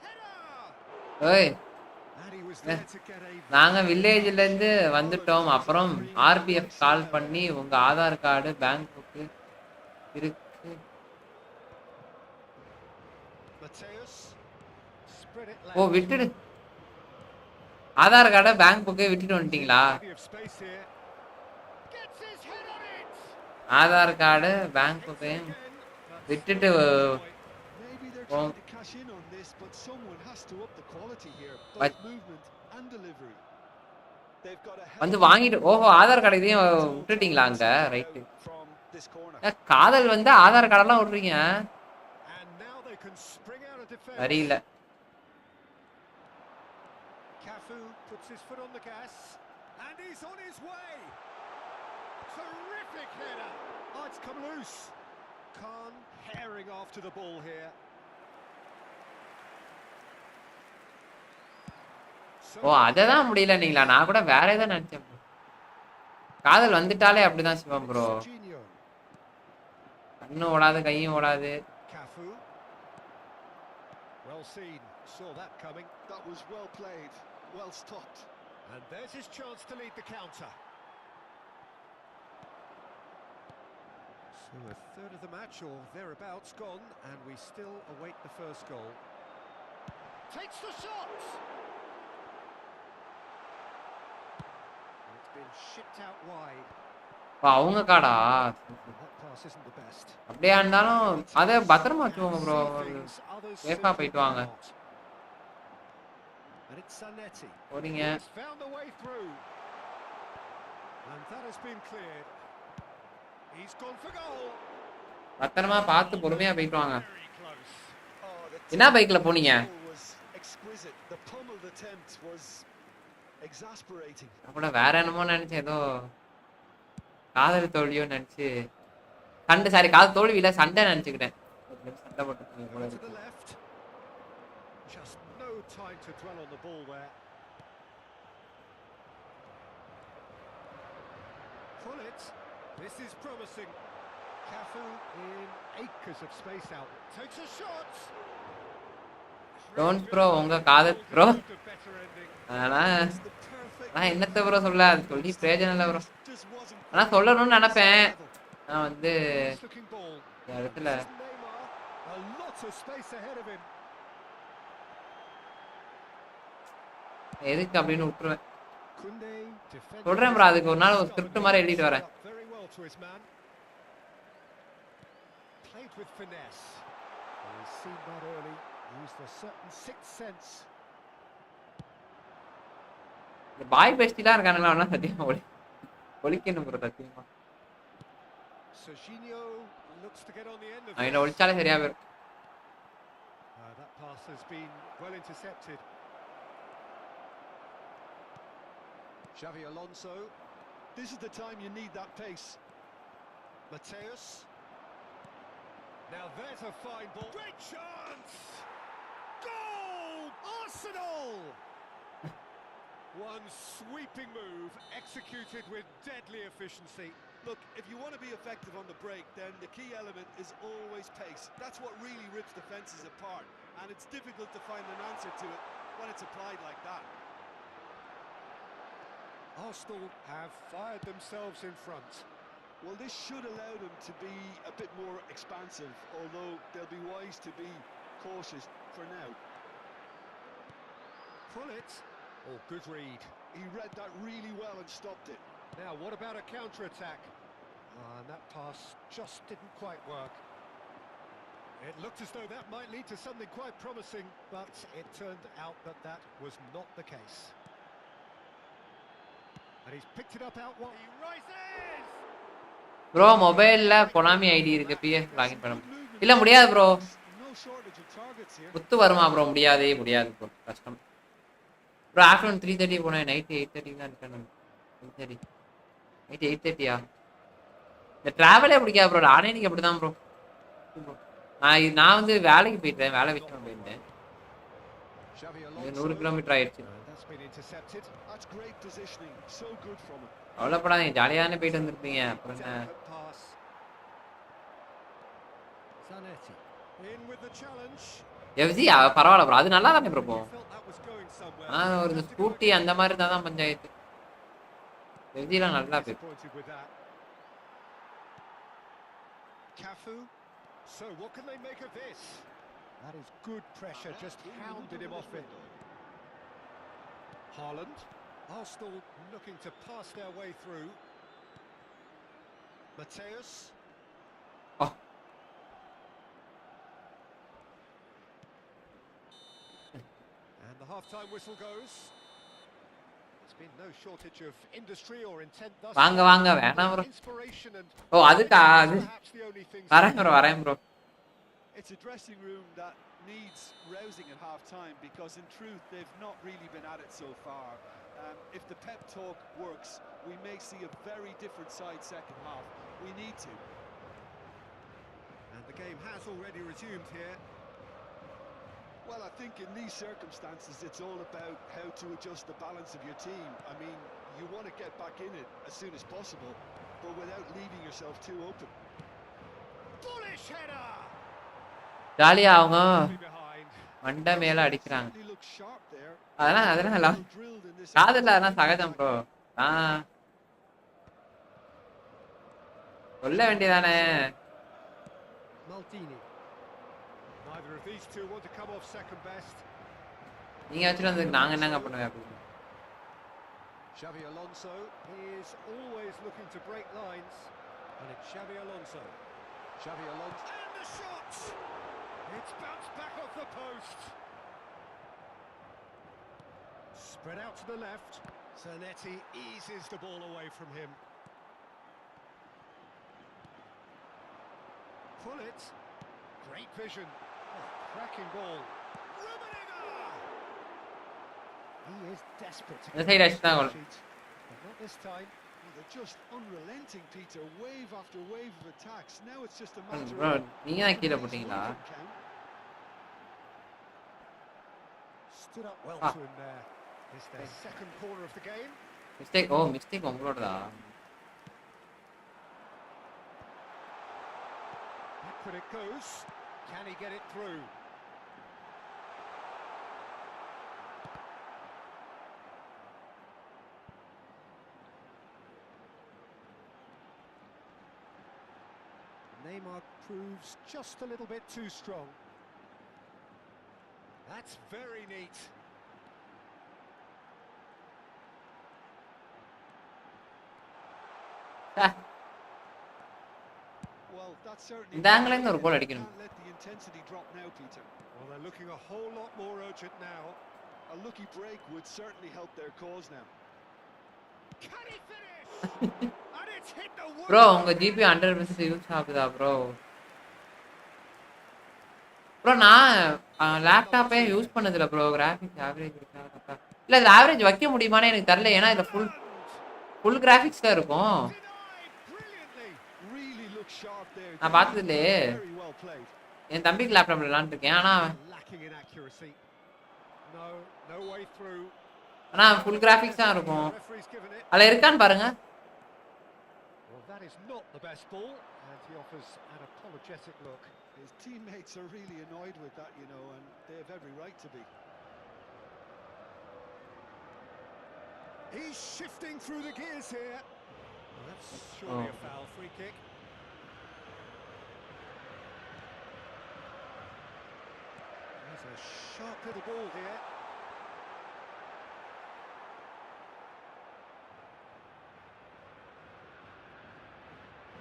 Header! ஓய் And he was there to get a... நாங்க வில்லேஜ்ல இருந்து வந்துட்டோம். அப்புறம் RPF call பண்ணி உங்க Aadhaar card bank book இருக்கு. Mateus spread it ஓ left. விட்டுடு. ஆதார் கார்டை பேங்க் புக்கை விட்டுட்டு வந்துட்டீங்களா? Plenty of space here. Gets his head on it. Aadhaar card bank புக்கையும் விட்டுட்டு Maybe they're trying to cash in on this, but someone has to up the quality here. Both movement and delivery. They've got a வந்து வாங்கிட்டு ஓஹோ Aadhaar card இதையும் விட்டுட்டீங்களா அங்க? Right. from this corner. காதல் வந்து ஆதார் கார்டெல்லாம் விடுறீங்க. And now they can spring out of defense. சரியில்லை. Cafu puts his foot on the gas and he's on his way. Terrific header. Oh, it's come loose. Khan herring after the ball here. ஓ அததான் முடியல நீங்களா? நான் கூட வேற ஏதோ நினைச்சேன். காதல் வந்துட்டாலே அப்படிதான் சிவம் ப்ரோ. கண்ணும் ஓடாது கையும் ஓடாது. Cafu. Well seen. Saw that coming. That was well played. Well stopped. And there's his chance to lead the counter. So a third of the match or thereabouts gone, and we still await the first goal. Takes the shot! And it's been shipped out wide. அவங்க காடா? That pass isn't the best. அப்படியே இருந்தாலும் அதை பத்திரமா வச்சுக்கோங்க bro. சேஃபா போயிட்டு வாங்க. And it's Zanetti. போறீங்க. He's found the way through. And that has been cleared. He's gone for goal. பத்திரமா பார்த்து பொறுமையா போயிட்டு வாங்க. Very close. என்ன பைக்ல போனீங்க? Was exquisite. The pummeled attempt was exasperating. அப்பட வேற என்னமோ நினைச்சேன். ஏதோ காதல் தோல்வியோ நினைச்சு காதல் தோல்வியில சண்டை நினைச்சுக்கிட்டேன். சண்டை போட்டு To the left. Just no time to dwell on the ball there. Pull it. This is promising. Cafu in acres of space out. Takes a shot. Don't bro உங்க காதல் ப்ரோ. The better ending. ஆனா நான் என்னத்த bro சொல்ல, அது சொல்லி பிரயோஜனம் இல்லை ப்ரோ. ஆனா சொல்லணும்னு நினைப்பேன். நான் வந்து Looking ball. இந்த இடத்துல Neymar. A lot of space ahead of him. எதுக்கு அப்படின்னு விட்டுருவேன். Kunde defending. சொல்றேன் ப்ரோ, அதுக்கு ஒரு நாள் ஒரு ஸ்கிரிப்ட் மாதிரி எழுதிட்டு வரேன். Very well to his man. Played with finesse. He's seen that early. Used a certain sixth sense. இந்த பாய் பெஸ்டிலாம் இருக்கானுங்களா? அவனா சத்தியமா ஒழிக்கணும் ப்ரோ சத்தியமா. Serginho looks to get on the end of அவனை ஒழிச்சாலே சரியா போயிடும். That pass has been well intercepted. Xavi Alonso. This is the time you need that pace. Mateus. Now there's a fine ball. Great chance! Goal! Arsenal! One sweeping move executed with deadly efficiency. Look, if you want to be effective on the break, then the key element is always pace. That's what really rips defences apart, and it's difficult to find an answer to it when it's applied like that. Arsenal have fired themselves in front. Well, this should allow them to be a bit more expansive, although they'll be wise to be cautious for now. Pull it. Oh, good read. He read that really well and stopped it. Now, what about a counter-attack? And that pass just didn't quite work. It looked as though that might lead to something quite promising, but it turned out that that was not the case. And he's picked it up out wide. He rises! Bro மொபைல்ல konami ID இருக்கு PS login பண்ண Good movement இல்ல in முடியாது the bro box. No shortage of targets here. முத்து வருமா bro முடியாது bro கஷ்டம் bro afternoon 3:30 போனேன் night 8:30 தான் இருக்கேன் 8:30 நைட் 8:30யா இந்த டிராவலே பிடிக்காது ப்ரோ நானே இன்னைக்கு அப்படிதான் ப்ரோ நான் வந்து வேலைக்கு போயிட்டேன் வேலை விஷயமா போயிருந்தேன் Xavi 100 Alonso. கிலோமீட்டர் ஆயிடுச்சு That's been intercepted. That's great positioning. So good from him. அவ்வளோப்படாதீங்க ஜாலியாக தானே போயிட்டு வந்திருப்பீங்க அப்புறம் என்ன Delicate pass. Zanetti. In with the challenge. FC பரவாயில்ல ப்ரோ அது நல்லா தானே bro You felt that was going somewhere. ஆனால் ஒரு Have to go scooty again. அந்த மாதிரி இருந்தால் தான் பஞ்சாயத்து எஃப்சிலாம் நல்லா போயிருக்கு Disappointed with that. Cafu. So what can they make of this? That is good pressure, just hounded him off it. Haaland. Arsenal looking to pass their way through. Mateus. Oh. And the half-time whistle goes. There's been no shortage of industry or intent thus வாங்க far. வாங்க வேணாம் bro Inspiration and ஓ அதுக்கா அது perhaps the only things வரேன் bro It's a dressing room that needs rousing at half-time because in truth they've not really been at it so far. If the pep talk works, we may see a very different side second half. We need to. And the game has already resumed here. Well, I think in these circumstances it's all about how to adjust the balance of your team. I mean, you want to get back in it as soon as possible, but without leaving yourself too open. Bullish header. ஜாலியாக அவங்க Behind. மண்டை மேலே அடிக்கிறாங்க Certainly looks sharp there. அதெல்லாம் Well drilled in this காதல்ல அதெல்லாம் சகஜம் bro சொல்ல வேண்டியதானே Maldini. Neither of these two want to come off second best. நீங்க வச்சுட்டு வந்து நாங்க என்னங்க பண்ணுவேன் அப்படின்னு Xavi Alonso is always looking to break lines. And it's Xavi Alonso. Xavi Alonso. And the shot! It's bounced back off the post. Spread out to the left. Zanetti eases the ball away from him. Pull it. Great vision. Oh, cracking ball. Rummenigge! He is desperate to இந்த get side on அடிச்சுதான் the goal. sheet. But not this time. Well, they're just unrelenting, Peter. Wave after wave of attacks. Now it's just a matter bro of நீங்க தான் கீழே போட்டீங்களா Stood up well Ah. to him there. It's their second corner of the game. Mistake உங்களோடதா Backward it goes. Can he get it through? Neymar proves just a little bit too strong. That's very neat. Well, that's certainly இந்த ஆங்கில இருந்து ஒரு கோல் அடிக்கணும் can't let the intensity drop now, Peter. Well, they're looking a whole lot more urgent now. A lucky break would certainly help their cause now. Can he finish? And it's hit the wood. Bro உங்க GB 100% use ஆகுதா bro bro நான் லேப்டாப்பே use பண்ணதில்ல bro graphics average இருக்கா இல்ல இது average வைக்க முடியுமான்னு எனக்கு தெரியல ஏன்னா இதுல ஃபுல் கிராஃபிக்ஸ் தான் இருக்கும் Denied brilliantly. Really looks sharp there. நான் பார்த்தது இல்லையே Very well played. என் தம்பிக்கு லேப்டாப்ல விளாண்டுருக்கேன் Lacking in accuracy. No way through. ஆனா ஃபுல் கிராஃபிக்ஸ் தான் இருக்கும் Referee's given it. அதுல இருக்கான்னு பாருங்க Well, that is not the best ball, and he offers an apologetic look. His teammates are really annoyed with that, you know, and they have every right to be. He's shifting through the gears here. Well, that's surely a foul free kick. There's a sharp little ball here.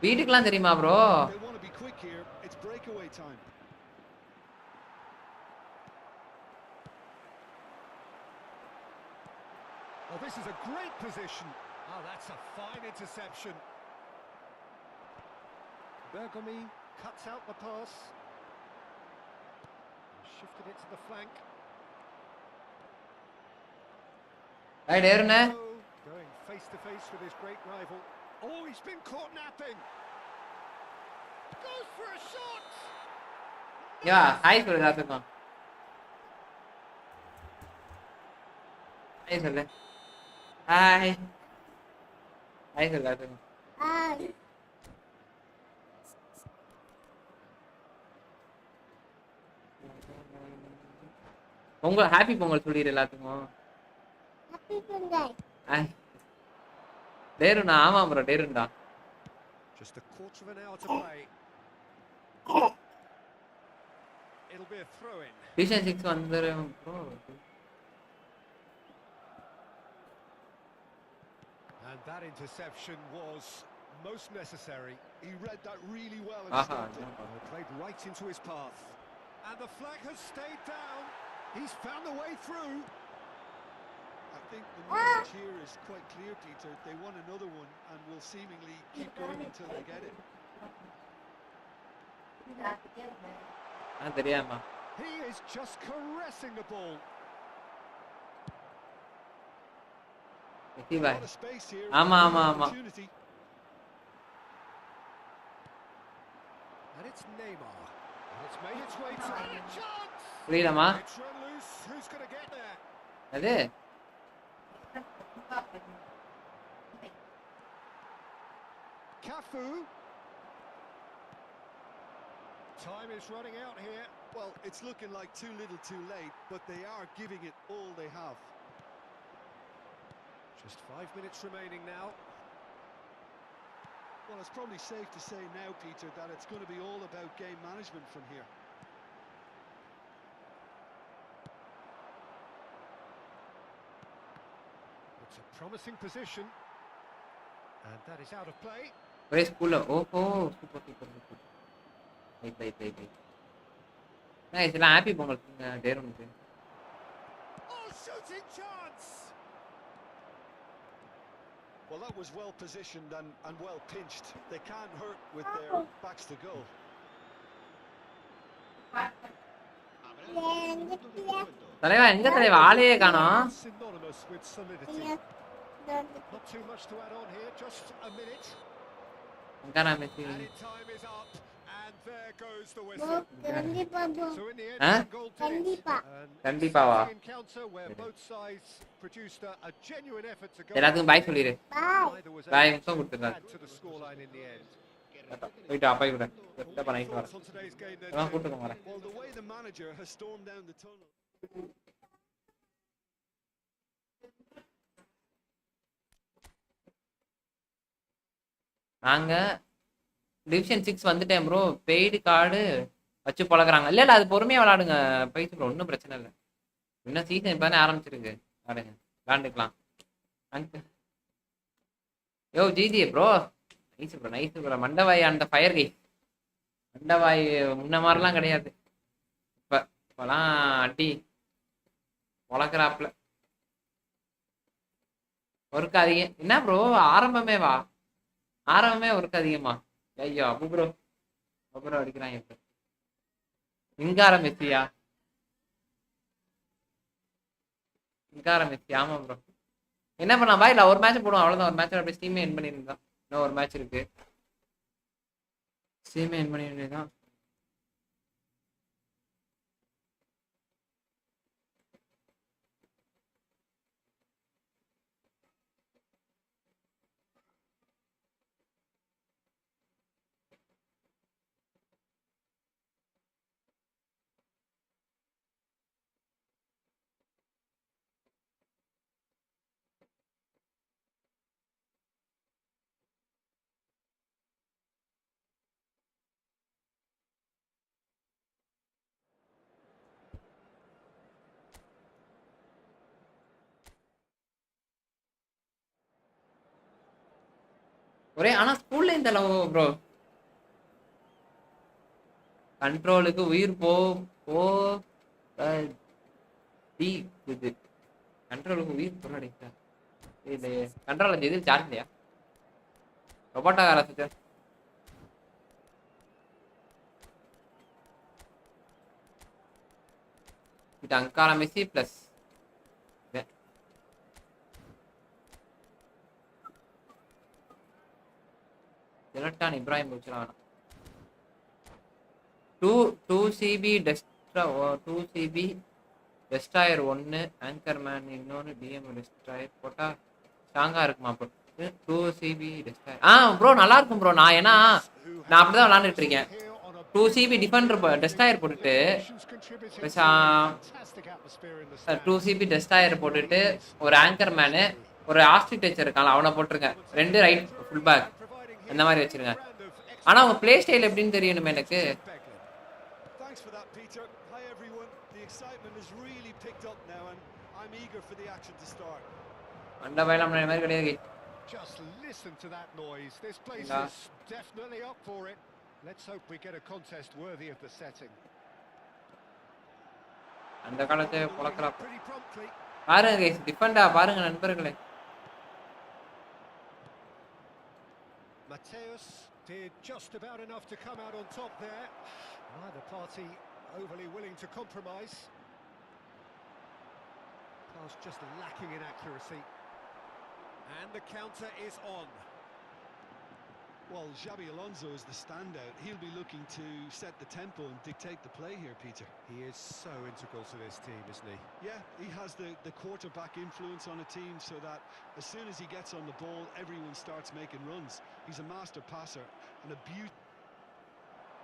வீட்டுக்குலாம் தெரியுமா bro They want to be quick here. It's breakaway time. Oh, this is a great position. Oh, that's a fine interception. Bergomi cuts out the pass. Shifted it to the flank. Right there, na. Going face to face with his great rival. Oh, he's been caught napping. Goes for a shot. Yeah, hi சொல்லு எல்லாத்துக்கும். Hi சொல்லு. Hi. Hi சொல்லு எல்லாத்துக்கும். Hi. Pongal happy Pongal சொல்லிடு எல்லாத்துக்கும். Happy Pongal. Hi. டேருண்ணா ஆமா bro டேருண்டா. Just a quarter of an hour to play. It'll be a throw-in. Division 6 வந்துரும் bro. And that interception was most necessary. He read that really well and Aha. stopped it. Played right into his path. And the flag has stayed down. He's found a way through. I think the message here is quite clear, Peter. They want another one and will seemingly keep going until they get it. தெரியாமா. He is just caressing the ball. எத்தி A bye. lot of space here. ஆமா ஆமா ஆமா. Opportunity. And it's Neymar. And it's made its way to a chance. புரியலமா? It's run loose. Who's going to get there? அது Cafu. Time is running out here. Well, it's looking like too little too late, but they are giving it all they have. Just 5 minutes remaining now. Well, it's probably safe to say now, Peter, that it's going to be all about game management from here. It's a promising position. And that is out of play. ஒரே ஸ்கூல்ல ஓஹோ super super super. Right. Nice எல்லாம் happy Pongal டேருனுக்கு. Oh, shooting chance! Well, that was well positioned and well pinched. They can't hurt with their backs to goal. தலைவா எங்க தலைவா ஆளையே காணோம். Synonymous with solidity. Not too much to add on here, just a minute. எங்கடா Messi? And time is up, and there goes the whistle. கண்டிப்பா bro. So in the end, Huh? the goal did it. கண்டிப்பா. An கண்டிப்பாவா? exciting encounter where both sides produced a genuine effort to go. எல்லாத்துக்கும் பாய் சொல்லிரு. Bye. Neither was Bye, able முத்தம் to கொடுத்துடுறேன். add to the scoreline in the end. போயிட்டு அப்பாய் கூட செட்டப்பா night Thoughts வரேன். on today's game then, நான் Tim? கூட்டிட்டு வரேன். Well, the way the manager has stormed down the tunnel. நாங்க டிவிஷன் 6 வந்துட்டேன் bro. Paid card வச்சு பழகுறாங்க. இல்ல அது பொறுமையா விளையாடுங்க பைசு ப்ரோ, ஒன்றும் பிரச்சனை இல்லை. இன்னும் சீசன் இப்போ தானே ஆரம்பிச்சிருக்கு. விளையாடுங்க விளையாண்டுக்கலாம். யோ ஜிஜி ப்ரோ நைஸ் ப்ரோ. மண்டவாய் அந்த ஃபயர் கை மண்டவாய் முன்ன மாதிரிலாம் கிடையாது. இப்போலாம் அடி வளர்க்குறாப்புல ஒர்க் அதிகம். என்ன ப்ரோ ஆரம்பமே ஒர்க் அதிகமா? ஐயோ அப்புறம் அடிக்கிறான். இப்போ இங்கார மெஸ்ஸியா? ஆமா ப்ரோ. என்ன பண்ணலாம் பாய்? இல்லை ஒரு மேட்ச் போடுவோம் அவ்வளோதான். ஒரு மேட்ச் அப்படியே ஸ்டீமே என் பண்ணியிருந்தான். இன்னும் ஒரு மேட்ச் இருக்கு. ஸ்டீமே என் பண்ணி வேண்டியதான். ஒரே ஆனா ஸ்கூல்ல இந்த லவ் ப்ரோ. கண்ட்ரோலுக்கு உயிர் போ இது கண்ட்ரோலுக்கு உயிர் போராடிட்டா. இது கண்ட்ரோல் எதில் சார்ஜ் இல்லையா? ரொபோட்டா வேலை இது அங்காள மெஸ்ஸி ப்ளஸ் ஜெலட்டான் இப்ராஹிம் வச்சுலாம் 2 CB டெஸ்ட்ரா 2 CB டெஸ்ட்ராயர் 1 ஆங்கர் மேன் இன்னொன்று DM டெஸ்ட்ராயர் போட்டா ஸ்ட்ராங்கா இருக்குமா ப்ரோ 2 CB டெஸ்ட்ராயர் ப்ரோ நல்லா இருக்கும் ப்ரோ நான் அப்படிதான் விளையாண்டுட்டு இருக்கேன் 2 CB டிஃபெண்டர் டெஸ்ட்ராயர் போட்டுட்டு 2 CB டெஸ்ட்ராயர் போட்டுட்டு ஒரு ஆங்கர் மேனு ஒரு ஆஸ்ட்ரிக் டச்சர் இருக்கான் அவனை போட்டிருக்கேன் 2 ரைட் ஃபுல் பேக் அந்த மாதிரி வச்சிருங்க ஆனா உங்க பிளே ஸ்டைல் எப்படின்னு தெரியணுமே எனக்கு Thanks for that, Peter. Hi, everyone. The excitement has really picked up now, and I'm eager for the action to start. அந்த வயலாம் மாதிரி கிடையாது Just listen to that noise. This place is definitely up for it. Let's hope we get a contest worthy of the setting. அந்த காலத்தை பொளக்கலாம் Pretty promptly. பாருங்க guys டிஃபெண்டா பாருங்க நண்பர்களே Mateus did just about enough to come out on top there. Neither party overly willing to compromise. Pass just lacking in accuracy. And the counter is on. Well, Xabi Alonso is the standout. He'll be looking to set the tempo and dictate the play here, Peter. He is so integral to this team, isn't he? Yeah, he has the quarterback influence on a team so that as soon as he gets on the ball, everyone starts making runs. He's a master passer and a beauty.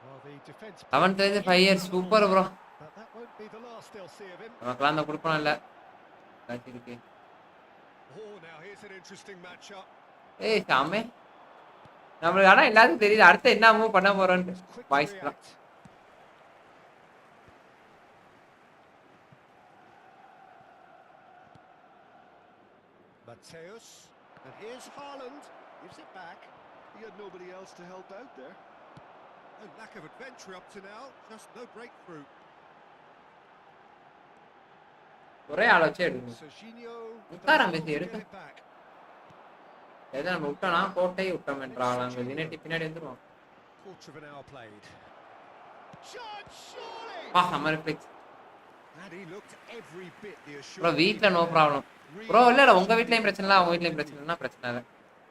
Well, the defense 5 years super bro but that won't be the last they'll see of him. நமக்குலாம் அந்த குடுப்பணும் இல்ல காத்திருக்கு Oh, now here's an interesting matchup. ஏய் சாமே நமக்கு ஆனா எல்லாரும் தெரியுது அடுத்து என்ன மூவ் பண்ண போறோம்னு voice Mateus, and here's Haaland, gives it back. He had nobody else to help out there. A lack of adventure up to now, just no breakthrough. ஒரே ஆள வச்சு எடுங்க Serginho உட்கார மெஸ்ஸி get எடுங்க it back. ஏதா நம்ம விட்டோம்னா கோட்டை விட்டோம் என்றாங்க வினட்டி பின்னாடி வந்துருவோம் Quarter of an hour played. Shot, surely! Summer Flix And he looked every bit the bro assurance. வீட்ல நோ ப்ராப்ளம் ப்ரோ இல்ல உங்க வீட்லயும் பிரச்சனை இல்ல அவங்க வீட்லயும் பிரச்சனை இல்லனா பிரச்சனை இல்ல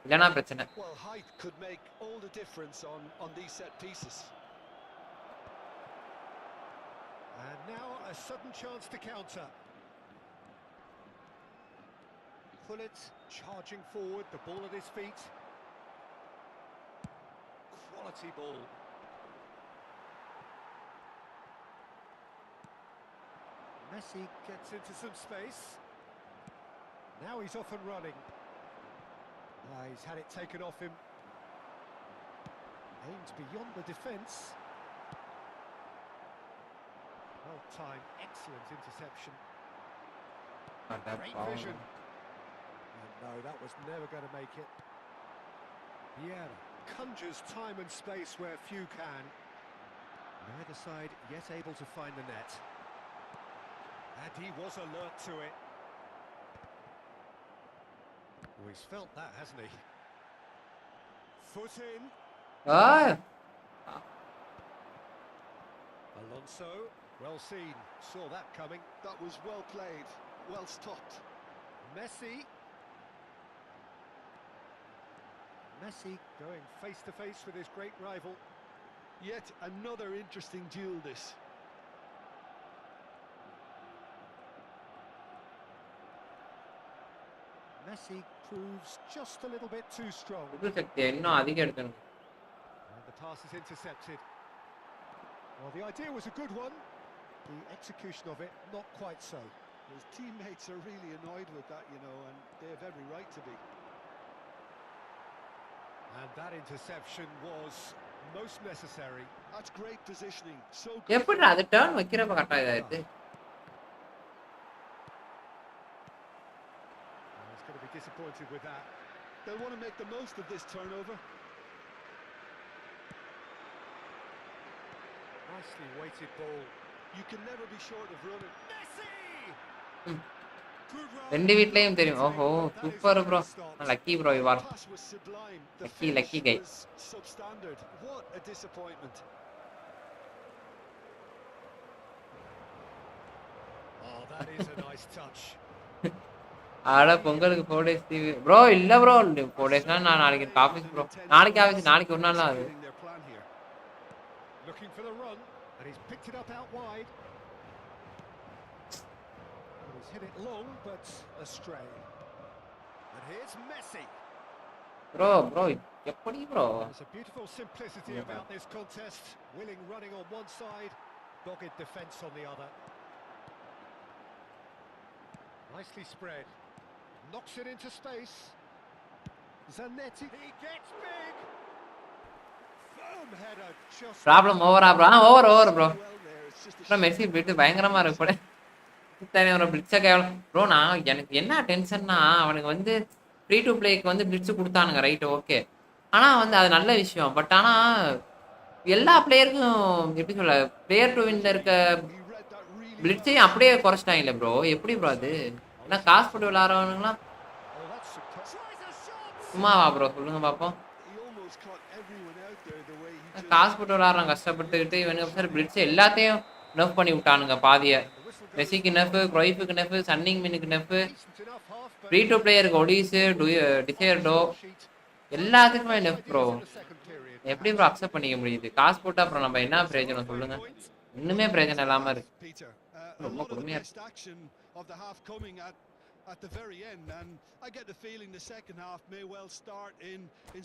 இல்லனா பிரச்சனை Well, height could make all the difference on these set pieces. And now a sudden chance to counter. Pullet charging forward, the ball at his feet. Quality ball. Messi gets into some space. Now he's off and running. He's had it taken off him. Aimed beyond the defence. Well timed, excellent interception. Great vision. And no, that was never going to make it. Yeah, conjures time and space where few can. Neither side yet able to find the net. And he was alert to it. Oh, he's felt that, hasn't he? Foot in. Alonso, well seen, saw that coming. That was well played, well stopped. Messi. Messi going face to face with his great rival. Yet another interesting duel this. Messi proves just a little bit too strong. சக்தி இன்னும் அதிகம் எடுக்கணும் And the pass is intercepted. Well, the idea was a good one. The execution of it, not quite so. His teammates are really annoyed with that, you know, and they have every right to be. And that interception was most necessary. That's great positioning. So good. எப்படிடா அது turn வைக்கிறப்ப கரெக்டா இதாயிடுது He's going to be disappointed with that. They'll want to make the most of this turnover. Nicely weighted ball. You can never be short of running. Messi! ரெண்டு வீட்லயும் தெரியும் ஓஹோ super bro lucky bro you are Pass was sublime. The Lucky, lucky guy. finish was substandard. What a disappointment. Oh, that is a nice touch. ஆட பொங்கலுக்கு 4 days leave bro. இல்ல bro, 4 daysனா நான் நாளைக்கு எனக்கு ஆஃபீஸ் ப்ரோ. நாளைக்கு office, நாளைக்கு ஒரு நாள் தான் அது. Looking for the run, and he's picked it up out wide. He's hit it long, but astray. And here's Messi. Bro எப்படி bro? There's a beautiful simplicity about this contest. Willing running on one side, dogged defence on the other. Nicely spread. Knocks it into space. Zanetti. He gets big. Firm header just. Problem ஓவரா bro? Over bro. Bro Messi bit பயங்கரமா இருக்கு போல. இத்தனை ஒரு பிளிட்ஸ கேவலம் bro. நான் எனக்கு என்ன டென்ஷன்னா, அவனுக்கு வந்து ஃப்ரீ டு பிளேக்கு வந்து பிளிட்ஸ் கொடுத்தானுங்க, ரைட் ஓகே. ஆனா வந்து அது நல்ல விஷயம். பட் ஆனா எல்லா பிளேயருக்கும் எப்படி சொல்ல, பிளேயர் டு வின்ல இருக்க பிளிட்ஸையும் அப்படியே குறைச்சிட்டாங்கல்ல ப்ரோ. எப்படி ப்ரோ அது? ஏன்னா காசு போட்டு விளையாடுறவனுங்களாம் சும்மாவா ப்ரோ? சொல்லுங்க பார்ப்போம். காசு போட்டு விளையாடுறான் கஷ்டப்பட்டுக்கிட்டு. இவனுக்கு சார் பிளிட்ஸ் எல்லாத்தையும் நர்ஃப் பண்ணி விட்டானுங்க பாதியை. மெஸ்ஸிக்கு நெஃப், க்ரோய்ஃபுக்கு நெஃப், சன்னிங் மினுக்கு நெஃப், ஃப்ரீ டு பிளேயருக்கு ஒடிஸு, டிசைர்டோ, எல்லாத்துக்குமே நெஃப் ப்ரோ. எப்படி ப்ரோ அக்செப்ட் பண்ணிக்க முடியுது? காசு போட்டு அப்புறம் நம்ம என்ன பிரயோஜனம் சொல்லுங்க? இன்னுமே பிரயோஜனம் இல்லாம இருக்கு. ரொம்ப கொடுமையா இருக்கு. Of the half coming at the very end, and I get the feeling the second half may well start in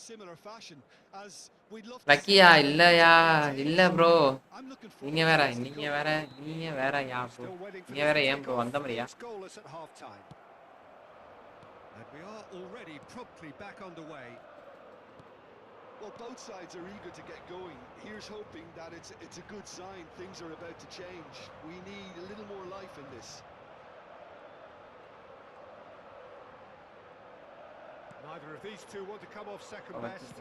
similar fashion as we'd love to. லக்கியா இல்லையா? இல்ல ப்ரோ. நீங்க வேற யா ப்ரோ? நீங்க வேற ஏன் ப்ரோ வந்த மாதிரியா? And we are already promptly back underway. Well, both sides are eager to get going. Here's hoping that it's a good sign. Things are about to change. We need a little more life in this. Neither of these two want to come off second best.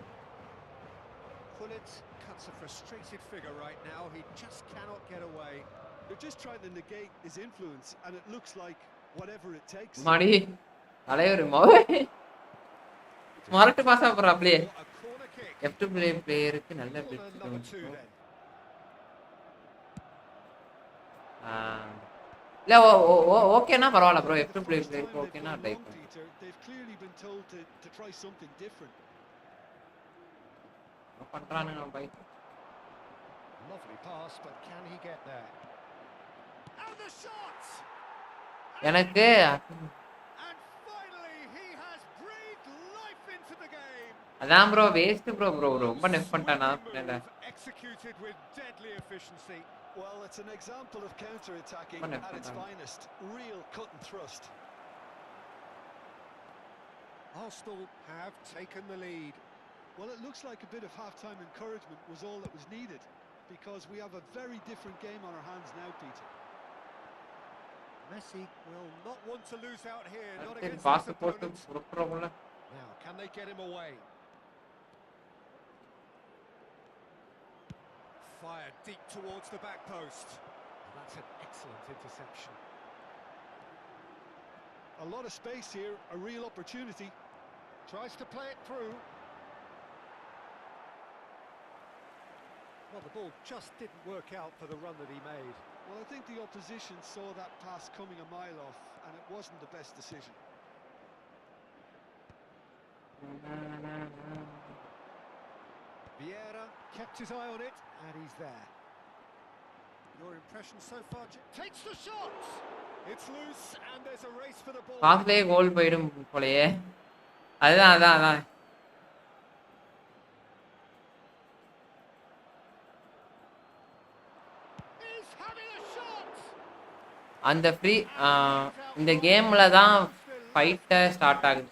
Pullet cuts a frustrated figure right now. He just cannot get away. They're just trying to negate his influence, and it looks like whatever it takes. மாடி தலைவர் smart pass ஆபரா play. F to play பிளேயருக்கு நல்ல blitz. இல்ல ஓகேனா பரவாயில்லை bro. F to play பிளேயருக்கு ஓகேனா டைப் பண்ணு. They've clearly been told to try something different. பண்றானுங்க பை. Lovely pass, but can he get there? And the shot! எனக்கு And finally he has breathed life into the game. அதான் bro waste bro. ரொம்ப நெஃப் பண்ணிட்டானா இல்ல. Executed with deadly efficiency. Well, it's an example of counter-attacking at its finest. Real cut and thrust. Arsenal have taken the lead. Well, it looks like a bit of half-time encouragement was all that was needed, because we have a very different game on our hands now, Peter. Messi will not want to lose out here, not then against pass his the post opponent. Now, can they get him away? Fired deep towards the back post. That's an excellent interception. A lot of space here, a real opportunity. Tries to play it through. Well, the ball just didn't work out for the run that he made. Well, I think the opposition saw that pass coming a mile off, and it wasn't the best decision. Vieira kept his eye on it, and he's there. Your impression so far? Takes the shot! It's loose, and there's a race for the ball. பாஸ்லயே கோல் போய்டும் போலயே. அதான் He's having a shot! அந்த free இந்த கேம்ல தான் fight start ஆகுது.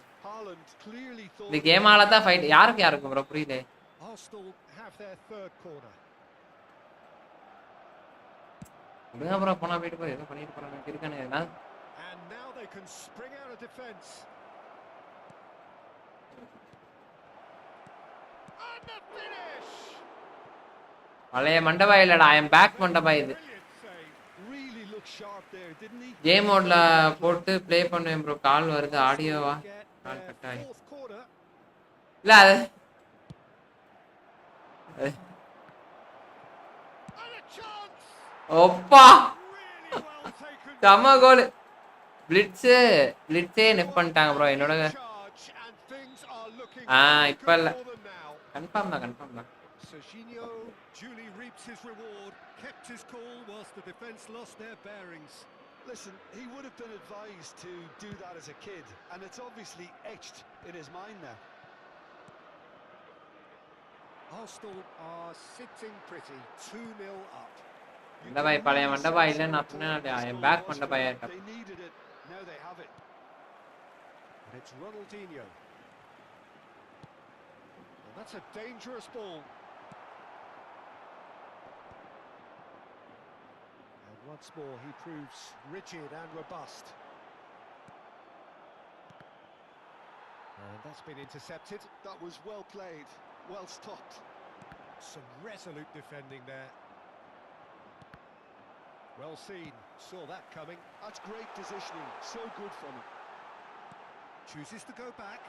இந்த கேமால தான் ஃபைட். யாருக்கு ப்ரோ புரியல. Arsenal have their third corner. விடுங்க ப்ரோ, போனா போயிட்டு போய் ஏதோ பண்ணிட்டு போறாங்க இருக்கானே. And now they can spring out of defense. And the finish. பழைய மண்டபா இல்லடா, ஐ அம் பேக் மண்டபா இது. Really looked sharp there, didn't he? Game மோட்ல போட்டு ப்ளே பண்ணுவேன் ப்ரோ. கால் வருது, ஆடியோவா கால் கட் ஆயி. இல்ல அது ஒப்பா. செம்ம கோல். பிளிட்ஸே நெஃப் பண்ணிட்டாங்க ப்ரோ என்னோட. இப்ப இல்ல, கன்ஃபார்ம் தான். Serginho duly reaps his reward, kept his cool whilst the defence lost their bearings. Listen, he would have been advised to do that as a kid, and it's obviously etched in his mind now. Arsenal are sitting pretty, 2-0 up. மண்டபாய் பழைய மண்டபாய் இல்ல நான் சொன்னேன் back மண்டபாய் ஆயிட்டேன். They needed it, now they have it. And it's Ronaldinho. Well, that's a dangerous ball. And once more he proves rigid and robust. And that's been intercepted. That was well played, well stopped. Some resolute defending there. Well seen, saw that coming. That's great positioning, so good from him. Chooses to go back.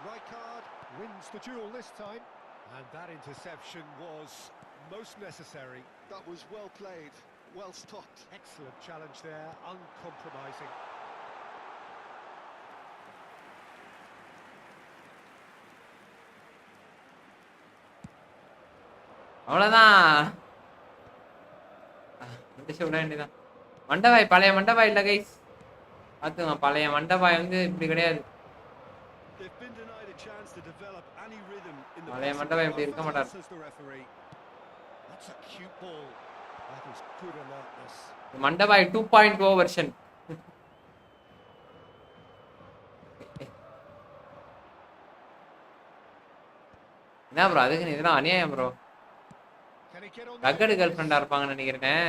Rijkaard wins the duel this time. And that interception was most necessary. That was well played, well stopped. Excellent challenge there, uncompromising. அவ்வளவுதான். விட வேண்டியதான். மண்டபாய் பழைய மண்டபாய் இல்ல guys, பாத்துங்க பழைய மண்டபாய் வந்து இப்படி கிடையாது. பழைய மண்டபாய் இப்படி இருக்க மாட்டார். மண்டபாய் 2.0 வெர்ஷன். என்ன ப்ரோ அதுக்கு இதெல்லாம் அநியாயம் ப்ரோ. ரக்கடு கேர்ள் ஃப்ரெண்டா இருப்பாங்கன்னு நினைக்கிறேன்.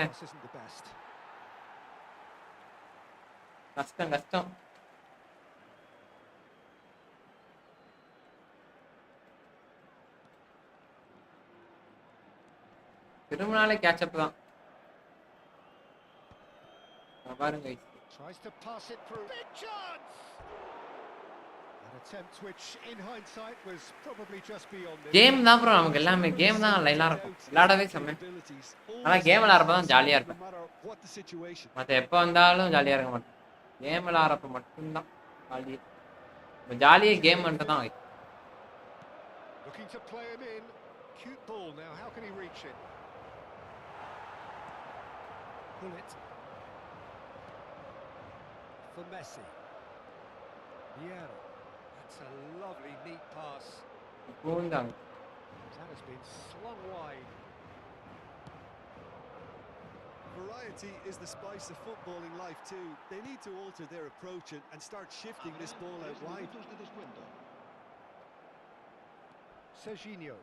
கஷ்டம். திரும்பினாலே கேட்சப் தான் பாருங்க. கேம் தான் ப்ரோ, நமக்கு எல்லாமே கேம் தான் நல்லா இருக்கும், விளையாடவே செம்ம. ஆனா கேம் விளையாடுறப்பதான் ஜாலியா இருக்கும், மற்ற எப்ப வந்தாலும் ஜாலியா இருக்க மாட்டேன். கேம் விளையாடுறப்ப மட்டும்தான் ஜாலியே. ஜாலியே கேம் மட்டும் தான். For Messi. Yeah. That's a lovely neat pass. That has been slung wide. Variety is the spice of footballing life too. They need to alter their approach and start shifting this ball out wide. Serginho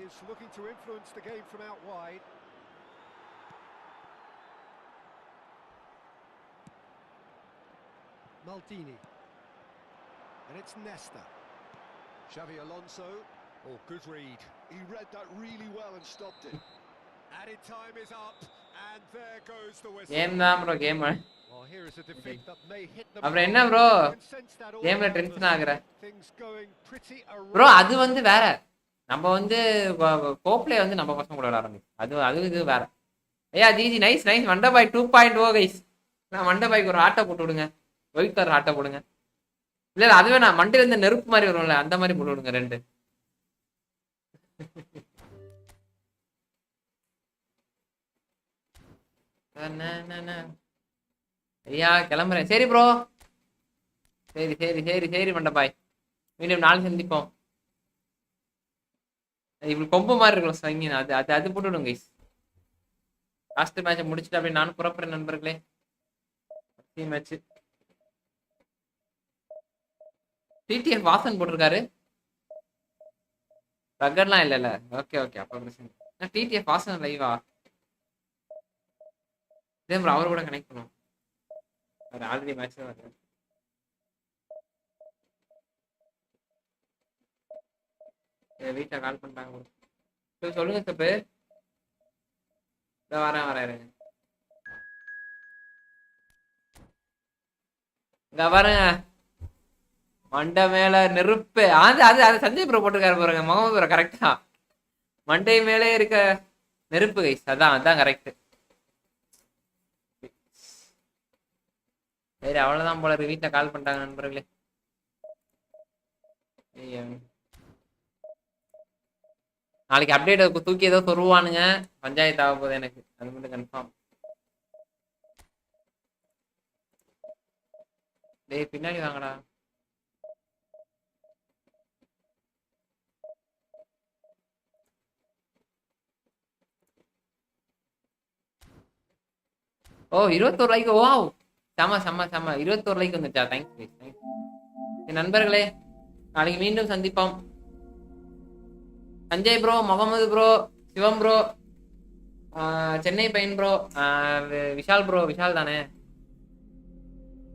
is looking to influence the game from out wide. Maldini. And it's Nesta. Xavi Alonso. Oh, good read. He read that really well and stopped it. Added time is up, and there goes the whistle. Game da bro, game. Well, here is a defeat that may hit the bro enna bro game la tension agura things going pretty bro. அது வந்து வேற, நம்ம வந்து கோப்லே வந்து நம்ம பசங்க கூட விளையாடுறோம். அது இது வேற. ஐயா ஜிஜி நைஸ் மண்டபாய் 2.0 கைஸ். நான் மண்டபாய்க்கு ஒரு ஆட்டை போட்டு விடுங்க, ஒயிட் கலர் ஆட்டை போடுங்க. இல்ல அதுவே நான் மண்டையில இருந்து நெருப்பு மாதிரி வரும்ல அந்த மாதிரி போட்டு விடுங்க ரெண்டு. ஐயா கிளம்புறேன். சரி ப்ரோ, சரி மண்டபாய், மீண்டும் நாளை சந்திப்போம். இப்படி கொம்பு மாதிரி இருக்கும் சங்கினா, அது போட்டு விடுங்க கைஸ். லாஸ்ட் மேட்சை முடிச்சுட்டு அப்படியே நானும் புறப்படுறேன் நண்பர்களே. மேட்ச் டிடிஎஃப் வாசன் போட்டிருக்காரு, ரகர்லாம் இல்ல. ஓகே அப்ப பிரச்சனை. டிடிஎஃப் வாசன் லைவா? இதே ப்ரோ அவர் கூட கனெக்ட் பண்ணுவோம், அவர் ஆல்ரெடி மேட்ச் தான் வருது. வீட்டை கால் பண்ணிட்டாங்க. சொல்லுங்க சப்பு. வரேன் இங்க பாருங்க, மண்டை மேல நெருப்பு. அது சஞ்சய் ப்ரோ போட்டிருக்காரு பாருங்க, முகமது ப்ரோ கரெக்டா. மண்டை மேலே இருக்க நெருப்பு கைஸ், அதான் கரெக்ட். சரி அவ்வளவுதான் போல இருக்கு. வீட்டுல கால் பண்ணிட்டாங்க நண்பர்களே. ஐயா. நாளைக்கு அப்டேட் தூக்கி ஏதோ சொல்லுவானுங்க. பஞ்சாயத்து ஆக போகுது எனக்கு, அது மட்டும் கன்ஃபார்ம். டேய் பின்னாடி வாங்கடா. ஓ 21 லைக். வாவ் செம செம செம. 21 லைக் வந்துச்சா? தேங்க்ஸ். நண்பர்களே நாளைக்கு மீண்டும் சந்திப்போம். சஞ்சய் ப்ரோ, முகமது ப்ரோ, சிவம் ப்ரோ, சென்னை பையன் ப்ரோ, விஷால் ப்ரோ, விஷால் தானே?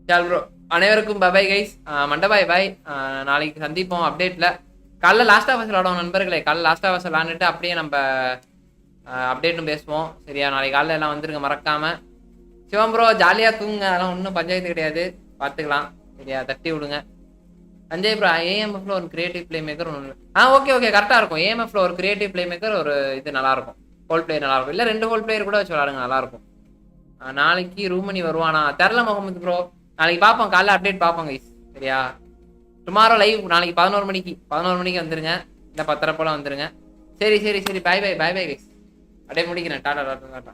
விஷால் ப்ரோ அனைவருக்கும் பை கைஸ். மண்டபாய் பாய். நாளைக்கு சந்திப்போம் அப்டேட்ல. காலைல லாஸ்ட் ஆஃபர்ஸ் விளாடுவோம் நண்பர்களே. காலைல லாஸ்ட் ஆஃபர்ஸ் விளாண்டுட்டு அப்படியே நம்ம அப்டேட்டும் பேசுவோம். சரியா? நாளைக்கு காலைல எல்லாம் வந்துருங்க மறக்காம. சிவம் ப்ரோ ஜாலியாக தூங்குங்க, அதெல்லாம் ஒன்றும் பஞ்சாயத்து கிடையாது, பார்த்துக்கலாம். சரியா? தட்டி விடுங்க. சஞ்சய் ப்ரோ ஏஎம்எஃப்ல ஒரு கிரியேட்டிவ் பிளே மேக்கர் ஒன்று. ஓகே கரெக்டாக இருக்கும். ஏஎம்எஃப்ல ஒரு கிரியேட்டிவ் பிளே மேக்கர், ஒரு இது நல்லாயிருக்கும். ஹோல் பிளேயர் நல்லாயிருக்கும். இல்லை 2 ஹோல் பிளேயர் கூட வச்சு விளாடுங்க, நல்லாயிருக்கும். நாளைக்கு ரூமணி வருவானா தெரில முகமது ப்ரோ. நாளைக்கு பார்ப்போம், காலைல அப்டேட் பார்ப்போம் கைஸ். சரியா? டுமாரோ லைவ் நாளைக்கு 11 மணிக்கு வந்துருங்க. இல்லை 10:30 போல் வந்துருங்க. சரி. Bye guys. அப்படியே முடிக்கிறேன். டாடா.